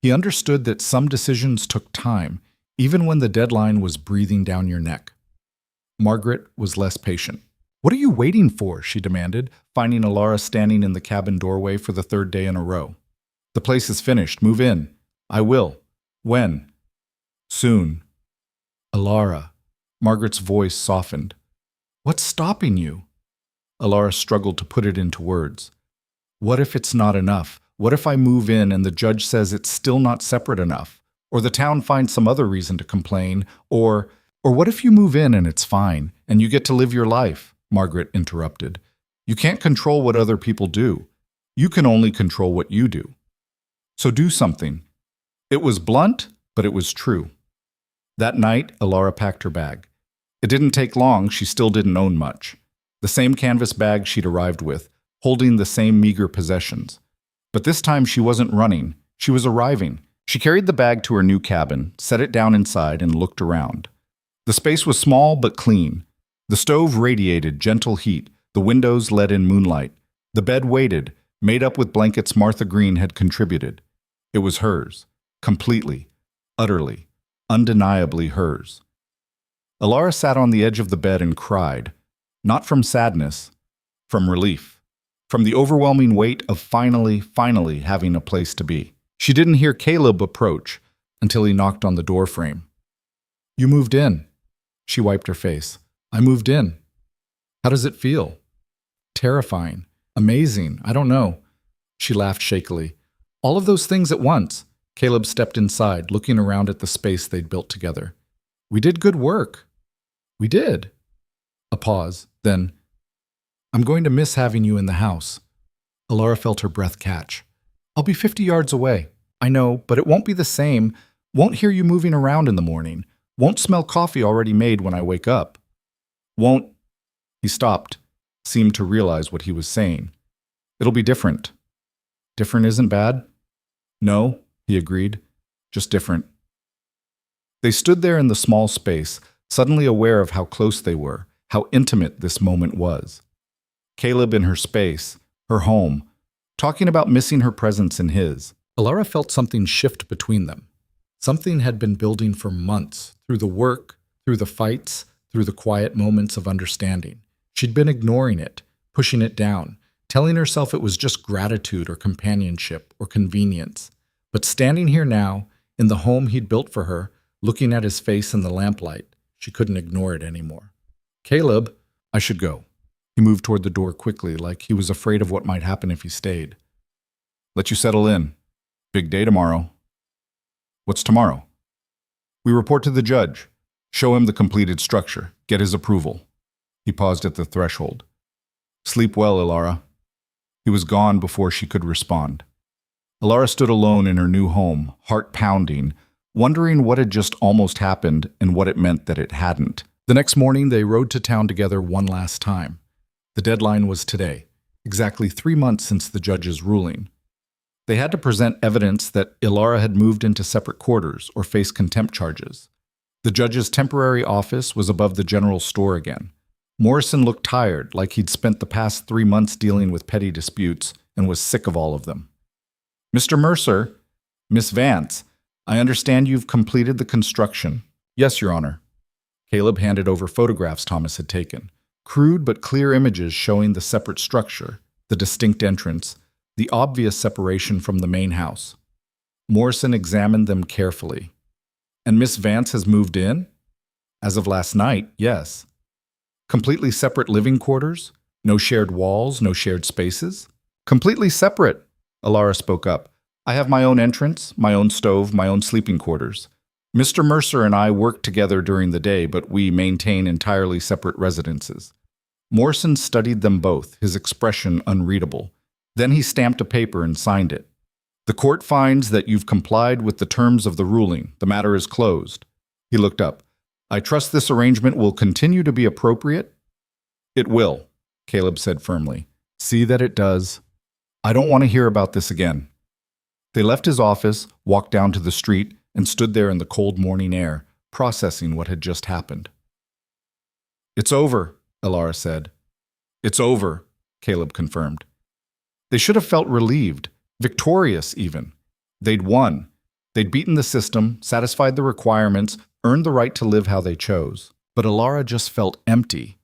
He understood that some decisions took time, even when the deadline was breathing down your neck. Margaret was less patient. What are you waiting for? She demanded, finding Alara standing in the cabin doorway for the third day in a row. The place is finished. Move in. I will. When? Soon. Alara. Margaret's voice softened. What's stopping you? Alara struggled to put it into words. What if it's not enough? What if I move in and the judge says it's still not separate enough? Or the town finds some other reason to complain? Or what if you move in and it's fine, and you get to live your life? Margaret interrupted. You can't control what other people do. You can only control what you do. So do something. It was blunt, but it was true. That night, Alara packed her bag. It didn't take long, she still didn't own much. The same canvas bag she'd arrived with, holding the same meager possessions. But this time she wasn't running, she was arriving. She carried the bag to her new cabin, set it down inside, and looked around. The space was small but clean. The stove radiated gentle heat, the windows let in moonlight. The bed waited, made up with blankets Martha Green had contributed. It was hers, completely, utterly, undeniably hers. Alara sat on the edge of the bed and cried, not from sadness, from relief, from the overwhelming weight of finally having a place to be. She didn't hear Caleb approach until he knocked on the doorframe. You moved in. She wiped her face. I moved in. How does it feel? Terrifying. Amazing. I don't know. She laughed shakily. All of those things at once. Caleb stepped inside, looking around at the space they'd built together. We did good work. We did. A pause, then, I'm going to miss having you in the house. Alara felt her breath catch. I'll be 50 yards away. I know, but it won't be the same. Won't hear you moving around in the morning. Won't smell coffee already made when I wake up. Won't. He stopped, seemed to realize what he was saying. It'll be different. Different isn't bad? No, he agreed. Just different. They stood there in the small space, suddenly aware of how close they were, how intimate this moment was. Caleb in her space, her home, talking about missing her presence in his. Alara felt something shift between them. Something had been building for months, through the work, through the fights, through the quiet moments of understanding. She'd been ignoring it, pushing it down, telling herself it was just gratitude or companionship or convenience. But standing here now, in the home he'd built for her, looking at his face in the lamplight, she couldn't ignore it anymore. Caleb, I should go. He moved toward the door quickly, like he was afraid of what might happen if he stayed. Let you settle in. Big day tomorrow. What's tomorrow? We report to the judge. Show him the completed structure. Get his approval. He paused at the threshold. Sleep well, Alara. He was gone before she could respond. Alara stood alone in her new home, heart pounding, wondering what had just almost happened and what it meant that it hadn't. The next morning, they rode to town together one last time. The deadline was today, exactly 3 months since the judge's ruling. They had to present evidence that Alara had moved into separate quarters or faced contempt charges. The judge's temporary office was above the general store again. Morrison looked tired, like he'd spent the past 3 months dealing with petty disputes and was sick of all of them. Mr. Mercer, Miss Vance, I understand you've completed the construction. Yes, Your Honor. Caleb handed over photographs Thomas had taken, crude but clear images showing the separate structure, the distinct entrance, the obvious separation from the main house. Morrison examined them carefully. And Miss Vance has moved in? As of last night, yes. Completely separate living quarters? No shared walls, no shared spaces? Completely separate, Alara spoke up. I have my own entrance, my own stove, my own sleeping quarters. Mr. Mercer and I work together during the day, but we maintain entirely separate residences. Morrison studied them both, his expression unreadable. Then he stamped a paper and signed it. The court finds that you've complied with the terms of the ruling. The matter is closed. He looked up. I trust this arrangement will continue to be appropriate? It will, Caleb said firmly. See that it does. I don't want to hear about this again. They left his office, walked down to the street, and stood there in the cold morning air, processing what had just happened. It's over, Alara said. It's over, Caleb confirmed. They should have felt relieved, victorious even. They'd won. They'd beaten the system, satisfied the requirements, earned the right to live how they chose. But Alara just felt empty,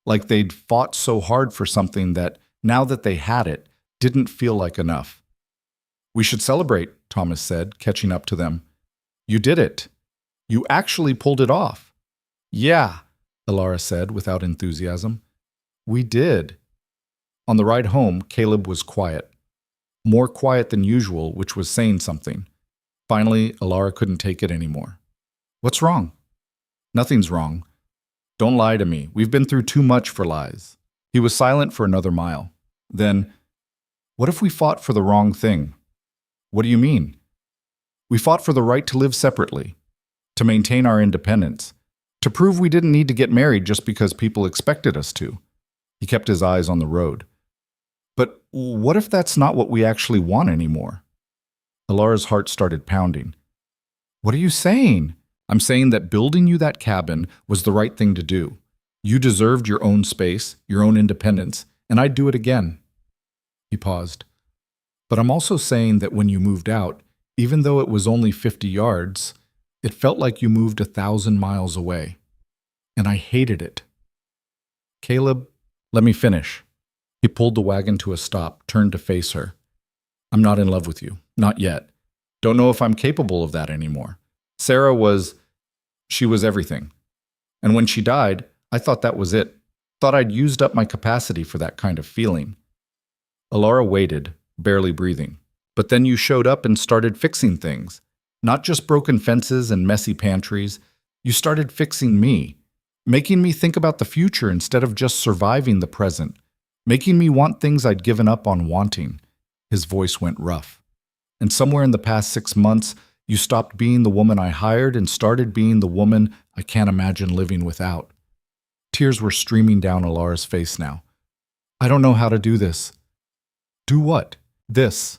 like they'd fought so hard for something that, now that they had it, didn't feel like enough. We should celebrate, Thomas said, catching up to them. You did it. You actually pulled it off. Yeah, Alara said without enthusiasm. We did. On the ride home, Caleb was quiet. More quiet than usual, which was saying something. Finally, Alara couldn't take it anymore. What's wrong? Nothing's wrong. Don't lie to me. We've been through too much for lies. He was silent for another mile. Then, what if we fought for the wrong thing? What do you mean? We fought for the right to live separately, to maintain our independence, to prove we didn't need to get married just because people expected us to. He kept his eyes on the road. But what if that's not what we actually want anymore? Alara's heart started pounding. What are you saying? I'm saying that building you that cabin was the right thing to do. You deserved your own space, your own independence, and I'd do it again. He paused. But I'm also saying that when you moved out, even though it was only 50 yards, it felt like you moved 1,000 miles away. And I hated it. Caleb, let me finish. He pulled the wagon to a stop, turned to face her. I'm not in love with you. Not yet. Don't know if I'm capable of that anymore. Sarah she was everything. And when she died, I thought that was it. Thought I'd used up my capacity for that kind of feeling. Alara waited, barely breathing. But then you showed up and started fixing things. Not just broken fences and messy pantries. You started fixing me, making me think about the future instead of just surviving the present, making me want things I'd given up on wanting." His voice went rough. "And somewhere in the past 6 months, you stopped being the woman I hired and started being the woman I can't imagine living without." Tears were streaming down Alara's face now. "I don't know how to do this." "Do what?" "This.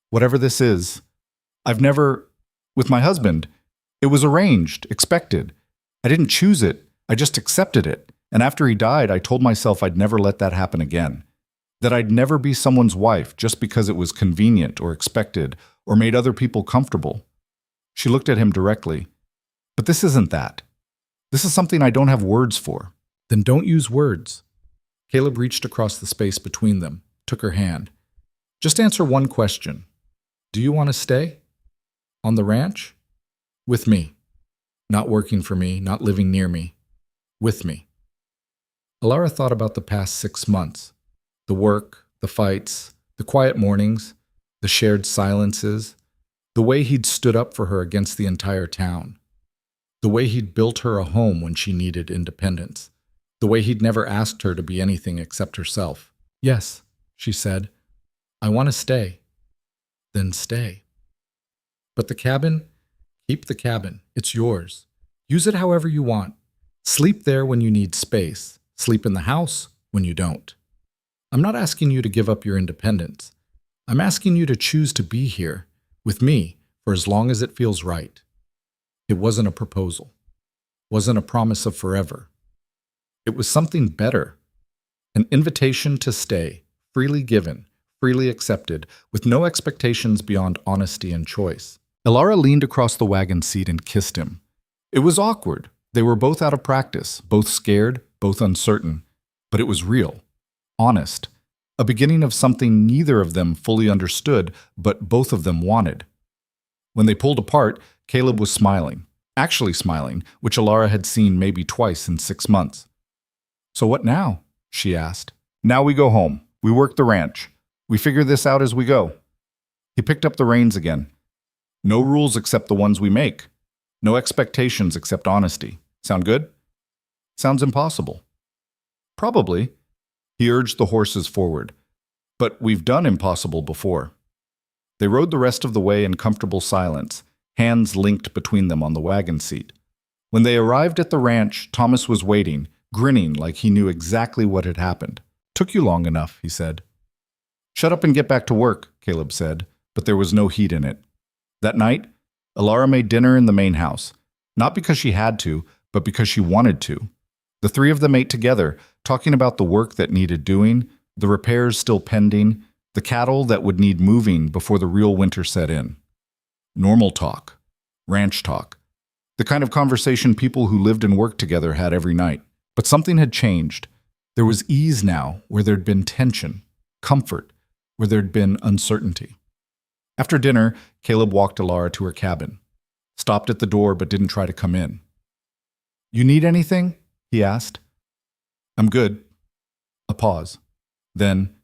Whatever this is. I've never... With my husband. It was arranged, expected. I didn't choose it. I just accepted it. And after he died, I told myself I'd never let that happen again. That I'd never be someone's wife just because it was convenient or expected or made other people comfortable." She looked at him directly. "But this isn't that. This is something I don't have words for." "Then don't use words." Caleb reached across the space between them, took her hand. "Just answer one question. Do you want to stay? On the ranch? With me. Not working for me, not living near me. With me." Alara thought about the past 6 months. The work, the fights, the quiet mornings, the shared silences, the way he'd stood up for her against the entire town. The way he'd built her a home when she needed independence. The way he'd never asked her to be anything except herself. "Yes," she said. "I want to stay." "Then stay." "But the cabin? Keep the cabin. It's yours. Use it however you want. Sleep there when you need space. Sleep in the house when you don't. I'm not asking you to give up your independence. I'm asking you to choose to be here, with me, for as long as it feels right." It wasn't a proposal. Wasn't a promise of forever. It was something better. An invitation to stay, freely given, freely accepted, with no expectations beyond honesty and choice. Alara leaned across the wagon seat and kissed him. It was awkward. They were both out of practice, both scared, both uncertain. But it was real. Honest. A beginning of something neither of them fully understood, but both of them wanted. When they pulled apart, Caleb was smiling. Actually smiling, which Alara had seen maybe twice in 6 months. "So what now?" she asked. "Now we go home. We work the ranch. We figure this out as we go." He picked up the reins again. "No rules except the ones we make. No expectations except honesty. Sound good?" "Sounds impossible." "Probably." He urged the horses forward. "But we've done impossible before." They rode the rest of the way in comfortable silence, hands linked between them on the wagon seat. When they arrived at the ranch, Thomas was waiting, grinning like he knew exactly what had happened. "Took you long enough," he said. "Shut up and get back to work," Caleb said, but there was no heat in it. That night, Alara made dinner in the main house, not because she had to, but because she wanted to. The three of them ate together, talking about the work that needed doing, the repairs still pending, the cattle that would need moving before the real winter set in. Normal talk. Ranch talk. The kind of conversation people who lived and worked together had every night. But something had changed. There was ease now where there'd been tension, comfort where there'd been uncertainty. After dinner, Caleb walked Alara to her cabin. Stopped at the door but didn't try to come in. "You need anything?" he asked. "I'm good." A pause. Then,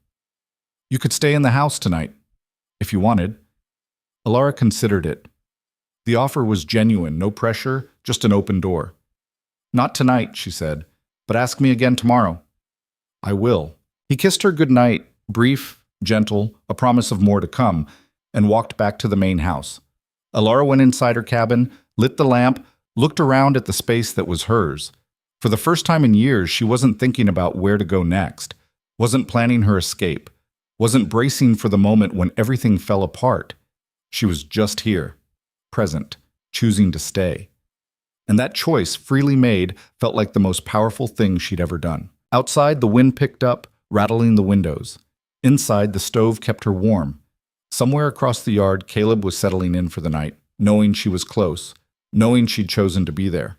"You could stay in the house tonight, if you wanted." Alara considered it. The offer was genuine, no pressure, just an open door. "Not tonight," she said, "but ask me again tomorrow." "I will." He kissed her goodnight, brief, gentle, a promise of more to come, and walked back to the main house. Alara went inside her cabin, lit the lamp, looked around at the space that was hers. For the first time in years, she wasn't thinking about where to go next, wasn't planning her escape, wasn't bracing for the moment when everything fell apart. She was just here, present, choosing to stay. And that choice, freely made, felt like the most powerful thing she'd ever done. Outside, the wind picked up, rattling the windows. Inside, the stove kept her warm. Somewhere across the yard, Caleb was settling in for the night, knowing she was close, knowing she'd chosen to be there.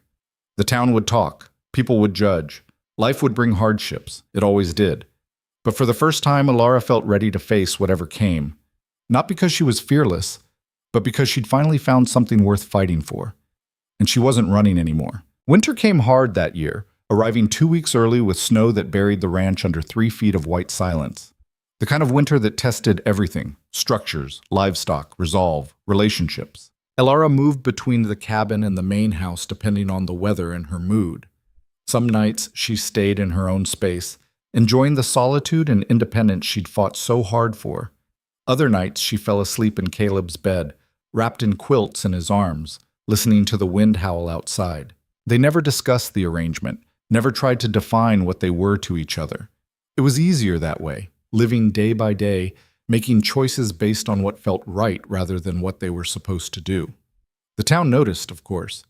The town would talk, people would judge, life would bring hardships, it always did. But for the first time, Alara felt ready to face whatever came. Not because she was fearless, but because she'd finally found something worth fighting for. And she wasn't running anymore. Winter came hard that year, arriving 2 weeks early with snow that buried the ranch under 3 feet of white silence. The kind of winter that tested everything: structures, livestock, resolve, relationships. Elara moved between the cabin and the main house depending on the weather and her mood. Some nights she stayed in her own space, enjoying the solitude and independence she'd fought so hard for. Other nights she fell asleep in Caleb's bed, wrapped in quilts in his arms, listening to the wind howl outside. They never discussed the arrangement, never tried to define what they were to each other. It was easier that way, living day by day, making choices based on what felt right rather than what they were supposed to do. The town noticed, of course.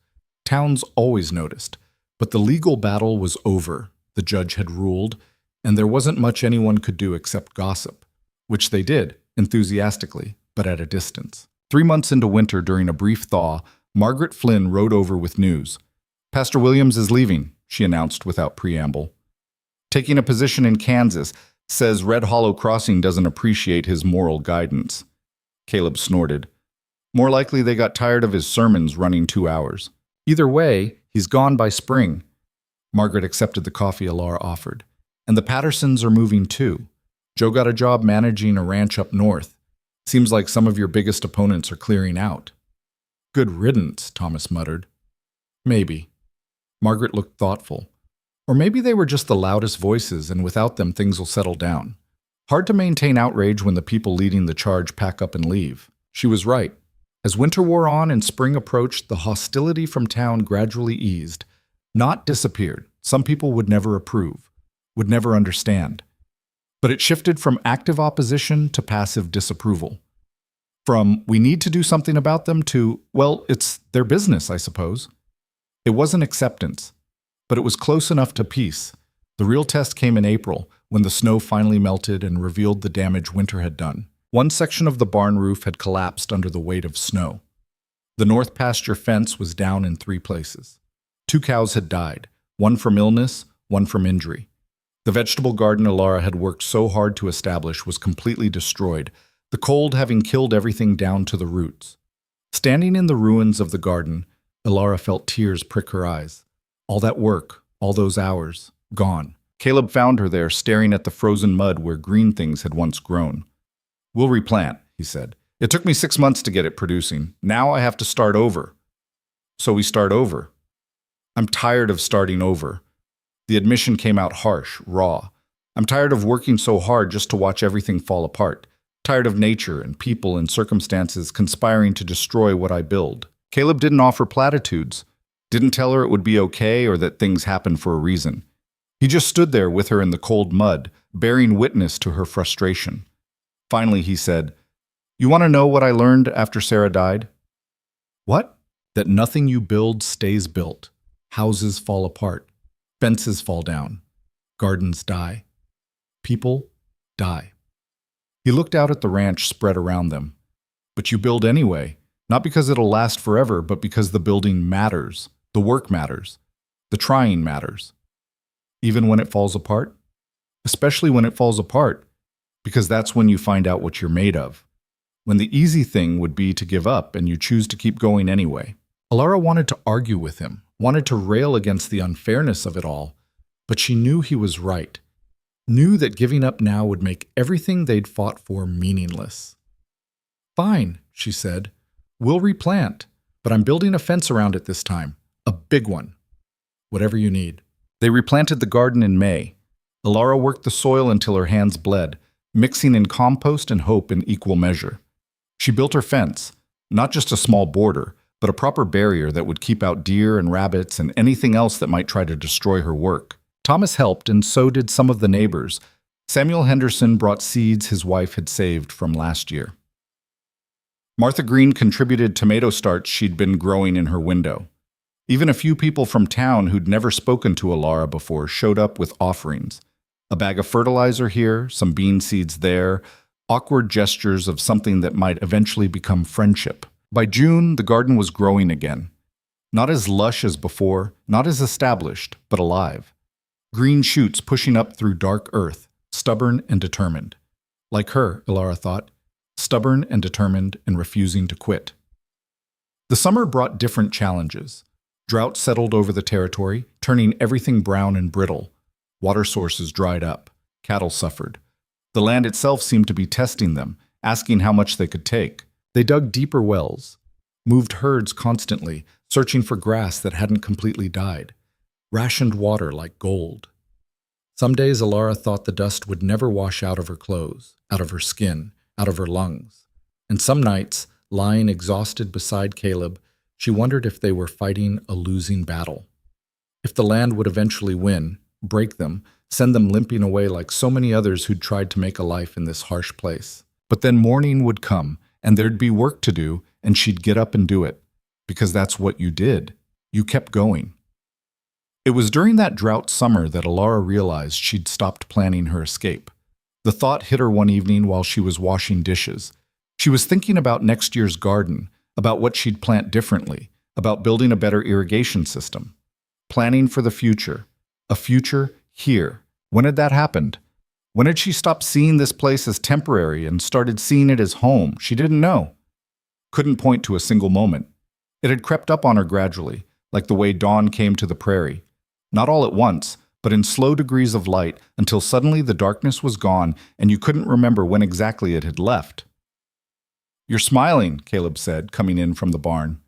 Towns always noticed. But the legal battle was over, the judge had ruled, and there wasn't much anyone could do except gossip, which they did, enthusiastically, but at a distance. 3 months into winter, during a brief thaw, Margaret Flynn rode over with news. "Pastor Williams is leaving," she announced without preamble. "Taking a position in Kansas, says Red Hollow Crossing doesn't appreciate his moral guidance." Caleb snorted. "More likely they got tired of his sermons running 2 hours. Either way, he's gone by spring." Margaret accepted the coffee Elara offered. "And the Pattersons are moving too. Joe got a job managing a ranch up north. Seems like some of your biggest opponents are clearing out." "Good riddance," Thomas muttered. "Maybe." Margaret looked thoughtful. "Or maybe they were just the loudest voices, and without them things will settle down. Hard to maintain outrage when the people leading the charge pack up and leave." She was right. As winter wore on and spring approached, the hostility from town gradually eased. Not disappeared. Some people would never approve, would never understand. But it shifted from active opposition to passive disapproval. From, "we need to do something about them," to, "well, it's their business, I suppose." It wasn't acceptance, but it was close enough to peace. The real test came in April, when the snow finally melted and revealed the damage winter had done. One section of the barn roof had collapsed under the weight of snow. The north pasture fence was down in 3 places. 2 cows had died, one from illness, one from injury. The vegetable garden Elara had worked so hard to establish was completely destroyed, the cold having killed everything down to the roots. Standing in the ruins of the garden, Elara felt tears prick her eyes. All that work, all those hours, gone. Caleb found her there, staring at the frozen mud where green things had once grown. "We'll replant," he said. "It took me 6 months to get it producing. Now I have to start over." "So we start over." "I'm tired of starting over." The admission came out harsh, raw. "I'm tired of working so hard just to watch everything fall apart. Tired of nature and people and circumstances conspiring to destroy what I build." Caleb didn't offer platitudes, didn't tell her it would be okay or that things happen for a reason. He just stood there with her in the cold mud, bearing witness to her frustration. Finally, he said, "You want to know what I learned after Sarah died?" "What?" "That nothing you build stays built. Houses fall apart. Fences fall down. Gardens die. People die." He looked out at the ranch spread around them. "But you build anyway, not because it'll last forever, but because the building matters, the work matters, the trying matters. Even when it falls apart? Especially when it falls apart, because that's when you find out what you're made of. When the easy thing would be to give up and you choose to keep going anyway." Elara wanted to argue with him, wanted to rail against the unfairness of it all, but she knew he was right, knew that giving up now would make everything they'd fought for meaningless. "Fine," she said. "We'll replant, but I'm building a fence around it this time, a big one. Whatever you need." They replanted the garden in May. Elara worked the soil until her hands bled, mixing in compost and hope in equal measure. She built her fence, not just a small border, but a proper barrier that would keep out deer and rabbits and anything else that might try to destroy her work. Thomas helped, and so did some of the neighbors. Samuel Henderson brought seeds his wife had saved from last year. Martha Green contributed tomato starch she'd been growing in her window. Even a few people from town who'd never spoken to Elara before showed up with offerings. A bag of fertilizer here, some bean seeds there, awkward gestures of something that might eventually become friendship. By June, the garden was growing again. Not as lush as before, not as established, but alive. Green shoots pushing up through dark earth, stubborn and determined. Like her, Elara thought, stubborn and determined and refusing to quit. The summer brought different challenges. Drought settled over the territory, turning everything brown and brittle. Water sources dried up. Cattle suffered. The land itself seemed to be testing them, asking how much they could take. They dug deeper wells. moved herds constantly, searching for grass that hadn't completely died, rationed water like gold. Some days Alara thought the dust would never wash out of her clothes, out of her skin, out of her lungs. And some nights, lying exhausted beside Caleb, she wondered if they were fighting a losing battle. If the land would eventually win, break them, send them limping away like so many others who'd tried to make a life in this harsh place. But then morning would come, and there'd be work to do, and she'd get up and do it. Because that's what you did. You kept going. It was during that drought summer that Alara realized she'd stopped planning her escape. The thought hit her one evening while she was washing dishes. She was thinking about next year's garden, about what she'd plant differently, about building a better irrigation system. Planning for the future. A future here. When had that happened? When had she stopped seeing this place as temporary and started seeing it as home? She didn't know. Couldn't point to a single moment. It had crept up on her gradually, like the way dawn came to the prairie. Not all at once, but in slow degrees of light until suddenly the darkness was gone and you couldn't remember when exactly it had left. "You're smiling," Caleb said, coming in from the barn.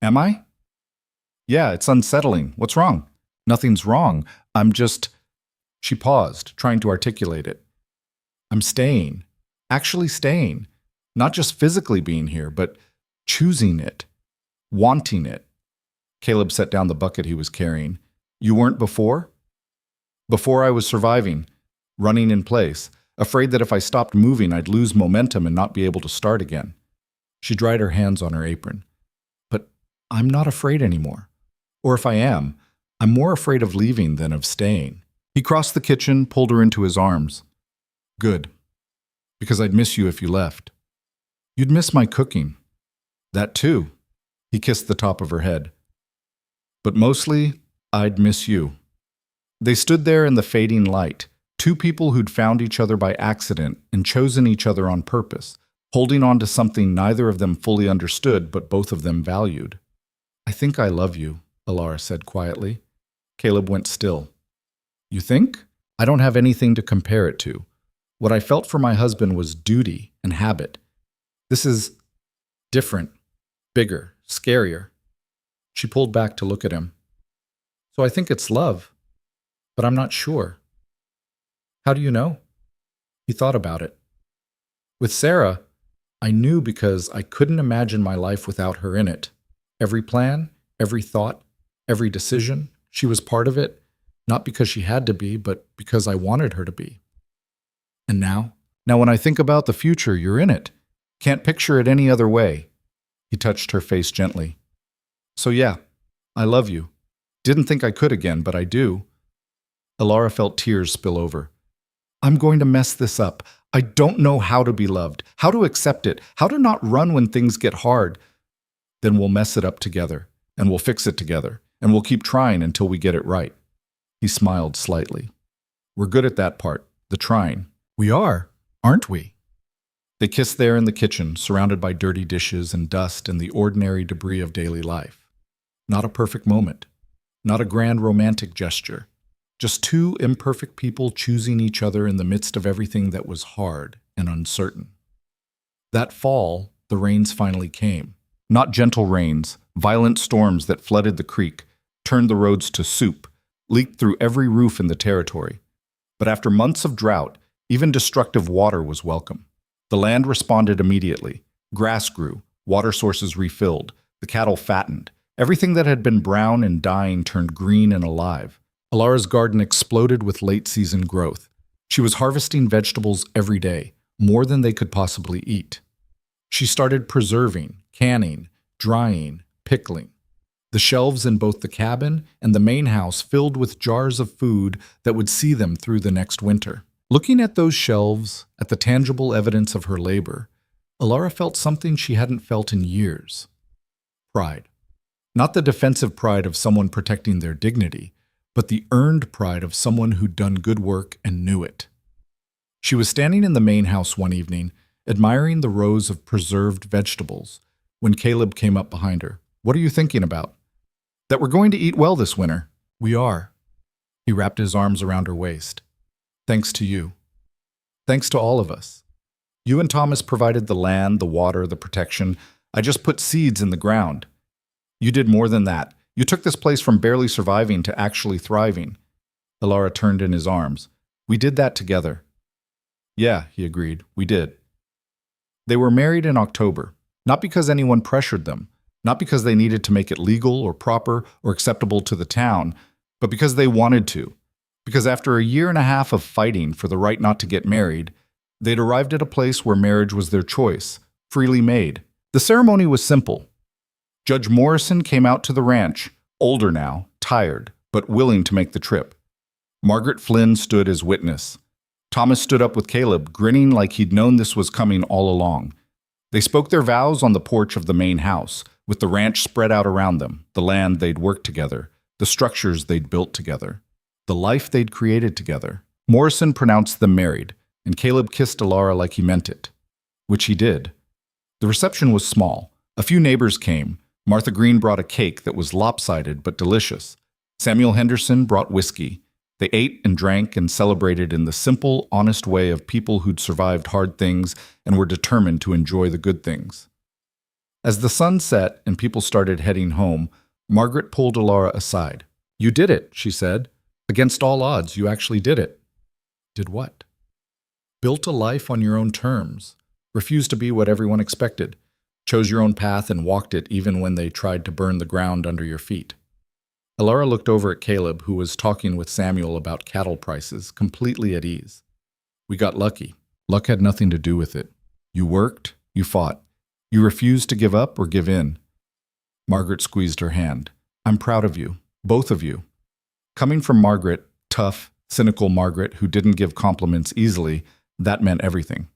"Am I?" "Yeah, it's unsettling. What's wrong?" "Nothing's wrong. I'm just—" She paused, trying to articulate it. "I'm staying. Actually staying. Not just physically being here, but choosing it. Wanting it." Caleb set down the bucket he was carrying. "You weren't before?" "Before I was surviving, running in place, afraid that if I stopped moving I'd lose momentum and not be able to start again." She dried her hands on her apron. "But I'm not afraid anymore. Or if I am, I'm more afraid of leaving than of staying." He crossed the kitchen, pulled her into his arms. "Good. Because I'd miss you if you left. You'd miss my cooking." "That too." He kissed the top of her head. "But mostly, I'd miss you." They stood there in the fading light, two people who'd found each other by accident and chosen each other on purpose, holding on to something neither of them fully understood but both of them valued. "I think I love you," Alara said quietly. Caleb went still. "You think? I don't have anything to compare it to. What I felt for my husband was duty and habit. This is different, bigger, scarier." She pulled back to look at him. "So I think it's love, but I'm not sure." "How do you know?" He thought about it. "With Sarah, I knew because I couldn't imagine my life without her in it. Every plan, every thought, every decision, she was part of it, not because she had to be, but because I wanted her to be." "And now?" "Now when I think about the future, you're in it. Can't picture it any other way." He touched her face gently. "So yeah, I love you. Didn't think I could again, but I do." Alara felt tears spill over. "I'm going to mess this up. I don't know how to be loved, how to accept it, how to not run when things get hard." "Then we'll mess it up together, and we'll fix it together, and we'll keep trying until we get it right." He smiled slightly. "We're good at that part, the trying." "We are, aren't we?" They kissed there in the kitchen, surrounded by dirty dishes and dust and the ordinary debris of daily life. Not a perfect moment. Not a grand romantic gesture. Just two imperfect people choosing each other in the midst of everything that was hard and uncertain. That fall, the rains finally came. Not gentle rains, violent storms that flooded the creek, turned the roads to soup, leaked through every roof in the territory. But after months of drought, even destructive water was welcome. The land responded immediately. Grass grew, water sources refilled, the cattle fattened. Everything that had been brown and dying turned green and alive. Alara's garden exploded with late-season growth. She was harvesting vegetables every day, more than they could possibly eat. She started preserving, canning, drying, pickling. The shelves in both the cabin and the main house filled with jars of food that would see them through the next winter. Looking at those shelves, at the tangible evidence of her labor, Alara felt something she hadn't felt in years. Pride. Not the defensive pride of someone protecting their dignity, but the earned pride of someone who'd done good work and knew it. She was standing in the main house one evening, admiring the rows of preserved vegetables, when Caleb came up behind her. "What are you thinking about?" "That we're going to eat well this winter." "We are." He wrapped his arms around her waist. "Thanks to you. Thanks to all of us. You and Thomas provided the land, the water, the protection. I just put seeds in the ground. You did more than that. You took this place from barely surviving to actually thriving. Alara turned in his arms. We did that together. Yeah, he agreed. We did. They were married in October, not because anyone pressured them, not because they needed to make it legal or proper or acceptable to the town, but because they wanted to. Because after a year and a half of fighting for the right not to get married, they'd arrived at a place where marriage was their choice, freely made. The ceremony was simple. Judge Morrison came out to the ranch, older now, tired, but willing to make the trip. Margaret Flynn stood as witness. Thomas stood up with Caleb, grinning like he'd known this was coming all along. They spoke their vows on the porch of the main house, with the ranch spread out around them, the land they'd worked together, the structures they'd built together, the life they'd created together. Morrison pronounced them married, and Caleb kissed Alara like he meant it, which he did. The reception was small. A few neighbors came. Martha Green brought a cake that was lopsided but delicious. Samuel Henderson brought whiskey. They ate and drank and celebrated in the simple, honest way of people who'd survived hard things and were determined to enjoy the good things. As the sun set and people started heading home, Margaret pulled Alara aside. You did it, she said. Against all odds, you actually did it. Did what? Built a life on your own terms. Refused to be what everyone expected. Chose your own path and walked it even when they tried to burn the ground under your feet. Alara looked over at Caleb, who was talking with Samuel about cattle prices, completely at ease. We got lucky. Luck had nothing to do with it. You worked, you fought. You refused to give up or give in. Margaret squeezed her hand. I'm proud of you, both of you. Coming from Margaret, tough, cynical Margaret who didn't give compliments easily, that meant everything.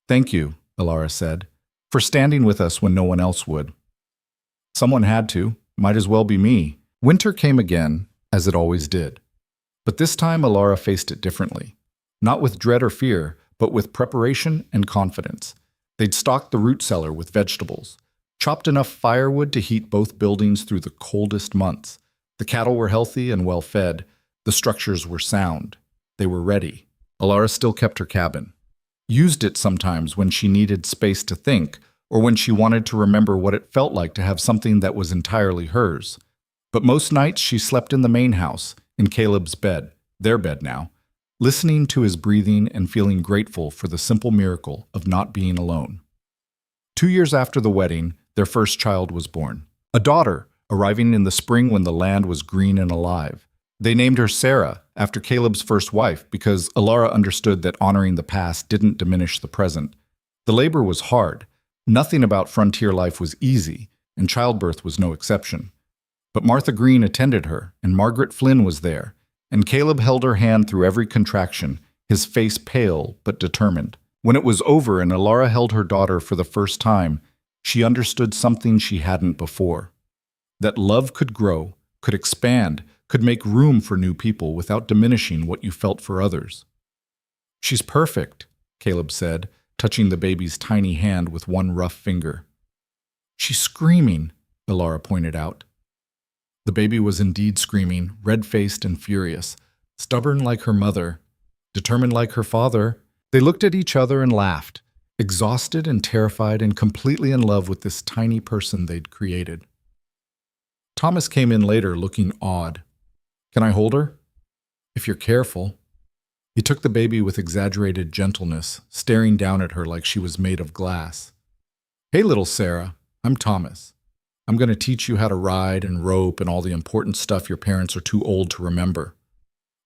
Thank you, Alara said, for standing with us when no one else would. Someone had to. Might as well be me. Winter came again, as it always did. But this time Alara faced it differently. Not with dread or fear, but with preparation and confidence. They'd stocked the root cellar with vegetables, chopped enough firewood to heat both buildings through the coldest months. The cattle were healthy and well fed. The structures were sound. They were ready. Alara still kept her cabin. Used it sometimes when she needed space to think, or when she wanted to remember what it felt like to have something that was entirely hers. But most nights she slept in the main house, in Caleb's bed, their bed now, listening to his breathing and feeling grateful for the simple miracle of not being alone. 2 years after the wedding, their first child was born. A daughter, arriving in the spring when the land was green and alive. They named her Sarah, after Caleb's first wife, because Alara understood that honoring the past didn't diminish the present. The labor was hard. Nothing about frontier life was easy, and childbirth was no exception. But Martha Green attended her, and Margaret Flynn was there, and Caleb held her hand through every contraction, his face pale but determined. When it was over and Alara held her daughter for the first time, she understood something she hadn't before. That love could grow, could expand, could make room for new people without diminishing what you felt for others. She's perfect, Caleb said, touching the baby's tiny hand with one rough finger. She's screaming, Alara pointed out. The baby was indeed screaming, red-faced and furious, stubborn like her mother, determined like her father. They looked at each other and laughed, exhausted and terrified and completely in love with this tiny person they'd created. Thomas came in later looking awed. Can I hold her? If you're careful. He took the baby with exaggerated gentleness, staring down at her like she was made of glass. Hey, little Sarah, I'm Thomas. I'm going to teach you how to ride and rope and all the important stuff your parents are too old to remember.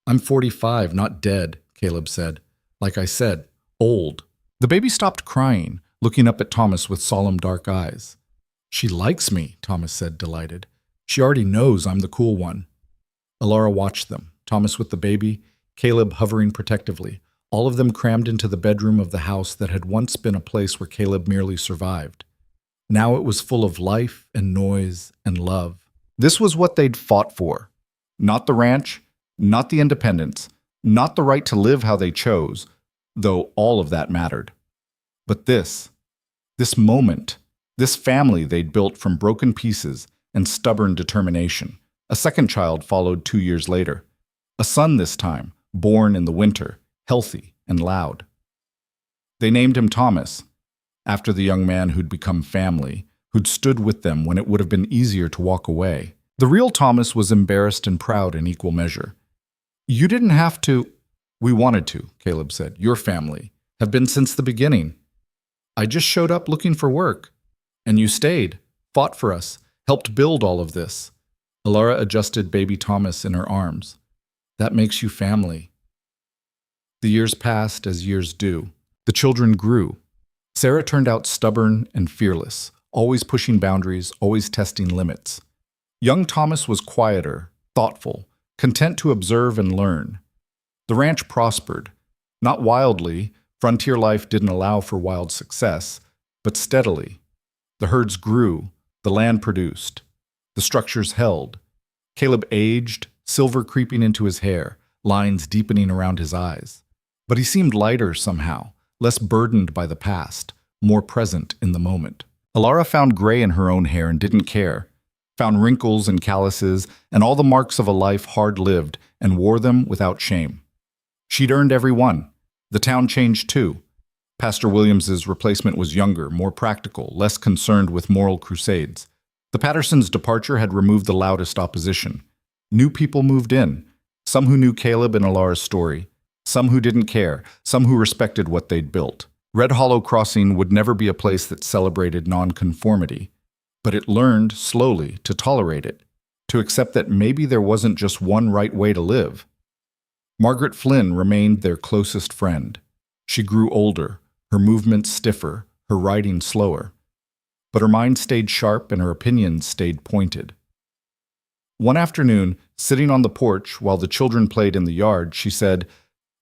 I'm 45, not dead, Caleb said. Like I said, old. The baby stopped crying, looking up at Thomas with solemn dark eyes. She likes me, Thomas said, delighted. She already knows I'm the cool one. Alara watched them, Thomas with the baby, Caleb hovering protectively, all of them crammed into the bedroom of the house that had once been a place where Caleb merely survived. Now it was full of life and noise and love. This was what they'd fought for. Not the ranch, not the independence, not the right to live how they chose, though all of that mattered. But this moment, this family they'd built from broken pieces and stubborn determination. A second child followed 2 years later. A son this time, born in the winter, healthy and loud. They named him Thomas, after the young man who'd become family, who'd stood with them when it would have been easier to walk away. The real Thomas was embarrassed and proud in equal measure. "You didn't have to." "We wanted to," Caleb said. "Your family. Have been since the beginning. I just showed up looking for work. And you stayed, fought for us, helped build all of this." Alara adjusted baby Thomas in her arms. "That makes you family." The years passed as years do. The children grew. Sarah turned out stubborn and fearless, always pushing boundaries, always testing limits. Young Thomas was quieter, thoughtful, content to observe and learn. The ranch prospered. Not wildly, frontier life didn't allow for wild success, but steadily. The herds grew, the land produced, the structures held. Caleb aged, silver creeping into his hair, lines deepening around his eyes. But he seemed lighter somehow, less burdened by the past, more present in the moment. Alara found gray in her own hair and didn't care, found wrinkles and calluses and all the marks of a life hard-lived and wore them without shame. She'd earned every one. The town changed too. Pastor Williams's replacement was younger, more practical, less concerned with moral crusades. The Pattersons' departure had removed the loudest opposition. New people moved in, some who knew Caleb and Alara's story, some who didn't care, some who respected what they'd built. Red Hollow Crossing would never be a place that celebrated nonconformity, but it learned, slowly, to tolerate it, to accept that maybe there wasn't just one right way to live. Margaret Flynn remained their closest friend. She grew older, her movements stiffer, her writing slower. But her mind stayed sharp and her opinions stayed pointed. One afternoon, sitting on the porch while the children played in the yard, she said,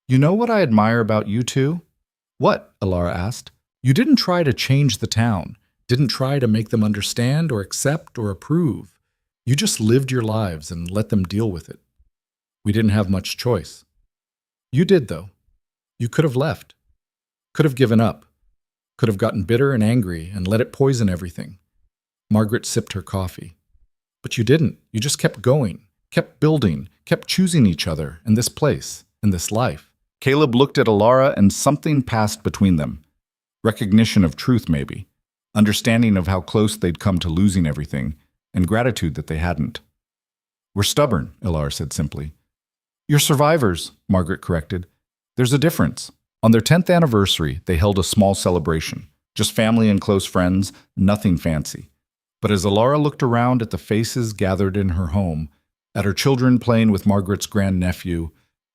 "You know what I admire about you two?" "What?" Alara asked. "You didn't try to change the town, didn't try to make them understand or accept or approve. You just lived your lives and let them deal with it. We didn't have much choice. You did, though. You could have left, could have given up, could have gotten bitter and angry and let it poison everything." Margaret sipped her coffee. "But you didn't. You just kept going, kept building, kept choosing each other and this place and this life." Caleb looked at Alara and something passed between them. Recognition of truth, maybe. Understanding of how close they'd come to losing everything, and gratitude that they hadn't. "We're stubborn," Alara said simply. "You're survivors," Margaret corrected. "There's a difference." On their 10th anniversary, they held a small celebration. Just family and close friends, nothing fancy. But as Alara looked around at the faces gathered in her home, at her children playing with Margaret's grandnephew,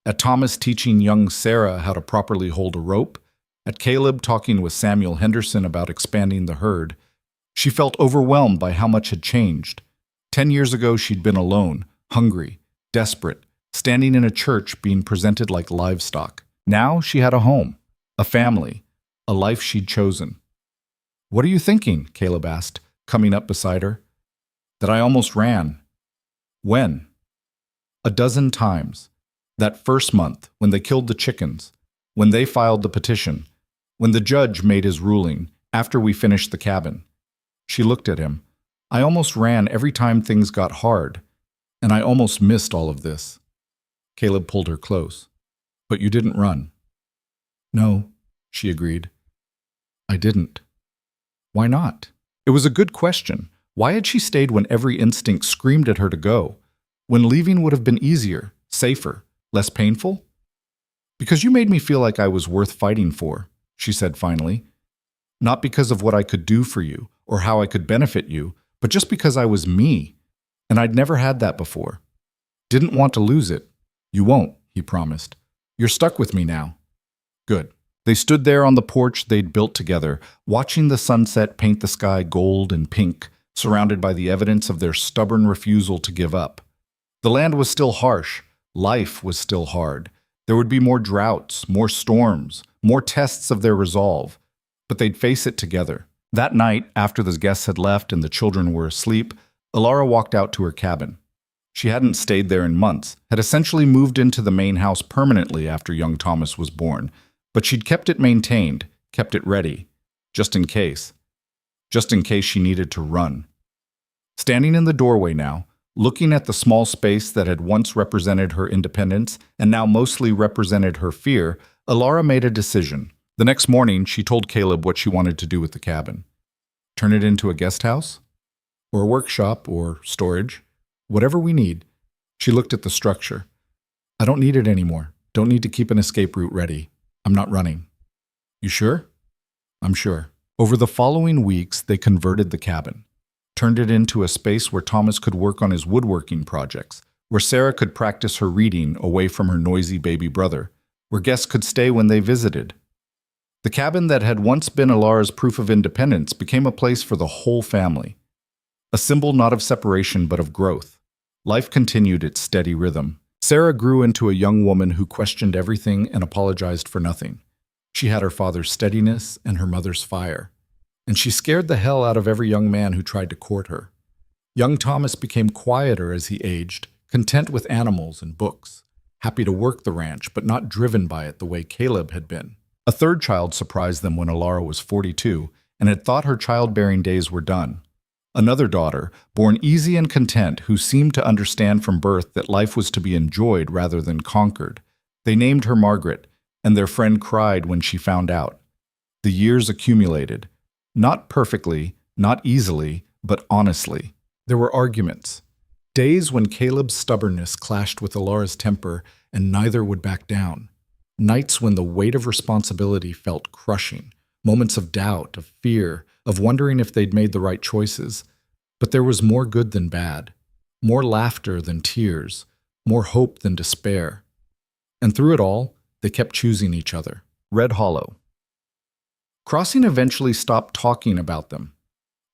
at Thomas teaching young Sarah how to properly hold a rope, at Caleb talking with Samuel Henderson about expanding the herd, she felt overwhelmed by how much had changed. 10 years ago, she'd been alone, hungry, desperate, standing in a church being presented like livestock. Now she had a home, a family, a life she'd chosen. "What are you thinking?" Caleb asked, coming up beside her. "That I almost ran." "When?" "A dozen times. That first month, when they killed the chickens, when they filed the petition, when the judge made his ruling, after we finished the cabin." She looked at him. "I almost ran every time things got hard, and I almost missed all of this." Caleb pulled her close. "But you didn't run." "No," she agreed. "I didn't." Why not? It was a good question. Why had she stayed when every instinct screamed at her to go? When leaving would have been easier, safer, less painful? "Because you made me feel like I was worth fighting for," she said finally. "Not because of what I could do for you or how I could benefit you, but just because I was me. And I'd never had that before. Didn't want to lose it." "You won't," he promised. "You're stuck with me now." Good. They stood there on the porch they'd built together, watching the sunset paint the sky gold and pink, surrounded by the evidence of their stubborn refusal to give up. The land was still harsh. Life was still hard. There would be more droughts, more storms, more tests of their resolve. But they'd face it together. That night, after the guests had left and the children were asleep, Alara walked out to her cabin. She hadn't stayed there in months, had essentially moved into the main house permanently after young Thomas was born, but she'd kept it maintained, kept it ready, just in case she needed to run. Standing in the doorway now, looking at the small space that had once represented her independence and now mostly represented her fear, Alara made a decision. The next morning, she told Caleb what she wanted to do with the cabin. Turn it into a guest house? Or a workshop or storage? Whatever we need. She looked at the structure. I don't need it anymore. Don't need to keep an escape route ready. I'm not running. You sure? I'm sure. Over the following weeks, they converted the cabin, turned it into a space where Thomas could work on his woodworking projects, where Sarah could practice her reading away from her noisy baby brother, where guests could stay when they visited. The cabin that had once been Alara's proof of independence became a place for the whole family, a symbol not of separation but of growth. Life continued its steady rhythm. Sarah grew into a young woman who questioned everything and apologized for nothing. She had her father's steadiness and her mother's fire, and she scared the hell out of every young man who tried to court her. Young Thomas became quieter as he aged, content with animals and books, happy to work the ranch but not driven by it the way Caleb had been. A third child surprised them when Alara was 42 and had thought her childbearing days were done. Another daughter, born easy and content, who seemed to understand from birth that life was to be enjoyed rather than conquered. They named her Margaret, and their friend cried when she found out. The years accumulated. Not perfectly, not easily, but honestly. There were arguments. Days when Caleb's stubbornness clashed with Alara's temper and neither would back down. Nights when the weight of responsibility felt crushing. Moments of doubt, of fear, of wondering if they'd made the right choices. But there was more good than bad. More laughter than tears. More hope than despair. And through it all, they kept choosing each other. Red Hollow. Crossing eventually stopped talking about them.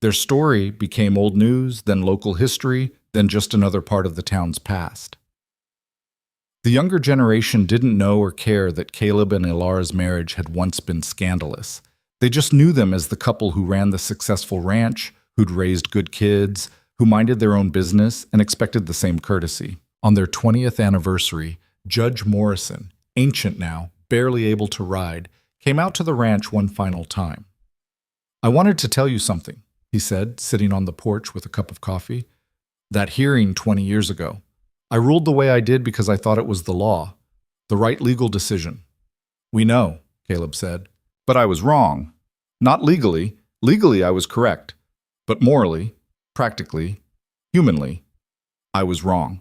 Their story became old news, then local history, then just another part of the town's past. The younger generation didn't know or care that Caleb and Alara's marriage had once been scandalous. They just knew them as the couple who ran the successful ranch, who'd raised good kids, who minded their own business and expected the same courtesy. On their 20th anniversary, Judge Morrison, ancient now, barely able to ride, came out to the ranch one final time. I wanted to tell you something, he said, sitting on the porch with a cup of coffee. That hearing 20 years ago. I ruled the way I did because I thought it was the law, the right legal decision. We know, Caleb said. But I was wrong. Not legally. Legally, I was correct. But morally, practically, humanly, I was wrong.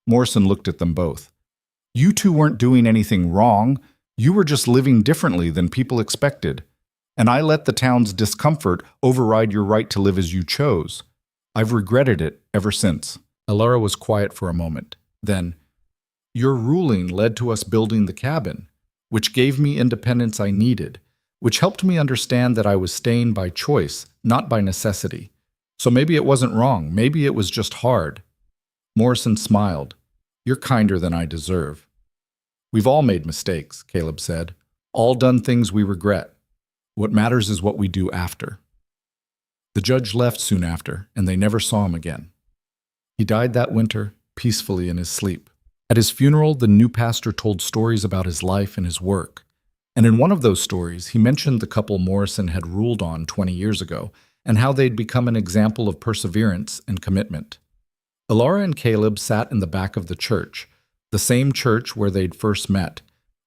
Morrison looked at them both. You two weren't doing anything wrong. You were just living differently than people expected. And I let the town's discomfort override your right to live as you chose. I've regretted it ever since. Alara was quiet for a moment. Then, your ruling led to us building the cabin, which gave me independence I needed, which helped me understand that I was staying by choice, not by necessity. So maybe it wasn't wrong. Maybe it was just hard. Morrison smiled. You're kinder than I deserve. We've all made mistakes, Caleb said. All done things we regret. What matters is what we do after. The judge left soon after, and they never saw him again. He died that winter, peacefully in his sleep. At his funeral, the new pastor told stories about his life and his work. And in one of those stories, he mentioned the couple Morrison had ruled on 20 years ago and how they'd become an example of perseverance and commitment. Alara and Caleb sat in the back of the church, the same church where they'd first met,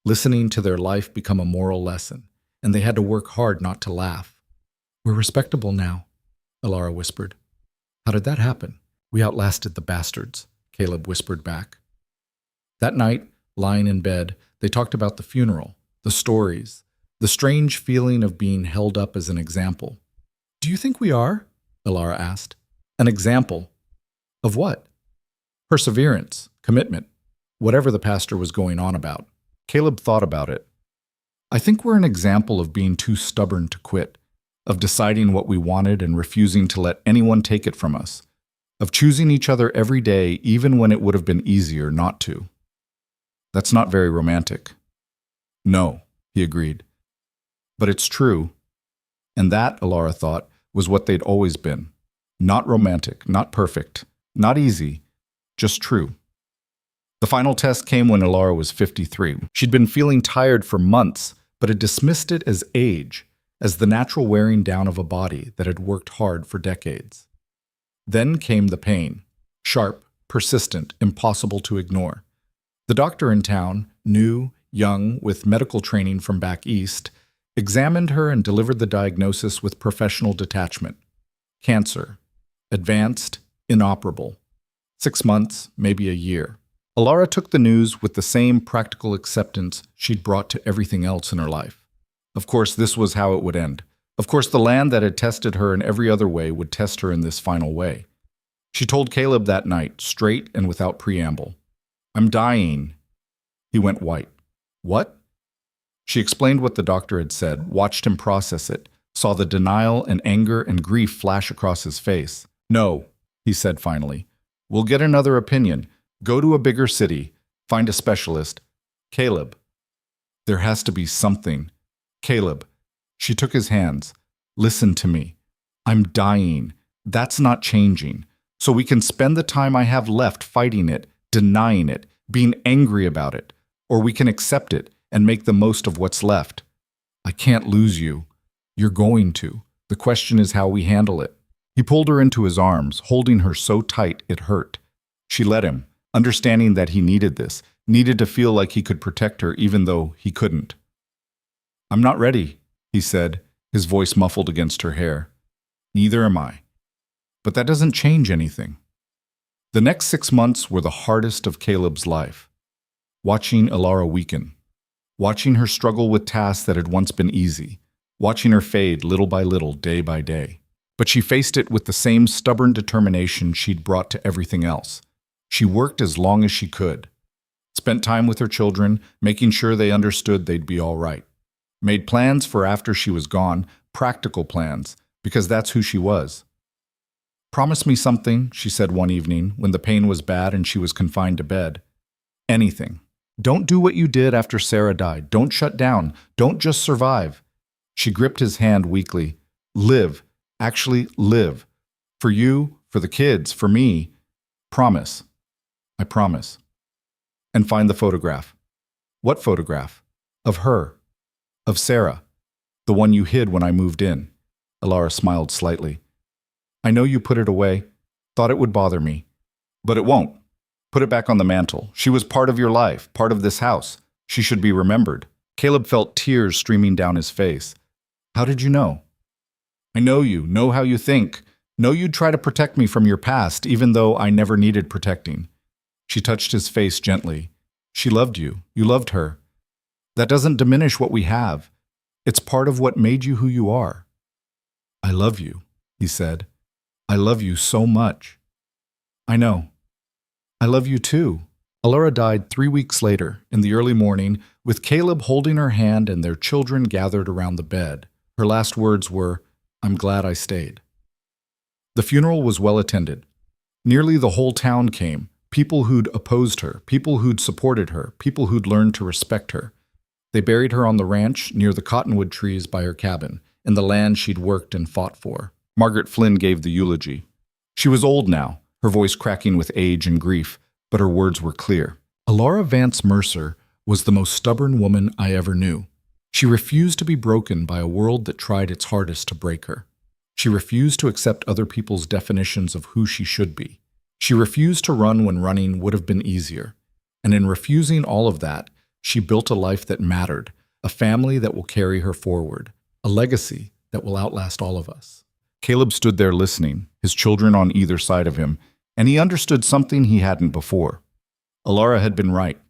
listening to their life become a moral lesson, and they had to work hard not to laugh. We're respectable now, Alara whispered. How did that happen? We outlasted the bastards, Caleb whispered back. That night, lying in bed, they talked about the funeral, the stories, the strange feeling of being held up as an example. Do you think we are? Alara asked. An example. Of what? Perseverance, commitment, whatever the pastor was going on about. Caleb thought about it. I think we're an example of being too stubborn to quit, of deciding what we wanted and refusing to let anyone take it from us, of choosing each other every day even when it would have been easier not to. That's not very romantic. No, he agreed. But it's true. And that, Alara thought, was what they'd always been. Not romantic, not perfect, not easy, just true. The final test came when Alara was 53. She'd been feeling tired for months, but had dismissed it as age, as the natural wearing down of a body that had worked hard for decades. Then came the pain, sharp, persistent, impossible to ignore. The doctor in town, new, young, with medical training from back east, examined her and delivered the diagnosis with professional detachment. Cancer. Advanced, inoperable. 6 months, maybe a year. Alara took the news with the same practical acceptance she'd brought to everything else in her life. Of course, this was how it would end. Of course, the land that had tested her in every other way would test her in this final way. She told Caleb that night, straight and without preamble. "I'm dying." He went white. "What?" She explained what the doctor had said, watched him process it, saw the denial and anger and grief flash across his face. "No," he said finally. "We'll get another opinion. Go to a bigger city. Find a specialist. Caleb." "There has to be something." "Caleb." She took his hands. "Listen to me. I'm dying. That's not changing. So we can spend the time I have left fighting it, denying it, being angry about it, or we can accept it and make the most of what's left. I can't lose you. You're going to. The question is how we handle it." He pulled her into his arms, holding her so tight it hurt. She let him, understanding that he needed this, needed to feel like he could protect her even though he couldn't. "I'm not ready," he said, his voice muffled against her hair. "Neither am I. But that doesn't change anything." The next 6 months were the hardest of Caleb's life. Watching Alara weaken. Watching her struggle with tasks that had once been easy. Watching her fade little by little, day by day. But she faced it with the same stubborn determination she'd brought to everything else. She worked as long as she could. Spent time with her children, making sure they understood they'd be all right. Made plans for after she was gone, practical plans, because that's who she was. "Promise me something," she said one evening when the pain was bad and she was confined to bed. "Anything. Don't do what you did after Sarah died. Don't shut down. Don't just survive." She gripped his hand weakly. "Live. Actually live. For you, for the kids, for me. Promise." "I promise." "And find the photograph." "What photograph?" "Of her. Of Sarah. The one you hid when I moved in." Alara smiled slightly. "I know you put it away. Thought it would bother me. But it won't. Put it back on the mantle. She was part of your life, part of this house. She should be remembered." Caleb felt tears streaming down his face. "How did you know?" "I know you, know how you think. Know you'd try to protect me from your past, even though I never needed protecting." She touched his face gently. "She loved you. You loved her. That doesn't diminish what we have. It's part of what made you who you are." "I love you," he said. "I love you so much." "I know. I love you too." Alara died 3 weeks later, in the early morning, with Caleb holding her hand and their children gathered around the bed. Her last words were, "I'm glad I stayed." The funeral was well attended. Nearly the whole town came, people who'd opposed her, people who'd supported her, people who'd learned to respect her. They buried her on the ranch near the cottonwood trees by her cabin, in the land she'd worked and fought for. Margaret Flynn gave the eulogy. She was old now, her voice cracking with age and grief, but her words were clear. "Alara Vance Mercer was the most stubborn woman I ever knew. She refused to be broken by a world that tried its hardest to break her. She refused to accept other people's definitions of who she should be. She refused to run when running would have been easier. And in refusing all of that, she built a life that mattered, a family that will carry her forward, a legacy that will outlast all of us." Caleb stood there listening, his children on either side of him, and he understood something he hadn't before. Alara had been right.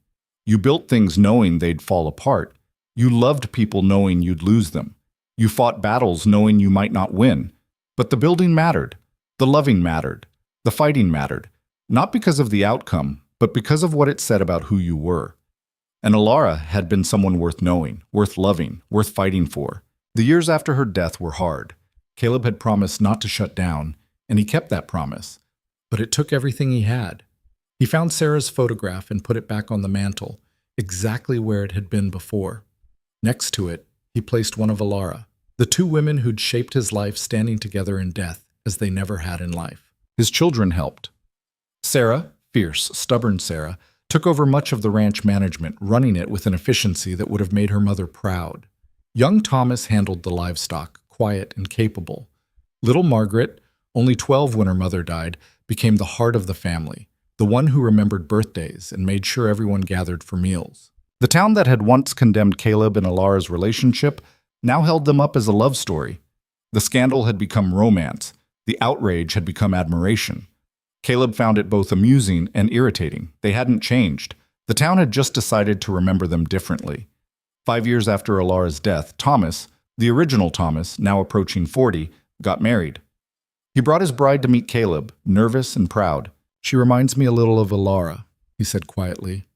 You built things knowing they'd fall apart. You loved people knowing you'd lose them. You fought battles knowing you might not win. But the building mattered. The loving mattered. The fighting mattered. Not because of the outcome, but because of what it said about who you were. And Alara had been someone worth knowing, worth loving, worth fighting for. The years after her death were hard. Caleb had promised not to shut down, and he kept that promise. But it took everything he had. He found Sarah's photograph and put it back on the mantle, exactly where it had been before. Next to it, he placed one of Alara, the two women who'd shaped his life standing together in death as they never had in life. His children helped. Sarah, fierce, stubborn Sarah, took over much of the ranch management, running it with an efficiency that would have made her mother proud. Young Thomas handled the livestock, quiet and capable. Little Margaret, only 12 when her mother died, became the heart of the family, the one who remembered birthdays and made sure everyone gathered for meals. The town that had once condemned Caleb and Alara's relationship now held them up as a love story. The scandal had become romance. The outrage had become admiration. Caleb found it both amusing and irritating. They hadn't changed. The town had just decided to remember them differently. 5 years after Alara's death, Thomas, the original Thomas, now approaching 40, got married. He brought his bride to meet Caleb, nervous and proud. She reminds me a little of Alara, he said quietly.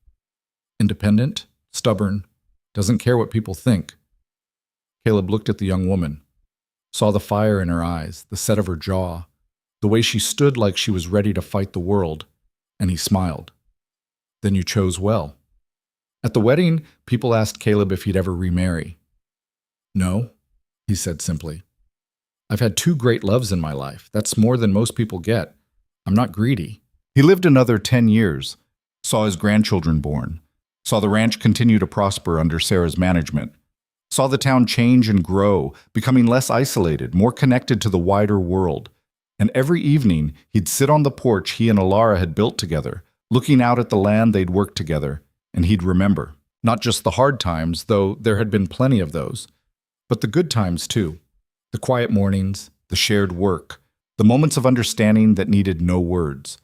Independent, stubborn, doesn't care what people think. Caleb looked at the young woman, saw the fire in her eyes, the set of her jaw, the way she stood like she was ready to fight the world, and he smiled. Then you chose well. At the wedding, people asked Caleb if he'd ever remarry. No, he said simply. I've had 2 great loves in my life. That's more than most people get. I'm not greedy. He lived another 10 years, saw his grandchildren born, saw the ranch continue to prosper under Sarah's management, saw the town change and grow, becoming less isolated, more connected to the wider world. And every evening, he'd sit on the porch he and Alara had built together, looking out at the land they'd worked together, and he'd remember. Not just the hard times, though there had been plenty of those, but the good times too. The quiet mornings, the shared work, the moments of understanding that needed no words.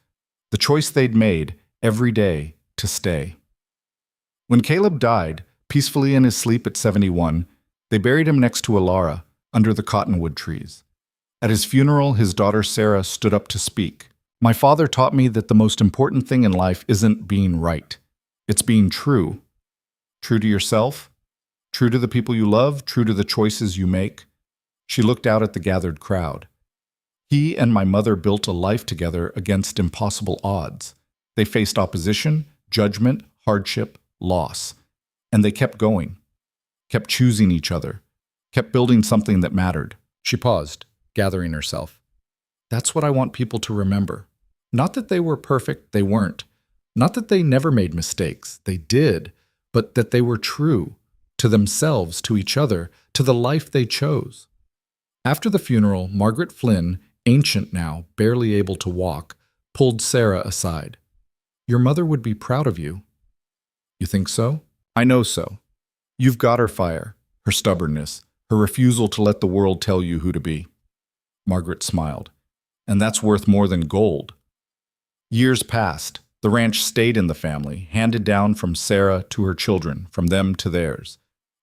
The choice they'd made every day to stay. When Caleb died, peacefully in his sleep at 71, they buried him next to Alara, under the cottonwood trees. At his funeral, his daughter Sarah stood up to speak. My father taught me that the most important thing in life isn't being right. It's being true. True to yourself, true to the people you love, true to the choices you make. She looked out at the gathered crowd. He and my mother built a life together against impossible odds. They faced opposition, judgment, hardship, loss. And they kept going, kept choosing each other, kept building something that mattered. She paused, gathering herself. That's what I want people to remember. Not that they were perfect, they weren't. Not that they never made mistakes, they did. But that they were true, to themselves, to each other, to the life they chose. After the funeral, Margaret Flynn, ancient now, barely able to walk, pulled Sarah aside. Your mother would be proud of you. You think so? I know so. You've got her fire, her stubbornness, her refusal to let the world tell you who to be. Margaret smiled. And that's worth more than gold. Years passed. The ranch stayed in the family, handed down from Sarah to her children, from them to theirs.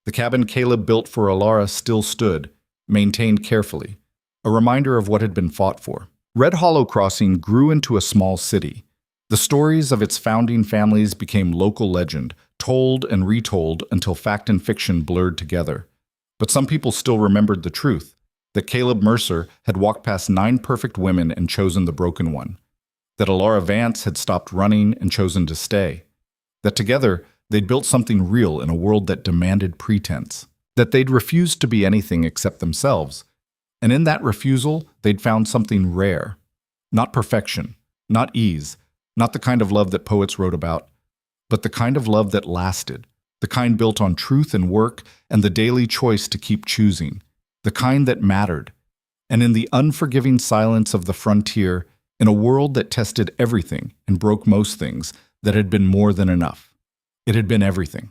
The cabin Caleb built for Alara still stood, maintained carefully, a reminder of what had been fought for. Red Hollow Crossing grew into a small city. The stories of its founding families became local legend, told and retold until fact and fiction blurred together. But some people still remembered the truth, that Caleb Mercer had walked past 9 perfect women and chosen the broken one. That Alara Vance had stopped running and chosen to stay. That together, they'd built something real in a world that demanded pretense. That they'd refused to be anything except themselves. And in that refusal, they'd found something rare. Not perfection, not ease, not the kind of love that poets wrote about, but the kind of love that lasted, the kind built on truth and work and the daily choice to keep choosing, the kind that mattered. And in the unforgiving silence of the frontier, in a world that tested everything and broke most things, that had been more than enough. It had been everything.